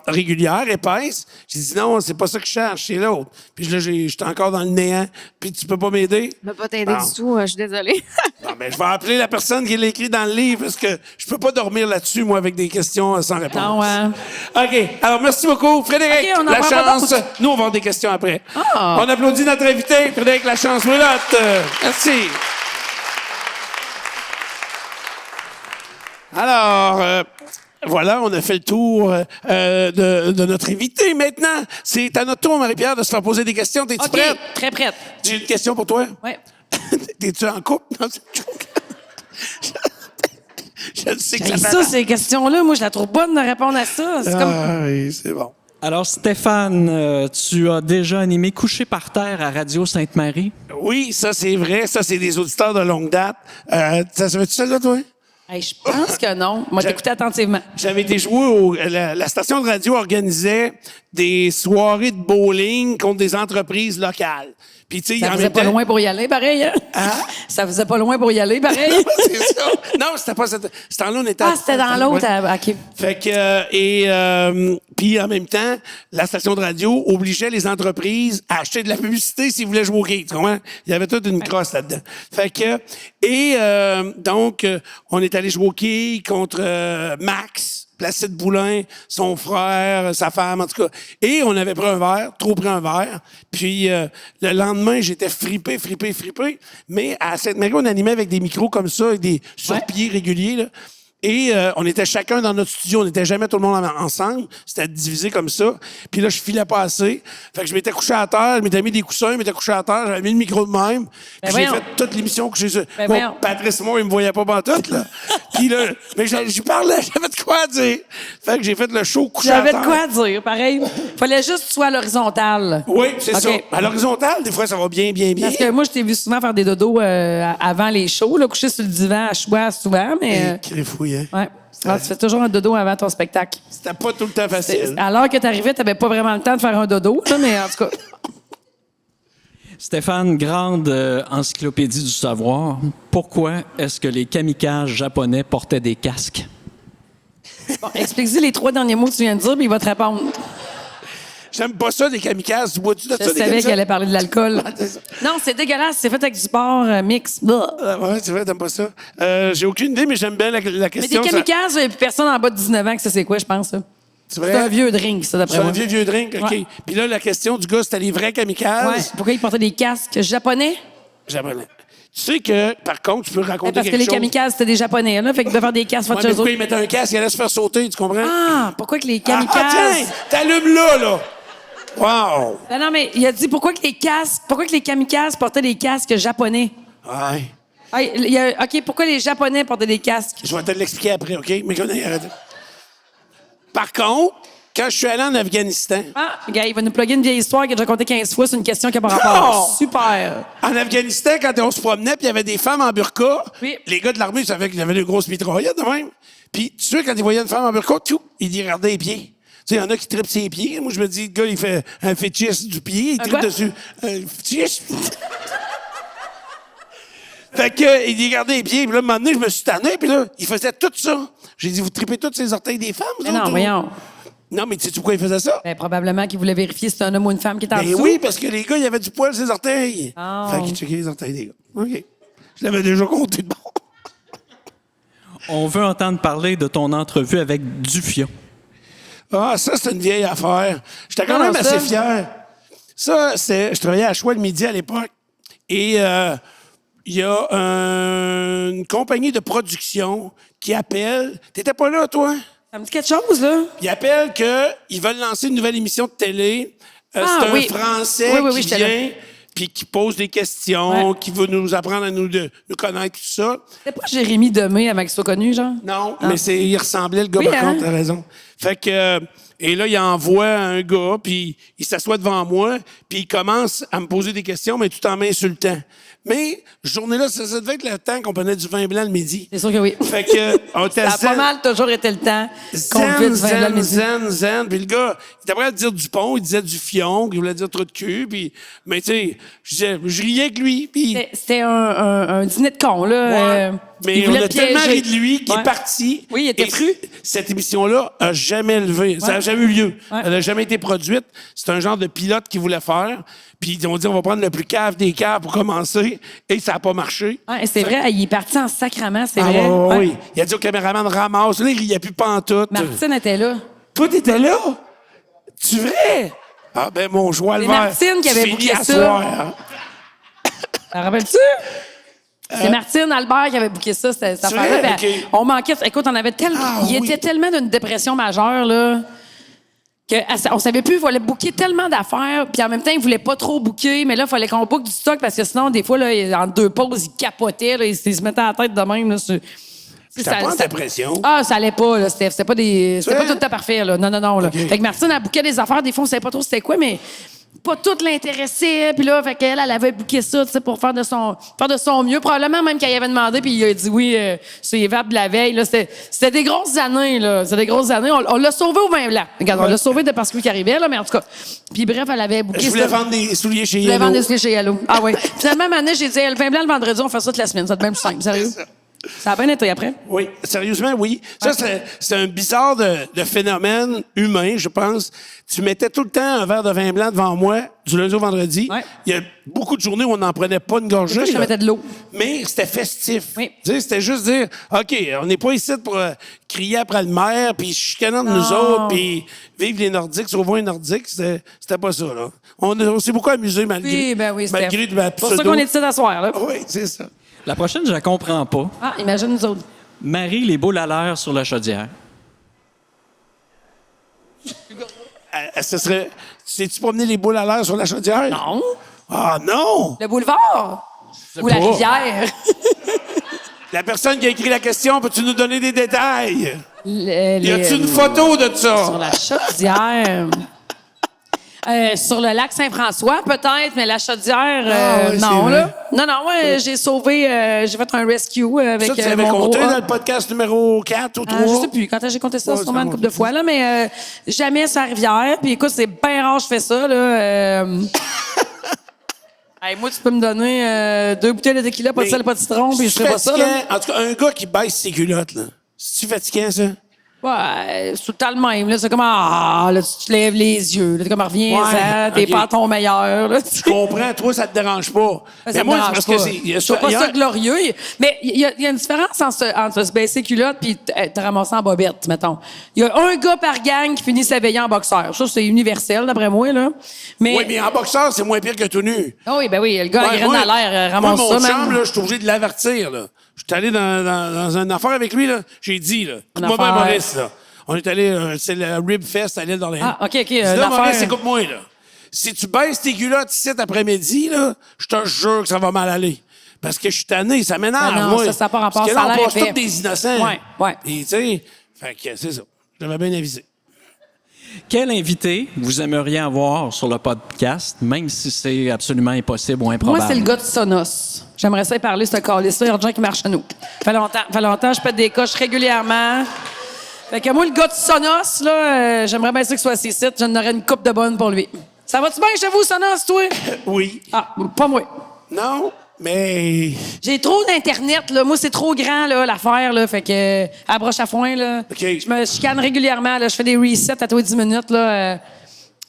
Régulière, épaisse. J'ai dit non, c'est pas ça que je cherche, c'est l'autre. Puis là, j'étais encore dans le néant. Puis tu peux pas m'aider? Je ne peux pas t'aider Bon. du tout, je suis désolée. Non, mais je vais appeler la personne qui l'a écrit dans le livre parce que je peux pas dormir là-dessus, moi, avec des questions sans réponse. Non, hein. OK. Alors, merci beaucoup. Frédéric, OK, on en la prend pas chance. d'autres. Nous, on va avoir des questions après. Ah. On applaudit notre invité, Frédéric Lachance. Roulotte. Merci. Alors, voilà, on a fait le tour de notre invité. Maintenant, c'est à notre tour, Marie-Pierre, de se faire poser des questions. T'es-tu OK, prête? très prête. J'ai une question pour toi. Ouais. T'es-tu en couple? Non, c'est une joke. Je le sais que Hey, ça ça, fait... ces questions-là, moi, je la trouve bonne de répondre à ça. C'est comme... Ah oui, c'est bon. Alors, Stéphane, tu as déjà animé Couché par terre à Radio Sainte-Marie. Oui, ça, c'est vrai. Ça, c'est des auditeurs de longue date. Ça se fait-tu celle-là, toi? Hey, je pense que non. Moi, t'écoutais attentivement. J'avais été joué la station de radio organisait des soirées de bowling contre des entreprises locales. Puis, tu sais, Ça en faisait même pas temps- loin pour y aller, pareil. Hein? Ça faisait pas loin pour y aller, pareil. C'est ça. Non, c'était pas cette... Ce temps-là, on était... Ah, c'était dans l'autre. OK. Fait que puis en même temps, la station de radio obligeait les entreprises à acheter de la publicité s'ils voulaient jouer au hockey. Tu comprends? Il y avait toute une crosse là-dedans. Fait que donc on est allé jouer au hockey contre Max, Placide Boulin, son frère, sa femme, en tout cas. Et on avait pris un verre, trop pris un verre. Puis le lendemain, j'étais fripé. Mais à Sainte-Marie, on animait avec des micros comme ça, avec des sur-pieds réguliers, là. Et on était chacun dans notre studio. On n'était jamais tout le monde ensemble. C'était divisé comme ça. Puis là, je filais pas assez. Fait que je m'étais couché à terre. Je m'étais mis des coussins. Je m'étais couché à terre. J'avais mis le micro de même. Puis j'ai voyons. fait toute l'émission couché sur... Ben Bon, voyons. Patrice, moi, il me voyait pas pantoute, là. Puis là, mais je parlais. J'avais de quoi dire. Fait que j'ai fait le show couché à J'avais terre. de quoi dire, pareil. Fallait juste que tu sois à l'horizontale. Oui, c'est OK. ça. À l'horizontale, des fois, ça va bien. Parce que moi, je t'ai vu souvent faire des dodos avant les shows, là, coucher sur le divan à choix souvent, mais... Crifouille, hein? ouais. Ah, tu fais toujours un dodo avant ton spectacle. C'était pas tout le temps facile. Alors que t'arrivais, t'avais pas vraiment le temps de faire un dodo, là, mais en tout cas... Stéphane, grande encyclopédie du savoir, pourquoi est-ce que les kamikazes japonais portaient des casques? Bon, explique-y les 3 derniers mots que tu viens de dire, puis il va te répondre. J'aime pas ça, des kamikazes. Tu bois-tu de Je ça, des savais kamikazes? qu'elle allait parler de l'alcool. C'est ça. Non, c'est dégueulasse. C'est fait avec du porc mix. Blah. Ouais, c'est vrai, t'aimes pas ça. J'ai aucune idée, mais j'aime bien la Mais question. des kamikazes, puis personne en bas de 19 ans que ça, c'est quoi, je pense, ça? C'est vrai? C'est un vieux drink, ça, d'après C'est moi. un vieux drink, OK. Ouais. Puis là, la question du gars, c'était les vrais kamikazes. Ouais. Pourquoi ils portaient des casques japonais? Japonais. Tu sais que, par contre, tu peux raconter Parce que quelque les chose. kamikazes, c'était des japonais, là. Fait qu'ils devaient faire des casques Ouais, faites mais chez pourquoi eux. ils mettaient un casque, il allait se faire sauter, tu comprends? Ah, pourquoi que les Ah, kamikazes... tiens! T'allumes là! Wow! Non, mais il a dit pourquoi que les kamikazes portaient des casques japonais? Ouais. Ah, OK, pourquoi les Japonais portaient des casques? Je vais te l'expliquer après, OK? Mais arrête. Par contre, quand je suis allé en Afghanistan, Ah, gars, il va nous plugger une vieille histoire qu'il a déjà contée 15 fois. C'est une question qui a pas rapport. Non! Super. en Afghanistan, quand on se promenait, puis il y avait des femmes en burqa, Oui. les gars de l'armée, ils savaient qu'ils avaient des grosses mitraillettes de même. Puis, tu sais, quand ils voyaient une femme en burqa, ils y regardaient les pieds. Tu sais, il y en a qui trippent ses pieds. Moi, je me dis, le gars, il fait un fétiche du pied, il trippe quoi? dessus. Un fétiche. Fait que, il y regardait les pieds. Puis là, un moment donné, je me suis tanné, puis là, il faisait tout ça. J'ai dit, vous tripez tous ces orteils des femmes, vous Mais autres, non, ou? voyons. Non, mais tu sais pourquoi il faisait ça? Ben, probablement qu'il voulait vérifier si c'était un homme ou une femme qui était en Ben dessous. oui, parce que les gars, il y avait du poil sur les orteils. Oh. Fait qu'il checkait les orteils des gars. OK. Je l'avais déjà compté de bon. On veut entendre parler de ton entrevue avec Dufio. Ah, ça, c'est une vieille affaire. J'étais quand Comment même ça? assez fier. Ça, je travaillais à Choix le midi à l'époque. Et il y a une compagnie de production qui appelle. T'étais pas là, toi? Ça me dit quelque chose, là? Ils appellent qu'ils veulent lancer une nouvelle émission de télé. Ah, c'est un oui. Français Oui, qui j'étais là. vient puis qui pose des questions, Ouais. qui veut nous apprendre à nous connaître, tout ça. C'était pas Jérémy Demé avant qu'il soit connu, genre? Non, mais il ressemblait, le gars, Oui, par hein? contre, t'as raison. Fait que, et là, il envoie un gars, puis il s'assoit devant moi, puis il commence à me poser des questions, mais tout en m'insultant. Mais, cette journée-là, ça devait être le temps qu'on prenait du vin blanc le midi. C'est sûr que oui. Fait que, on était Ça a pas mal toujours été le temps qu'on buvait du vin blanc le midi. zen. Puis le gars, il était prêt à dire du pont, il disait du fion, il voulait dire trop de cul, puis, mais tu sais, je riais avec lui, puis... C'était un dîner de con, là. Ouais. Mais il on voulait a le tellement piéger. ri de lui qu'il Ouais. est parti. Oui, il était Et fru. Cette émission-là a jamais levé. Ça n'a Ouais. jamais eu lieu. Ouais. Elle n'a jamais été produite. C'est un genre de pilote qu'il voulait faire. Puis ils ont dit, on va prendre le plus cave des caves pour commencer. Et ça n'a pas marché. Ouais, c'est vrai, il est parti en sacrament, c'est Ah, vrai. ouais. Ouais. Il a dit au caméraman, ramasse. Là, il riait plus pantoute. Martine était là. Toi, t'étais là? Tu vrai? Ah, ben, mon joie le C'est vert. Martine qui Tu avait finis booké à ça. soir, hein? T'en rappelles-tu? C'est Martine Albert qui avait booké ça, cette affaire-là. vrai? Ben, OK. on manquait. Écoute, on avait tellement. Ah, il oui. était tellement d'une dépression majeure, là. On savait plus, il fallait booker tellement d'affaires, puis en même temps, il voulait pas trop booker, mais là, il fallait qu'on booke du stock parce que sinon, des fois, là, en 2 pauses, il capotait, là, il se mettait à la tête de même. Là, T'as pas en dépression? Ah, ça allait pas, là. C'était pas des. C'était pas vrai? tout le temps parfait, là. Non, là. OK. Fait que Martine, elle bouquait des affaires, des fois, on savait pas trop c'était quoi, mais pas tout l'intéressait. Puis là, fait qu'elle, elle avait booké ça, tu sais, pour faire de son mieux. Probablement même qu'elle y avait demandé, puis il a dit oui, sur les vapes de la veille, là. C'était des grosses années, là. C'était des grosses années. On l'a sauvé au vin blanc. Regarde, on l'a sauvé de parce qu'il arrivait, là, mais en tout cas. Puis bref, elle avait booké ça. Je voulais vendre des souliers chez Je voulais Yellow. vendre des souliers chez Yellow. Ah oui. Finalement, année, j'ai dit, le vin blanc le vendredi, on fait ça toute la semaine. Ça te même plus simple, sérieux. Ça a bien été après. Oui, sérieusement, oui. Ça, c'est un bizarre de phénomène humain, je pense. Tu mettais tout le temps un verre de vin blanc devant moi, du lundi au vendredi. Ouais. Il y a beaucoup de journées où on n'en prenait pas une gorgée. Je te là. mettais de l'eau. Mais c'était festif. Oui. Tu sais, c'était juste dire, OK, on n'est pas ici pour crier après le maire, puis chicanant de nous Non. autres, puis vivre les Nordiques, sauvons les Nordiques. C'était pas ça, là. On s'est beaucoup amusé malgré, Oui, ben oui, c'était. malgré de ma C'est pour ça pseudo. qu'on est ici d'asseoir, là. Oui, c'est ça. La prochaine, je la comprends pas. Ah, imagine nous autres. Marie les boules à l'air sur la chaudière. Ce serait... Sais-tu promener les boules à l'air sur la chaudière? Non. Ah non! Le boulevard? Ou la pas. rivière? La personne qui a écrit la question, peux-tu nous donner des détails? Y a-tu Sur une photo de ça? la chaudière. Sur le lac Saint-François, peut-être, mais la chaudière, Ah, oui, non, c'est là. Non, ouais, j'ai sauvé, j'ai fait un rescue avec Ça, tu l'avais mon gros compté A. dans le podcast numéro 4 ou 3? Je sais plus. Quand j'ai compté ça, Ouais, sûrement ça une monte. couple de fois, là, mais jamais sur la rivière. Puis écoute, c'est bien rare que je fais ça, là. Hey, moi, tu peux me donner 2 bouteilles de tequila, pas de sel, pas de citron, puis je ferai pas ça. Là. En tout cas, un gars qui baisse ses culottes, là. C'est-tu fatigant, ça? Ouais, c'est tout le temps le même. Là. C'est comme, là, tu te lèves les yeux. Là, t'es comme, reviens, Ouais, ça, t'es ok. pas à ton meilleur. Là, Je comprends, toi, ça te dérange pas. Ça me dérange c'est parce pas. que c'est. Je trouve pas ça glorieux. Mais il y a une différence entre se baisser culotte puis te ramasser en bobette, mettons. Il y a un gars par gang qui finit sa veillée en boxeur. Ça, c'est universel, d'après moi, là. Mais... Oui, mais en boxeur, c'est moins pire que tout nu. Ah oui, ben oui, le gars, Ouais, il graine à l'air, ramasse moi, mon ça, chum, même. là, je suis obligé de l'avertir, là. Je suis allé dans une affaire avec lui, là. J'ai dit, là. Écoute-moi bien, affaire. Maurice, là. On est allé, c'est le Rib Fest à l'île d'Orléans. Ah, OK, OK, Dis une là, Maurice, affaire. écoute-moi, là. Si tu baisses tes culottes ici cet après-midi, là, je te jure que ça va mal aller. Parce que je suis tanné, ça m'énerve, Ah non, moi. ça n'a pas rapport, Parce que ça là, a on l'air passe épais. tous des innocents. Ouais. Et tu sais, fait que c'est ça. J'avais bien avisé. Quel invité vous aimeriez avoir sur le podcast, même si c'est absolument impossible ou improbable? Moi, c'est le gars de Sonos. J'aimerais ça y parler, ce calice-là. Il y a des gens qui marchent à nous. Fait longtemps, je pète des coches régulièrement. Fait que moi, le gars de Sonos, là, j'aimerais bien ça qu'il soit assis ici. J'en aurais une coupe de bonne pour lui. Ça va-tu bien chez vous, Sonos, toi? Oui. Ah, pas moi. Non, mais. J'ai trop d'Internet, là. Moi, c'est trop grand, là, l'affaire, là. Fait que, à broche à foin, là. OK. Je me chicane régulièrement, là. Je fais des resets à tous les 10 minutes, là.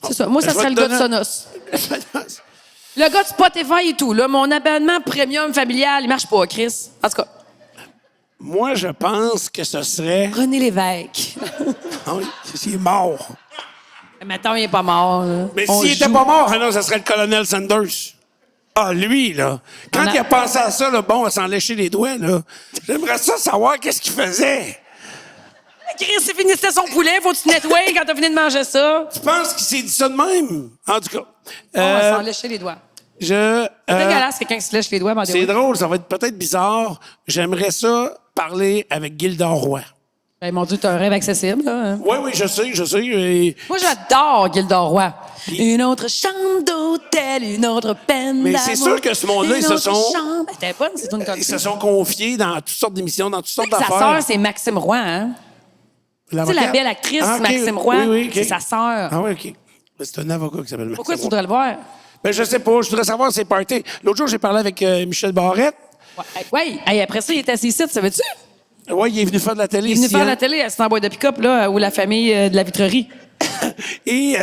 C'est ça. Moi, ça Je serait vais le te gars de donner- Sonos. Le gars de Spotify et tout, là. Mon abonnement premium familial, il marche pas, Chris. En tout cas, Moi, je pense que ce serait. René Lévesque. Ah oui, s'il est mort. Mettons, il est pas mort, là. Mais On s'il était joue. pas mort, non, ça serait le colonel Sanders. Ah, lui, là. Quand On a- il a pensé à ça, là, bon, à s'en lécher les doigts, là, j'aimerais ça savoir qu'est-ce qu'il faisait. Chris, il finissait son poulet, faut que tu nettoies quand t'as fini de manger ça. Tu penses qu'il s'est dit ça de même? En tout cas. On va s'en lécher les doigts. je. C'est dégueulasse, quelqu'un qui se lèche les doigts. by the C'est way. drôle, ça va être peut-être bizarre. J'aimerais ça parler avec Gilda Roy. Ben, mon Dieu, t'as un rêve accessible, là. hein. Oui, je sais. Et- Moi, j'adore Gilda Roy. Une autre chambre d'hôtel, une autre peine Mais c'est d'amour, sûr que ce monde-là, une ils se autre sont- chambre. T'es bonne, c'est une Ils se sont confiés dans toutes sortes d'émissions, dans toutes sortes Sa d'affaires. sœur, c'est Maxime Roy, hein? Tu sais, la belle actrice Ah, ok. Maxime Roy, Oui, oui, ok. c'est sa sœur. Ah oui, OK. Mais c'est un avocat qui s'appelle Maxime. Pourquoi tu voudrais le voir? Ben, je sais pas. Je voudrais savoir ses parties. L'autre jour, j'ai parlé avec Michel Barrette. Ouais. Hey, après ça, il est assis ici, ça veut-tu? Oui, il est venu faire de la télé Il est venu ici, faire hein. la télé à en boîte de pick-up, là, où la famille de la vitrerie. Et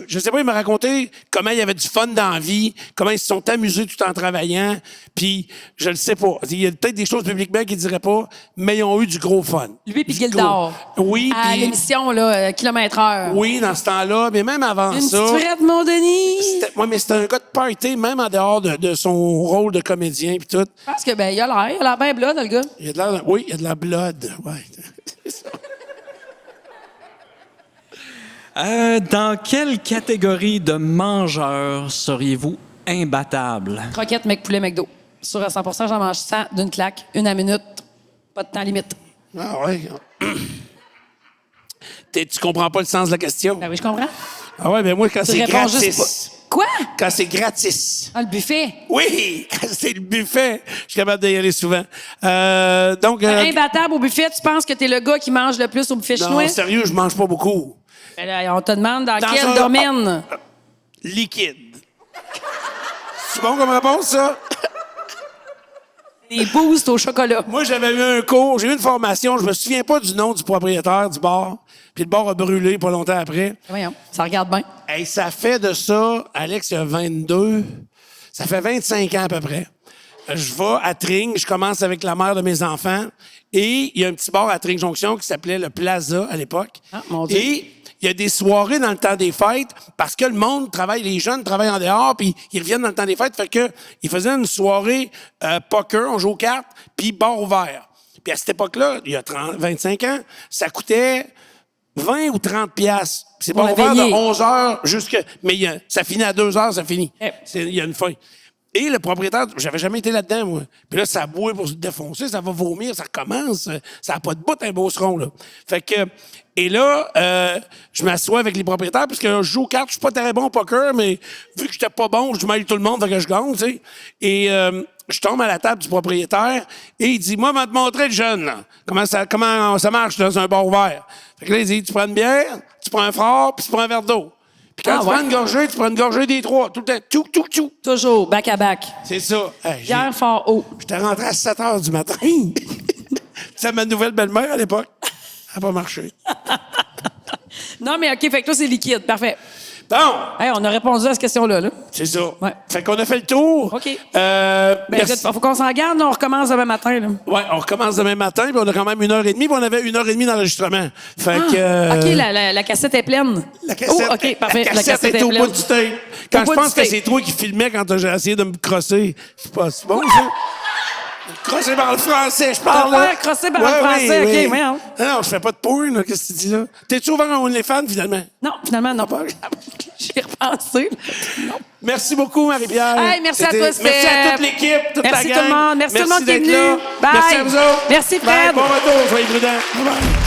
je sais pas, il m'a raconté comment il y avait du fun dans la vie, comment ils se sont amusés tout en travaillant. Puis, je le sais pas. Il y a peut-être des choses publiquement qu'ils diraient pas, mais ils ont eu du gros fun. Lui puis Du Gildor. gros- Oui, À puis... l'émission, là, kilomètre-heure. Oui, dans ce temps-là, mais même avant Une ça... petite frette, mon Denis. Moi, mais c'était un gars de party, même en dehors de son rôle de comédien puis tout. Parce que, ben, il a l'air bien blood, le gars. Il y a de l'air... Oui, il y a de la blood. Ouais. Dans quelle catégorie de mangeurs seriez-vous imbattable? Croquette, mec, poulet, McDo. Sûr à 100 j'en mange 100 d'une claque, une à minute. Pas de temps limite. Ah ouais. Tu comprends pas le sens de la question? Ben oui, je comprends. Ah ouais, ben moi, quand Tu c'est réponds gratis... juste pas. Quoi? Quand c'est gratis. Ah, le buffet. Oui, quand c'est le buffet, je suis capable d'y aller souvent. Donc, Imbattable au buffet, tu penses que t'es le gars qui mange le plus au buffet chinois? non, sérieux, je mange pas beaucoup. Ben là, on te demande dans Dans quel un- domaine. Liquide. C'est bon comme réponse, ça? Des boosts au chocolat. Moi, j'avais eu un cours, j'ai eu une formation, je me souviens pas du nom du propriétaire du bar, puis le bar a brûlé pas longtemps après. Voyons, ça regarde bien. Hey, ça fait de ça, Alex, il a 22, ça fait 25 ans à peu près. Je vais à Tring, je commence avec la mère de mes enfants, et il y a un petit bar à Tring Jonction qui s'appelait le Plaza à l'époque. Ah, mon Dieu. Et il y a des soirées dans le temps des fêtes parce que le monde travaille, les jeunes travaillent en dehors, puis ils reviennent dans le temps des fêtes. Fait que ils faisaient une soirée poker, on joue aux cartes, puis bar ouvert. Puis à cette époque-là, il y a 25 ans, ça coûtait 20 ou 30 piastres. Puis c'est Pour pas la ouvert de veillée. 11 heures jusqu'à... Mais ça finit à 2 heures, ça finit. Eh. Il y a une fin. Et le propriétaire, j'avais jamais été là-dedans, moi. Puis là, ça boit pour se défoncer, ça va vomir, ça recommence. Ça n'a pas de bout, un beauceron, là. Fait que... Et là, je m'assois avec les propriétaires, parce que je joue aux cartes, je suis pas très bon au poker, mais vu que j'étais pas bon, je mêle tout le monde, fait que je gagne, tu sais. Et je tombe à la table du propriétaire, et il dit, moi, je vais te montrer le jeune, là. Comment ça marche dans un bar ouvert. Fait que là, il dit, tu prends une bière, tu prends un fort, puis tu prends un verre d'eau. Puis Quand Ah, tu ouais. prends une gorgée, tu prends une gorgée des trois. Tout le temps. Tchou, tchou, tchou. Toujours, back à back. C'est ça. Hey, Hier, fort haut. j'étais rentré à 7 h du matin. C'est ma nouvelle belle-mère à l'époque. Ça n'a pas marché. Non, mais OK, fait que toi, c'est liquide. Parfait. Bon, Hey, on a répondu à cette question-là. Là. c'est ça. Ouais. Fait qu'on a fait le tour. OK. Merci. Ben, faut qu'on s'en garde, là, on recommence demain matin. Là. Ouais, on recommence demain matin, puis on a quand même 1h30, puis on avait 1h30 d'enregistrement. Fait que. OK, la cassette est pleine. La cassette, Oh, OK, parfait. la cassette est au bout du tape. Quand Au je bout pense du que tape. c'est toi qui filmais quand j'ai essayé de me crosser, c'est pas si bon, ça? Crosser par le français, je parle. Te là. faire crosser par le français, OK, voyons. Non, je fais pas de porn, là, qu'est-ce que tu dis là? T'es-tu ouvert à OnlyFans, finalement? Non, finalement, non. Pas. J'y ai repensé. Non. Merci beaucoup, Marie-Pierre. Hey, merci à C'était- toi, Steph. Merci à toute l'équipe, toute Merci la tout gang. le monde. Merci tout le monde qui est d'être venu. là. Bye. Merci à vous autres. Merci, Fred. Bye, bon retour, soyez prudents. Bye bye.